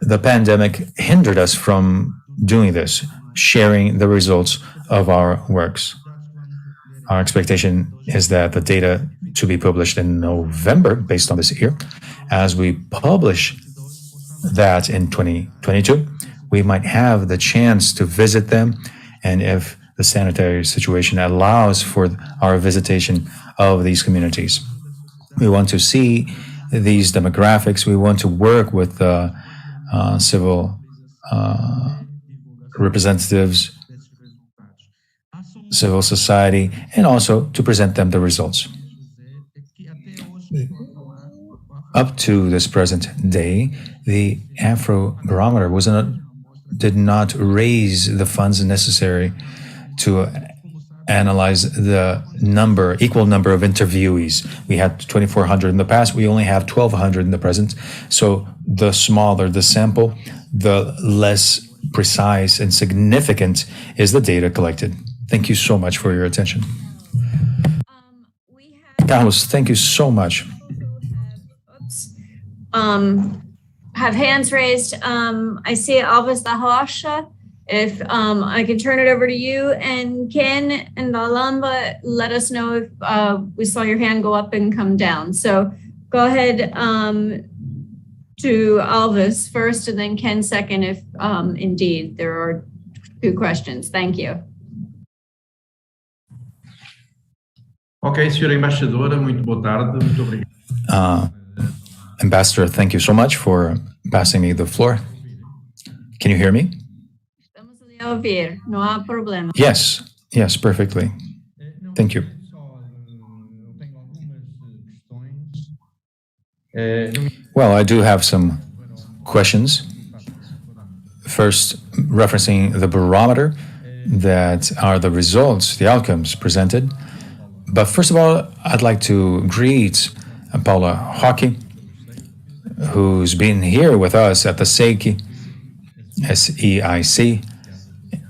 the pandemic hindered us from doing this, sharing the results of our works. Our expectation is that the data to be published in November, based on this year, as we publish that in 2022, we might have the chance to visit them, and if the sanitary situation allows for our visitation of these communities. We want to see these demographics. We want to work with the civil representatives, civil society, and also to present them the results. Up to this present day, the Afrobarometer did not raise the funds necessary to analyze the equal number of interviewees. We had 2,400 in the past, we only have 1,200 in the present. So the smaller the sample, the less precise and significant is the data collected. Thank you so much for your attention. Carlos, thank you so much. Have hands raised. I see Alves da Rocha. If I can turn it over to you, and Ken and Alamba, let us know if we saw your hand go up and come down. So go ahead to Alves first, and then Ken second if indeed there are two questions. Thank you. Ok, senhora embaixadora, muito boa tarde, muito obrigado. Ambassador, thank you so much for passing me the floor. Can you hear me? Estamos a ouvir, não há problema. Yes, perfectly. Thank you. Well, I do have some questions. First, referencing the barometer, that are the results, the outcomes presented. But first of all, I'd like to greet Paula Hockey, who's been here with us at the SEIC, S-E-I-C.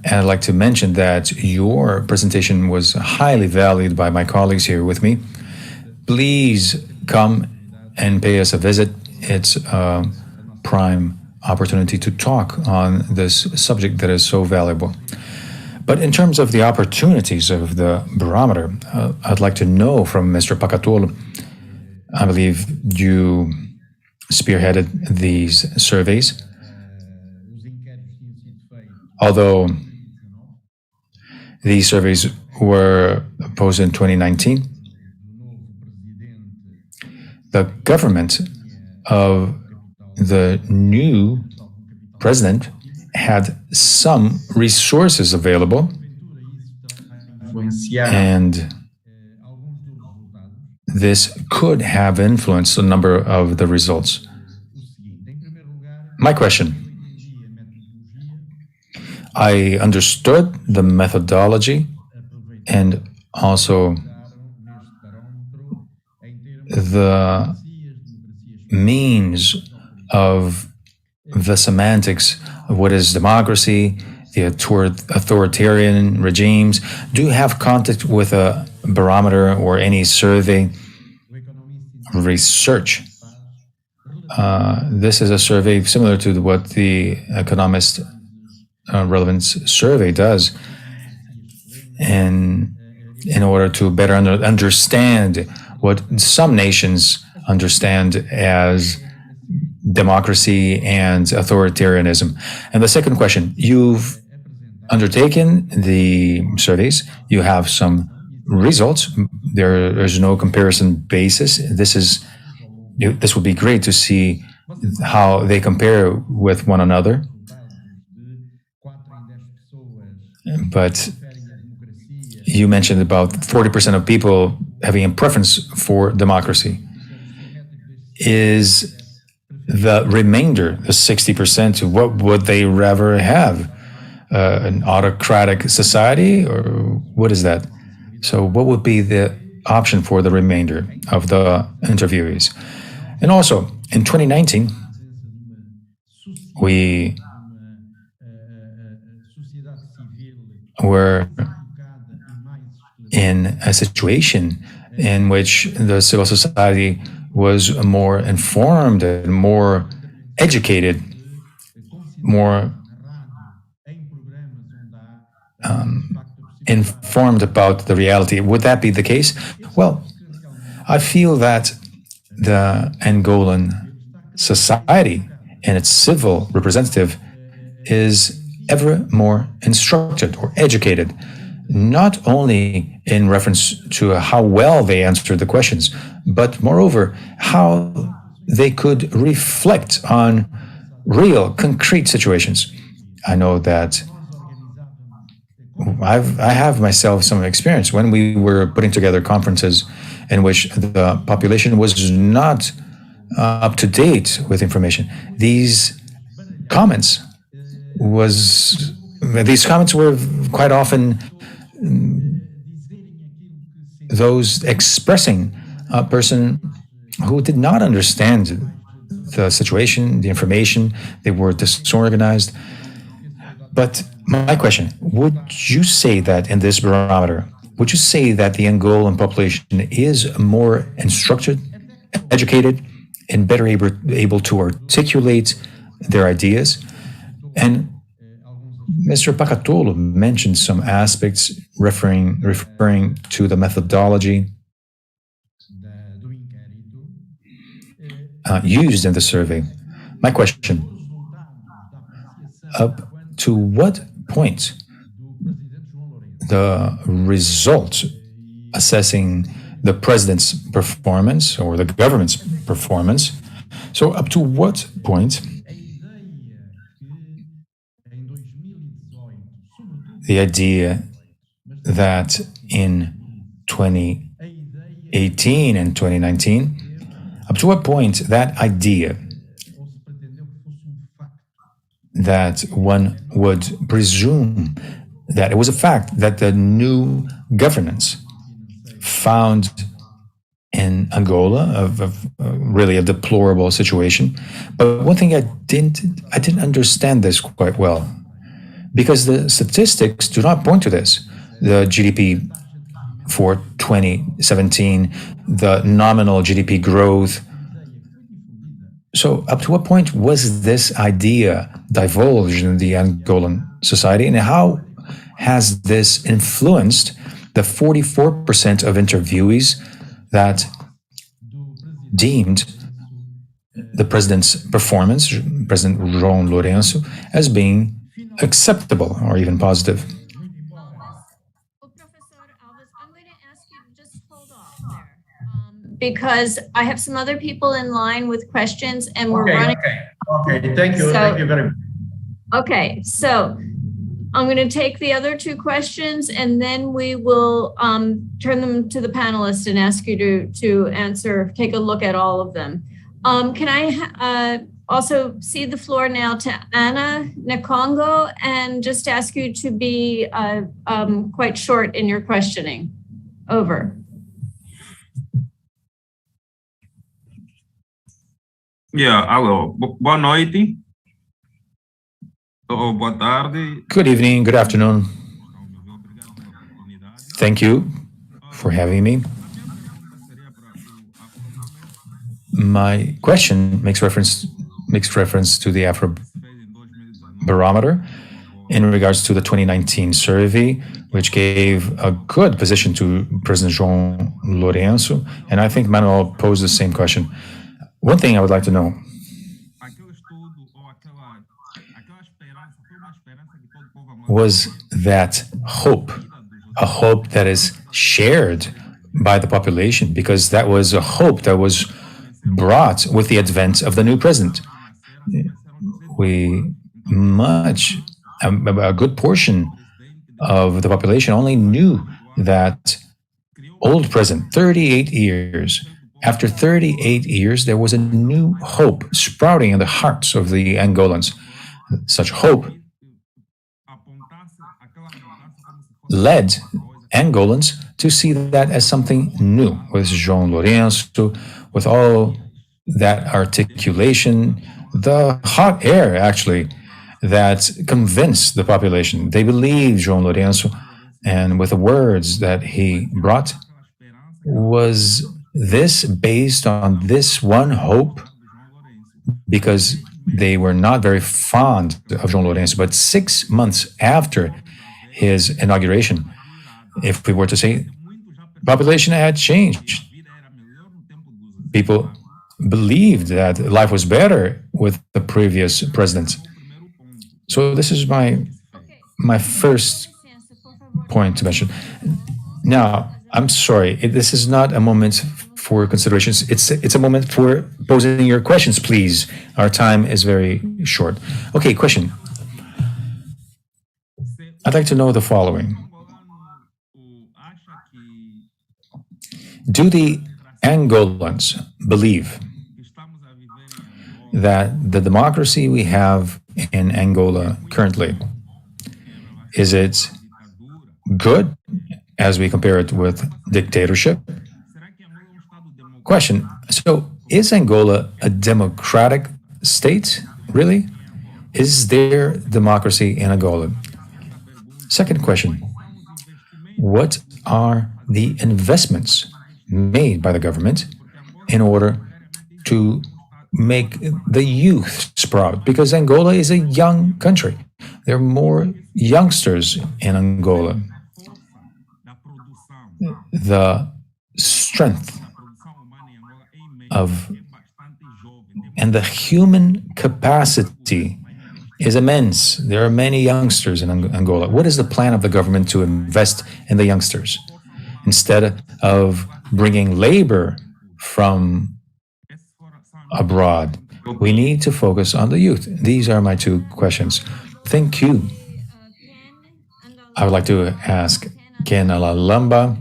And I'd like to mention that your presentation was highly valued by my colleagues here with me. Please come and pay us a visit. It's a prime opportunity to talk on this subject that is so valuable. But in terms of the opportunities of the barometer, I'd like to know from Mr. Pacatolo, I believe you spearheaded these surveys. Although these surveys were posed in 2019, the government of the new president had some resources available, and this could have influenced a number of the results. My question: I understood the methodology and also the means of the semantics of what is democracy, the authoritarian regimes. Do you have contact with a barometer or any survey research? This is a survey similar to what the Economist Relevance Survey does, and in order to better understand what some nations understand as democracy and authoritarianism. And the second question, you've undertaken the surveys, you have some results, there is no comparison basis. This would be great to see how they compare with one another. But you mentioned about 40% of people having a preference for democracy. Is the remainder, the 60%, what would they rather have? An autocratic society, or what is that? So what would be the option for the remainder of the interviewees? And also, in 2019, we were in a situation in which the civil society was more informed and more educated more informed about the reality. Would that be the case? Well, I feel that the Angolan society and its civil representative is ever more instructed or educated, not only in reference to how well they answered the questions, but moreover, how they could reflect on real, concrete situations. I know that I have myself some experience when we were putting together conferences in which the population was not up to date with information. These comments were quite often those expressing a person who did not understand the situation, the information. They were disorganized. But my question, would you say that in this barometer, would you say that the Angolan population is more instructed, educated, and better able to articulate their ideas? And Mr. Pacatolo mentioned some aspects referring to the methodology used in the survey. My question, up to what point the result assessing the president's performance or the government's performance, so up to what point the idea that in 2018 and 2019, up to what point that idea that one would presume that it was a fact that the new governance found in Angola of really a deplorable situation. But one thing I didn't understand this quite well, because the statistics do not point to this. The GDP for 2017, the nominal GDP growth. So up to what point was this idea divulged in the Angolan society, and how has this influenced the 44% of interviewees that deemed the president's performance, President João Lourenço, as being acceptable or even positive? Because I have some other people in line with questions and we're running. Okay, thank you. Thank you very much. Okay, so I'm going to take the other two questions and then we will turn them to the panelists and ask you to answer, take a look at all of them. Can I also cede the floor now to Anna Nkongo and just ask you to be quite short in your questioning. Over. Yeah, alô. Boa noite. Ou boa tarde. Good evening, good afternoon. Thank you for having me. My question makes reference to the Afrobarometer in regards to the 2019 survey, which gave a good position to President João Lourenço, and I think Manuel posed the same question. One thing I would like to know, was that hope, a hope that is shared by the population, because that was a hope that was brought with the advent of the new president. A good portion of the population only knew that old president, 38 years. After 38 years, there was a new hope sprouting in the hearts of the Angolans. Such hope led Angolans to see that as something new, with João Lourenço, with all that articulation, the hot air, actually, that convinced the population. They believed João Lourenço, and with the words that he brought, was this based on this one hope? Because they were not very fond of João Lourenço, but 6 months after his inauguration, if we were to say, population had changed. People believed that life was better with the previous president. So this is my first point to mention. Now, I'm sorry, this is not a moment for considerations. It's a moment for posing your questions, please. Our time is very short. Okay, question. I'd like to know the following. Do the Angolans believe that the democracy we have in Angola currently, is it good as we compare it with dictatorship? Question. So is Angola a democratic state, really? Is there democracy in Angola? Second question. What are the investments made by the government in order to make the youth sprout? Because Angola is a young country. There are more youngsters in Angola. The strength and the human capacity is immense. There are many youngsters in Angola. What is the plan of the government to invest in the youngsters instead of bringing labor from abroad? We need to focus on the youth. These are my two questions. Thank you. I would like to ask Ken Alalamba.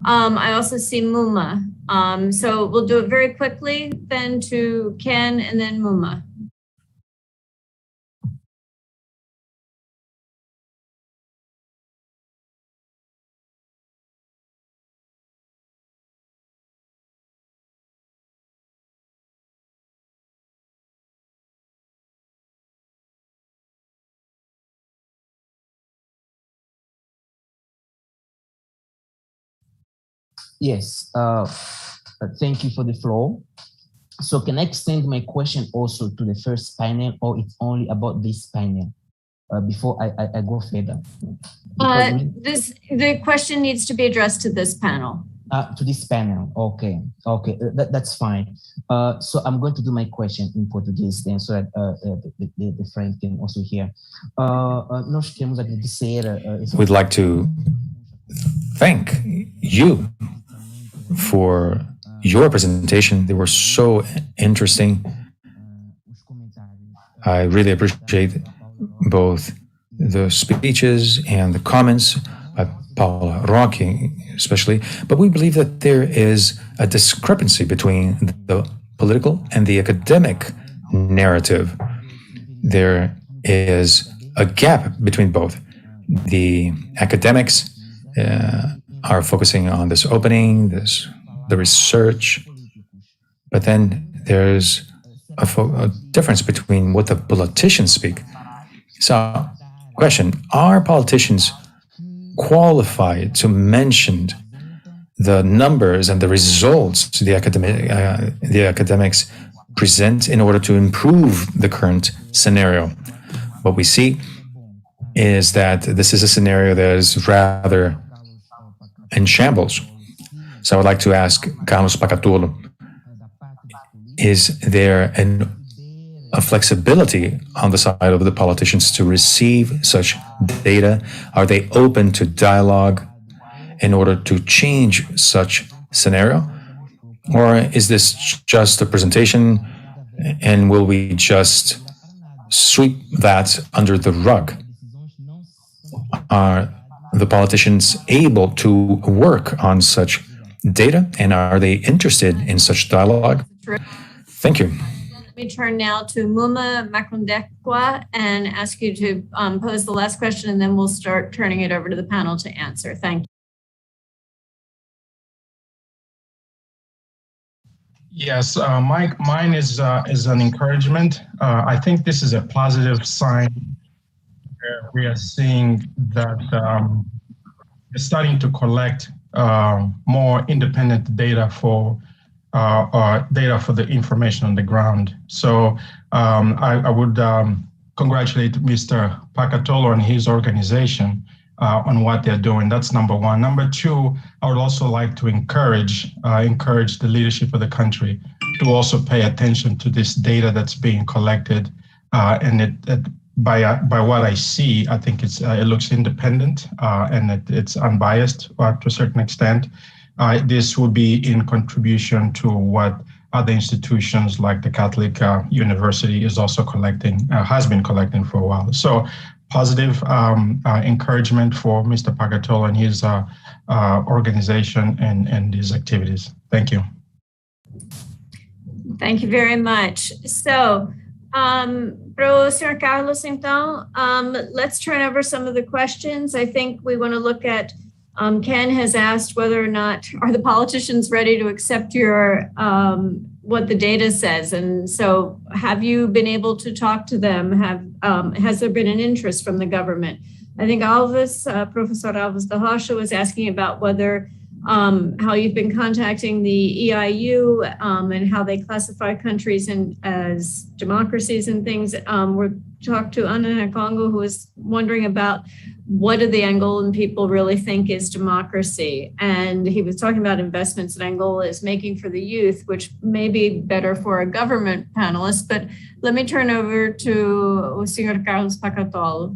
I also see Muma. So we'll do it very quickly, then to Ken and then Muma. Yes, thank you for the floor. So can I extend my question also to the first panel, or it's only about this panel before I go further? The question needs to be addressed to this panel. To this panel, okay, that's fine. So I'm going to do my question in Portuguese then, so that the friends can also hear. Nós queremos agradecer. We'd like to thank you for your presentation. They were so interesting. I really appreciate both the speeches and the comments by Paula Roque, especially. But we believe that there is a discrepancy between the political and the academic narrative. There is a gap between both. The academics are focusing on this opening, the research, but then there's a difference between what the politicians speak. So, question, are politicians qualified to mention the numbers and the results the academics present in order to improve the current scenario? What we see is that this is a scenario that is rather in shambles. So I would like to ask Carlos Pacatolo, is there a flexibility on the side of the politicians to receive such data? Are they open to dialogue in order to change such scenario? Or is this just a presentation and will we just sweep that under the rug? Are the politicians able to work on such data, and are they interested in such dialogue? Thank you. Let me turn now to Muma Makundekwa and ask you to pose the last question, and then we'll start turning it over to the panel to answer. Thank you. Yes, mine is an encouragement. I think this is a positive sign. We are seeing that we're starting to collect more independent data for data for the information on the ground. So I would congratulate Mr. Pacatolo and his organization on what they're doing. That's number one. Number two, I would also like to encourage the leadership of the country to also pay attention to this data that's being collected. By what I see, I think it looks independent and it's unbiased to a certain extent. This will be in contribution to what other institutions like the Catholic University is also collecting, has been collecting for a while. So positive encouragement for Mr. Pacatolo and his organization and his activities. Thank you. Thank you very much. So, pro Sr. Carlos, então, let's turn over some of the questions. I think we want to look at, Ken has asked whether or not, are the politicians ready to accept your, what the data says? And so have you been able to talk to them? Has there been an interest from the government? I think Alves, Professor Alves da Rocha was asking about whether how you've been contacting the EIU and how they classify countries as democracies and things. We talked to Ana Congo, who was wondering about what do the Angolan people really think is democracy? And he was talking about investments that Angola is making for the youth, which may be better for a government panelist. But let me turn over to Sr. Carlos Pacatolo.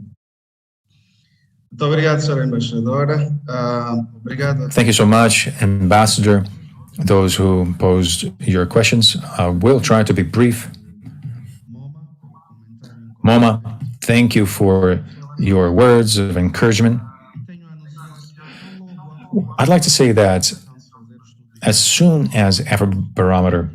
Thank you so much, Ambassador. Those who posed your questions, we'll try to be brief. Moma, thank you for your words of encouragement. I'd like to say that as soon as Afrobarometer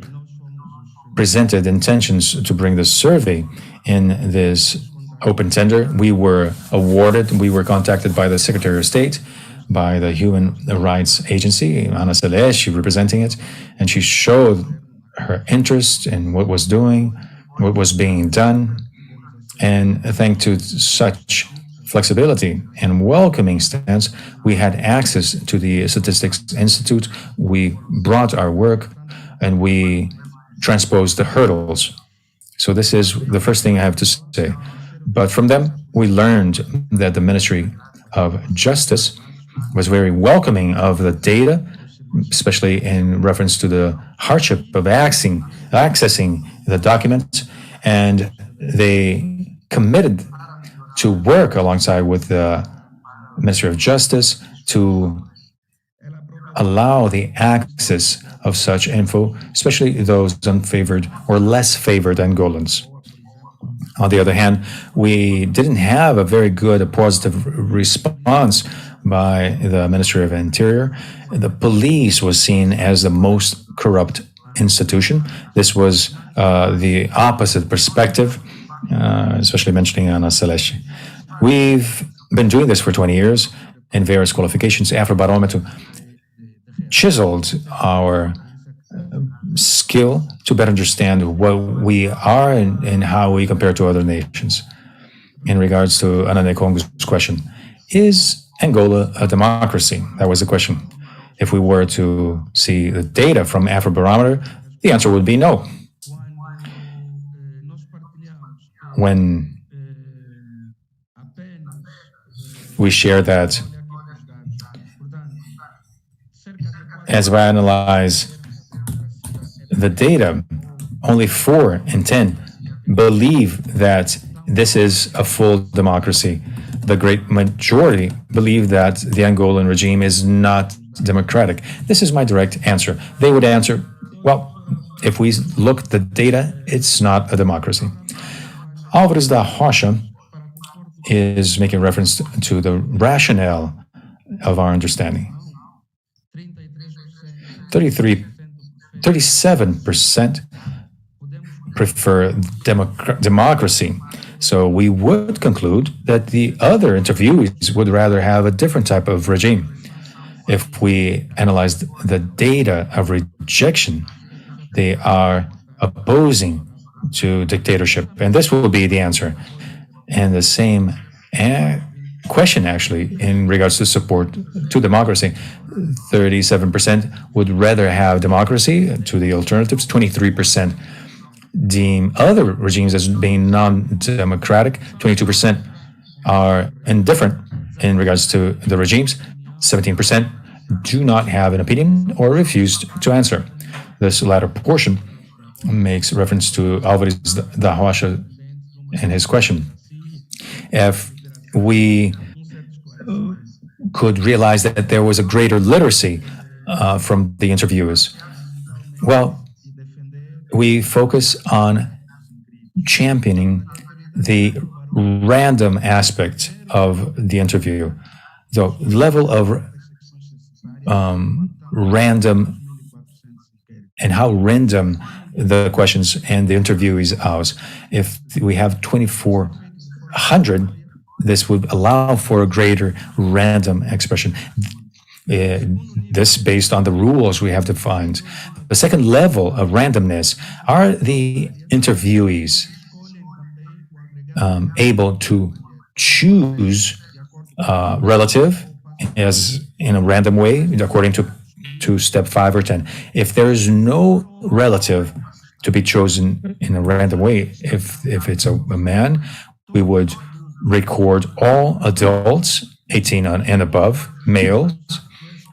presented intentions to bring the survey in this open tender, we were awarded, we were contacted by the Secretary of State, by the Human Rights Agency, Ana Celeste, representing it, and she showed her interest in what was being done. And thanks to such flexibility and welcoming stance, we had access to the Statistics Institute. We brought our work and we transposed the hurdles. So this is the first thing I have to say. But from them, we learned that the Ministry of Justice was very welcoming of the data, especially in reference to the hardship of accessing the documents, and they committed to work alongside with the Ministry of Justice to allow the access of such info, especially those unfavored or less favored Angolans. On the other hand, we didn't have a very good, positive response by the Ministry of Interior. The police was seen as the most corrupt institution. This was the opposite perspective, especially mentioning Ana Celeste. We've been doing this for 20 years in various qualifications. Afrobarometer chiseled our skill to better understand what we are and how we compare to other nations. In regards to Ana Congo's question, is Angola a democracy? That was the question. If we were to see the data from Afrobarometer, the answer would be no. When we share that, as we analyze the data, only 4 in 10 believe that this is a full democracy. The great majority believe that the Angolan regime is not democratic. This is my direct answer. They would answer, well, if we look at the data, it's not a democracy. Alves da Rocha is making reference to the rationale of our understanding. 37% prefer democracy. So we would conclude that the other interviewees would rather have a different type of regime. If we analyze the data of rejection, they are opposing to dictatorship. And this will be the answer. And the same question actually in regards to support to democracy. 37% would rather have democracy to the alternatives. 23% deem other regimes as being non-democratic. 22% are indifferent in regards to the regimes. 17% do not have an opinion or refused to answer. This latter portion makes reference to Alvarez da Rocha and his question. If we could realize that there was a greater literacy from the interviewers, well, we focus on championing the random aspect of the interview, the level of random and how random the questions and the interviewees are. If we have 2,400, this would allow for a greater random expression. This based on the rules we have defined. The second level of randomness are the interviewees able to choose relative as in a random way according to step 5 or 10. If there is no relative to be chosen in a random way, if it's a man, we would record all adults 18 and above, males,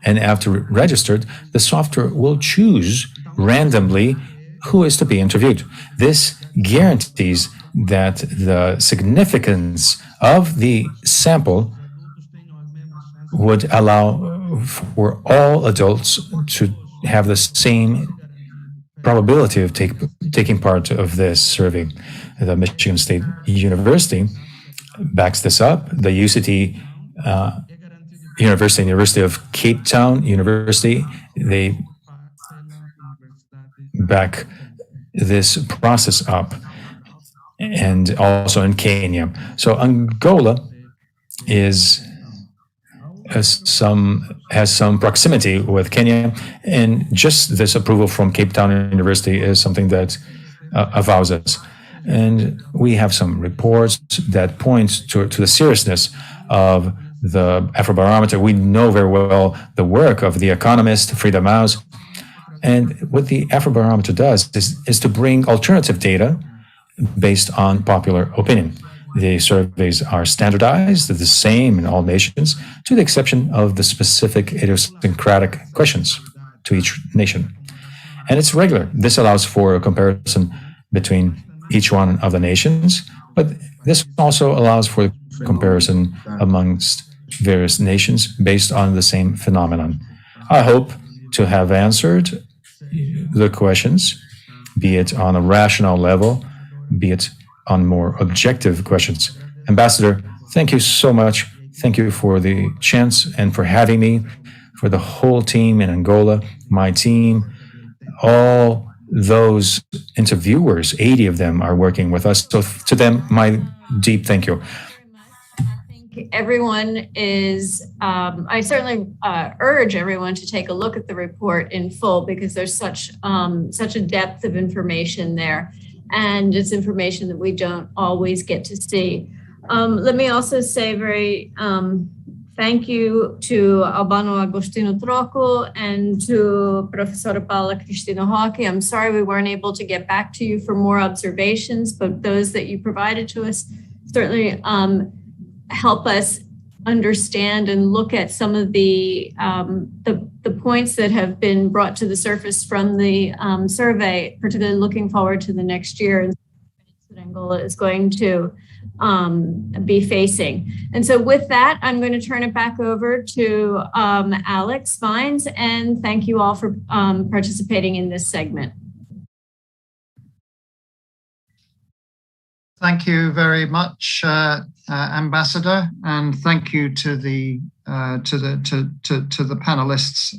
and after registered, the software will choose randomly who is to be interviewed. This guarantees that the significance of the sample would allow for all adults to have the same probability of taking part of this survey. The Michigan State University backs this up. The UCT University of Cape Town University, they back this process up, and also in Kenya. So Angola has some proximity with Kenya, and just this approval from Cape Town University is something that avows us. And we have some reports that point to the seriousness of the Afrobarometer. We know very well the work of the economist Frida Maus. And what the Afrobarometer does is to bring alternative data based on popular opinion. The surveys are standardized, they're the same in all nations, to the exception of the specific idiosyncratic questions to each nation. And it's regular. This allows for a comparison between each one of the nations, but this also allows for comparison amongst various nations based on the same phenomenon. I hope to have answered the questions, be it on a rational level, be it on more objective questions. Ambassador, thank you so much. Thank you for the chance and for having me, for the whole team in Angola, my team, all those interviewers, 80 of them are working with us. So to them, my deep thank you. Everyone is, I certainly urge everyone to take a look at the report in full, because there's such a depth of information there, and it's information that we don't always get to see. Let me also say very thank you to Albano Agostino Troco and to Professora Paula Cristina Roque. I'm sorry we weren't able to get back to you for more observations, but those that you provided to us certainly help us understand and look at some of the points that have been brought to the surface from the survey, particularly looking forward to the next year and that Angola is going to be facing. And so with that, I'm going to turn it back over to Alex Vines, and thank you all for participating in this segment. Thank you very much, Ambassador, and thank you to the panelists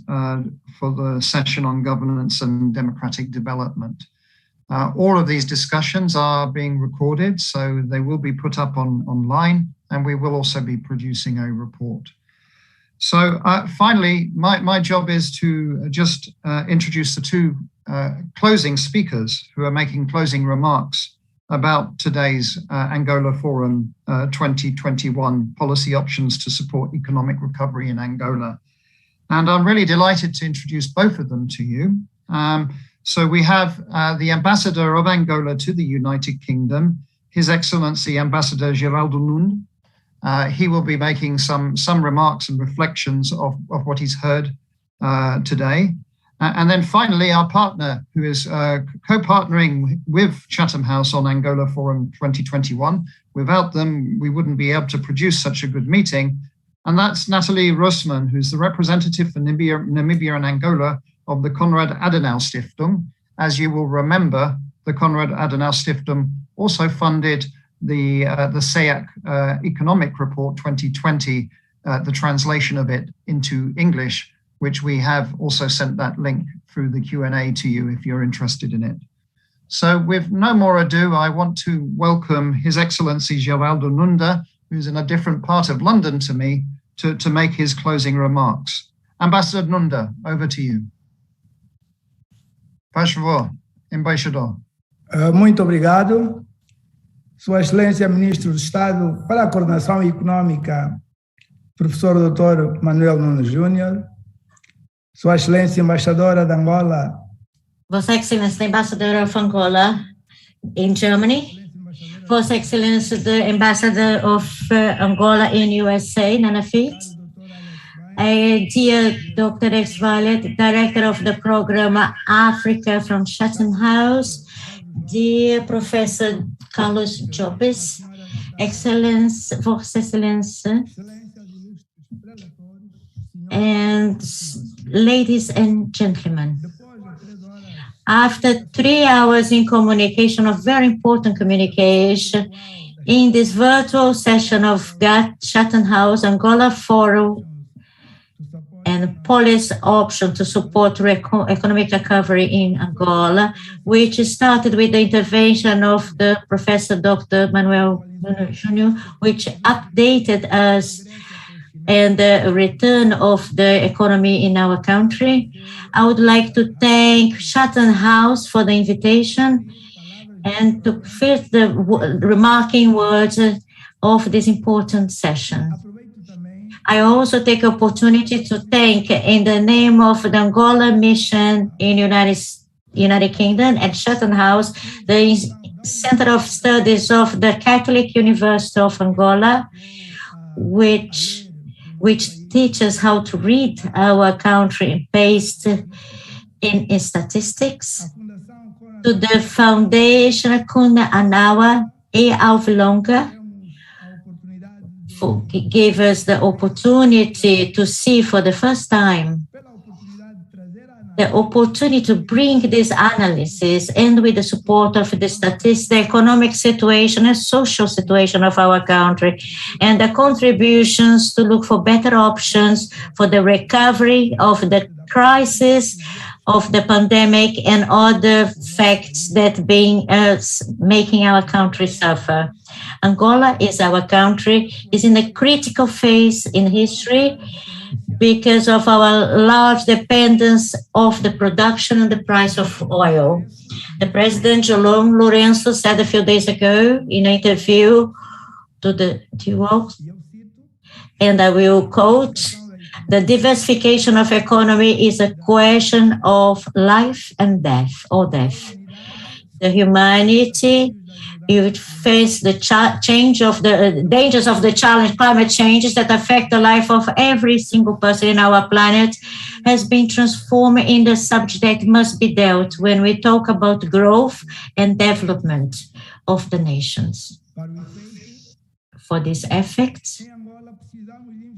for the session on governance and democratic development. All of these discussions are being recorded, so they will be put up online, and we will also be producing a report. So finally, my job is to just introduce the two closing speakers who are making closing remarks about today's Angola Forum 2021 policy options to support economic recovery in Angola. And I'm really delighted to introduce both of them to you. So we have the Ambassador of Angola to the United Kingdom, His Excellency Ambassador Geraldo Nunes. He will be making some remarks and reflections of what he's heard today. And then finally, our partner, who is co-partnering with Chatham House on Angola Forum 2021. Without them, we wouldn't be able to produce such a good meeting. And that's Nathalie Rosman, who's the representative for Namibia and Angola of the Konrad Adenauer Stiftung. As you will remember, the Konrad Adenauer Stiftung also funded the SEAC Economic Report 2020, the translation of it into English, which we have also sent that link through the Q&A to you if you're interested in it. So with no more ado, I want to welcome His Excellency Geraldo Nunes, who's in a different part of London to me, to make his closing remarks. Ambassador Nunes, over to you. Faz favor, embaixador. Muito obrigado. Sua Excelência Ministro do Estado para a Coordenação Econômica, Professor Dr. Manuel Nunes Júnior, Sua Excelência Embaixadora de Angola, Vossa Excelência, the Ambassador of Angola in Germany, Vossa Excelência, the Ambassador of Angola in USA, Nana Fit, dear Dr. Ex-Violet, Director of the Program Africa from Chatham House, dear Professor Carlos Jobes, Excellence, Vossa Excelência, and ladies and gentlemen. After 3 hours in communication, of very important communication, in this virtual session of Chatham House, Angola Forum, and policy option to support economic recovery in Angola, which started with the intervention of the Professor Dr. Manuel Júnior, which updated us and the return of the economy in our country. I would like to thank Chatham House for the invitation and to first the remarking words of this important session. I also take opportunity to thank, in the name of the Angola Mission in United Kingdom and Chatham House, the Center of Studies of the Catholic University of Angola, which teaches how to read our country based in statistics, to the Foundation Kuna Anawa e Alvilonga, who gave us the opportunity to see for the first time the opportunity to bring this analysis, and with the support of the statistics, the economic situation and social situation of our country, and the contributions to look for better options for the recovery of the crisis of the pandemic and other facts that making our country suffer. Angola is our country, is in a critical phase in history because of our large dependence of the production and the price of oil. The President João Lourenço said a few days ago in an interview to the duo, and I will quote, "The diversification of economy is a question of life and death, or death. The humanity, you face the change of the dangers of the challenge, climate changes that affect the life of every single person in our planet, has been transformed in the subject that must be dealt when we talk about growth and development of the nations." For this effect,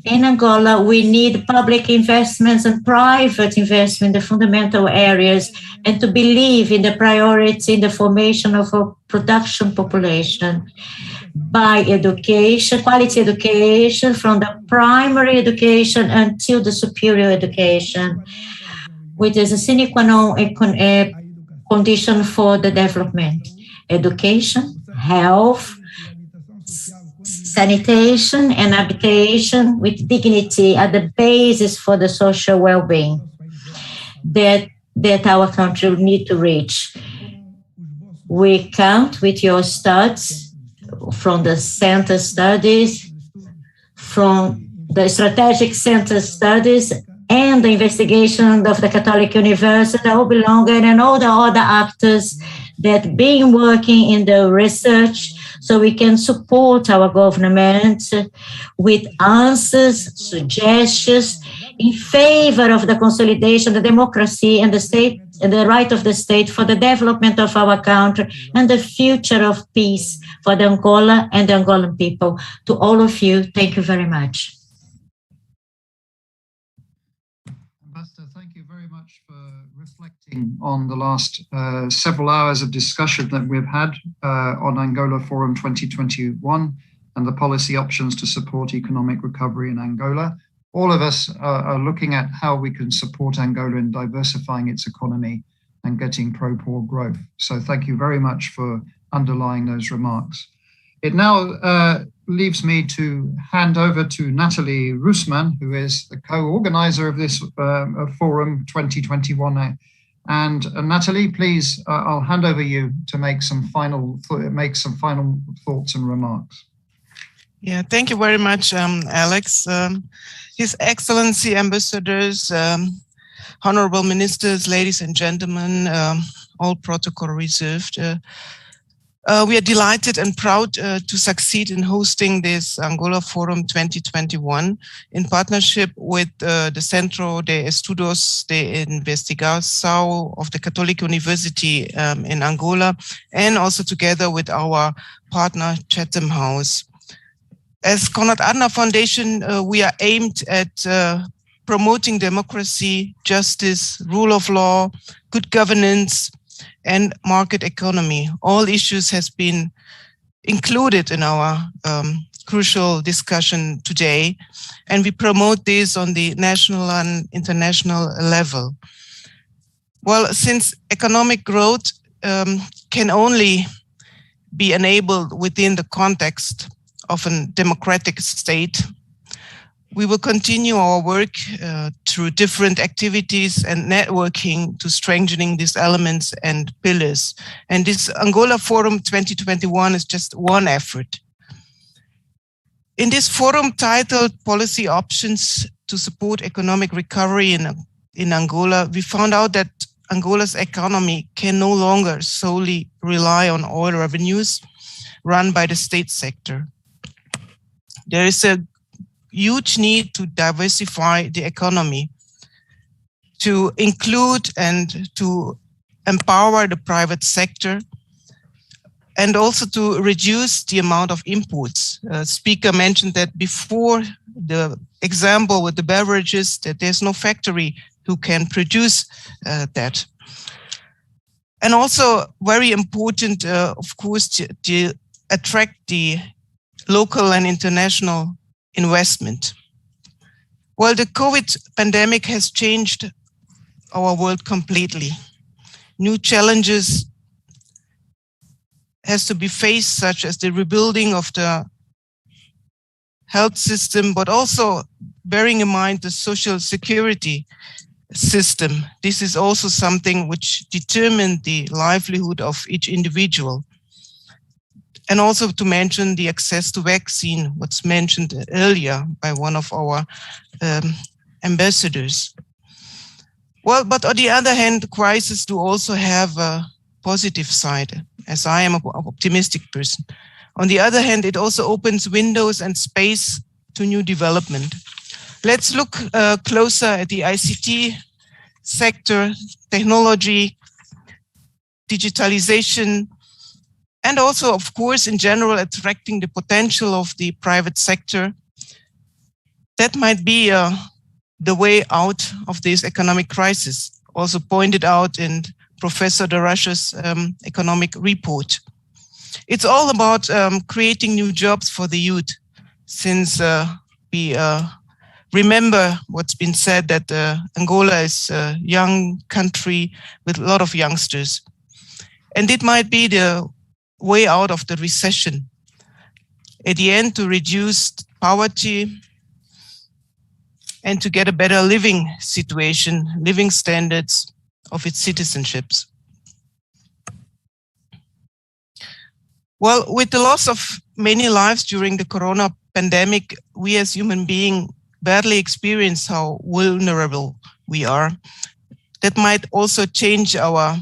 in Angola, we need public investments and private investment in the fundamental areas, and to believe in the priority in the formation of a production population by education, quality education, from the primary education until the superior education, which is a sine qua non condition for the development. Education, health, sanitation and habitation with dignity are the basis for the social well-being that our country will need to reach. We count with your studies from the center studies, from the strategic center studies, and the investigation of the Catholic University, Obilonger, and all the other actors that been working in the research, so we can support our government with answers, suggestions in favor of the consolidation, the democracy, and the state, and the right of the state for the development of our country and the future of peace for the Angola and the Angolan people. To all of you, thank you very much. Ambassador, thank you very much for reflecting on the last several hours of discussion that we've had on Angola Forum 2021 and the policy options to support economic recovery in Angola. All of us are looking at how we can support Angola in diversifying its economy and getting pro-poor growth. So thank you very much for underlying those remarks. It now leaves me to hand over to Nathalie Roosman, who is the co-organizer of this Forum 2021. And Nathalie, please, I'll hand over you to make some final thoughts and remarks. Yeah, thank you very much, Alex. His Excellency, ambassadors, honorable ministers, ladies and gentlemen, all protocol reserved. We are delighted and proud to succeed in hosting this Angola Forum 2021 in partnership with the Centro de Estudos de Investigação of the Catholic University in Angola, and also together with our partner Chatham House. As Konrad Adenauer Foundation, we are aimed at promoting democracy, justice, rule of law, good governance, and market economy. All issues has been included in our crucial discussion today, and we promote this on the national and international level. Well, since economic growth can only be enabled within the context of a democratic state, we will continue our work through different activities and networking to strengthening these elements and pillars. And this Angola Forum 2021 is just one effort. In this forum titled Policy Options to Support Economic Recovery in Angola, we found out that Angola's economy can no longer solely rely on oil revenues run by the state sector. There is a huge need to diversify the economy, to include and to empower the private sector, and also to reduce the amount of imports. Speaker mentioned that before, the example with the beverages, that there's no factory who can produce that. And also very important, of course, to attract the local and international investment. Well, the COVID pandemic has changed our world completely. New challenges has to be faced, such as the rebuilding of the health system, but also bearing in mind the social security system. This is also something which determines the livelihood of each individual. And also to mention the access to vaccine, what's mentioned earlier by one of our ambassadors. Well, but on the other hand, the crisis do also have a positive side, as I am an optimistic person. On the other hand, it also opens windows and space to new development. Let's look closer at the ICT sector, technology, digitalization, and also, of course, in general, attracting the potential of the private sector. That might be the way out of this economic crisis, also pointed out in Professor Darash's economic report. It's all about creating new jobs for the youth, since we remember what's been said that Angola is a young country with a lot of youngsters. And it might be the way out of the recession. At the end, to reduce poverty and to get a better living situation, living standards of its citizenships. Well, with the loss of many lives during the corona pandemic, we as human beings barely experience how vulnerable we are. That might also change our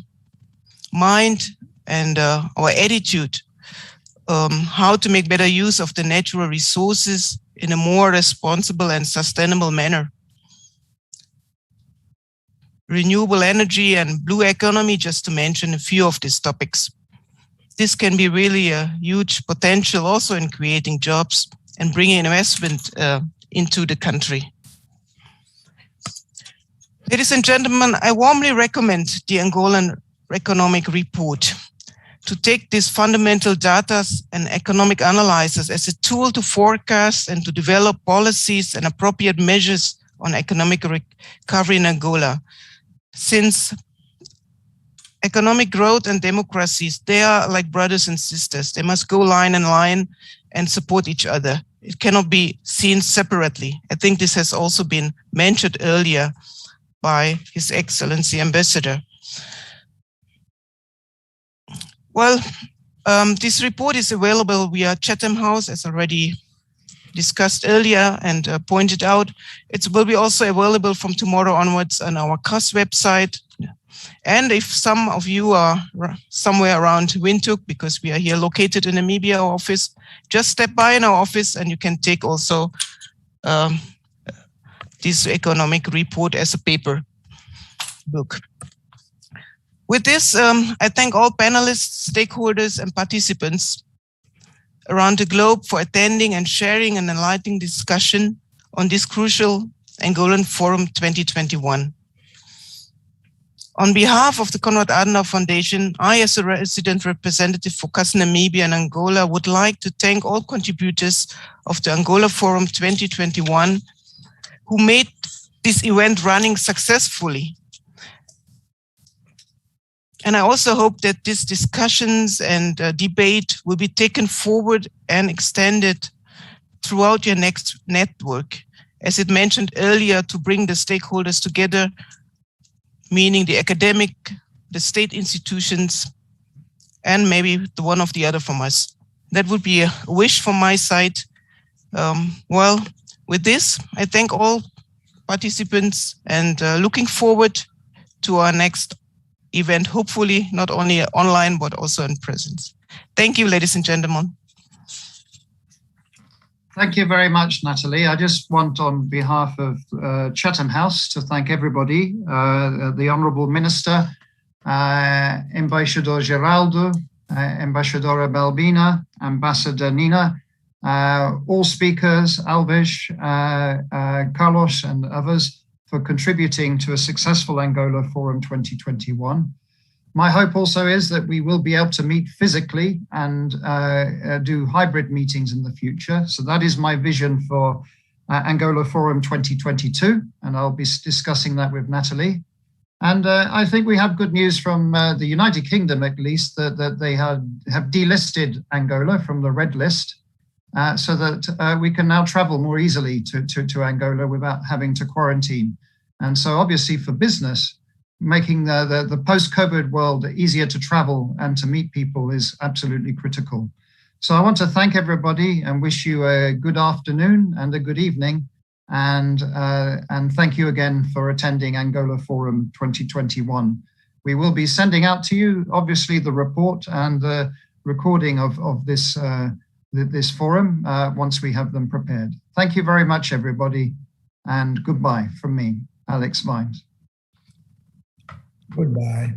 mind and our attitude, how to make better use of the natural resources in a more responsible and sustainable manner. Renewable energy and blue economy, just to mention a few of these topics. This can be really a huge potential also in creating jobs and bringing investment into the country. Ladies and gentlemen, I warmly recommend the Angolan Economic Report to take these fundamental data and economic analysis as a tool to forecast and to develop policies and appropriate measures on economic recovery in Angola. Since economic growth and democracies, they are like brothers and sisters. They must go line in line and support each other. It cannot be seen separately. I think this has also been mentioned earlier by His Excellency Ambassador. Well, this report is available via Chatham House, as already discussed earlier and pointed out. It will be also available from tomorrow onwards on our CAS website. And if some of you are somewhere around Windhoek, because we are here located in Namibia office, just step by in our office and you can take also this economic report as a paper book. With this, I thank all panelists, stakeholders, and participants around the globe for attending and sharing an enlightening discussion on this crucial Angolan Forum 2021. On behalf of the Konrad Adenauer Foundation, I, as a resident representative for CAS Namibia and Angola, would like to thank all contributors of the Angola Forum 2021 who made this event running successfully. And I also hope that these discussions and debate will be taken forward and extended throughout your next network, as it mentioned earlier, to bring the stakeholders together, meaning the academic, the state institutions, and maybe the one of the other from us. That would be a wish from my side. Well, with this, I thank all participants and looking forward to our next event, hopefully not only online, but also in presence. Thank you, ladies and gentlemen. Thank you very much, Natalie. I just want, on behalf of Chatham House, to thank everybody, the Honourable Minister, Embaixador Geraldo, Embaixadora Balbina, Ambassador Nina, all speakers, Alves, Carlos and others, for contributing to a successful Angola Forum 2021. My hope also is that we will be able to meet physically and do hybrid meetings in the future. So that is my vision for Angola Forum 2022, and I'll be discussing that with Natalie. And I think we have good news from the United Kingdom, at least, that they have delisted Angola from the red list, so that we can now travel more easily to Angola without having to quarantine. And so obviously for business, making the post-COVID world easier to travel and to meet people is absolutely critical. So I want to thank everybody and wish you a good afternoon and a good evening. And thank you again for attending Angola Forum 2021. We will be sending out to you, obviously, the report and the recording of this forum once we have them prepared. Thank you very much, everybody, and goodbye from me, Alex Vines. Goodbye.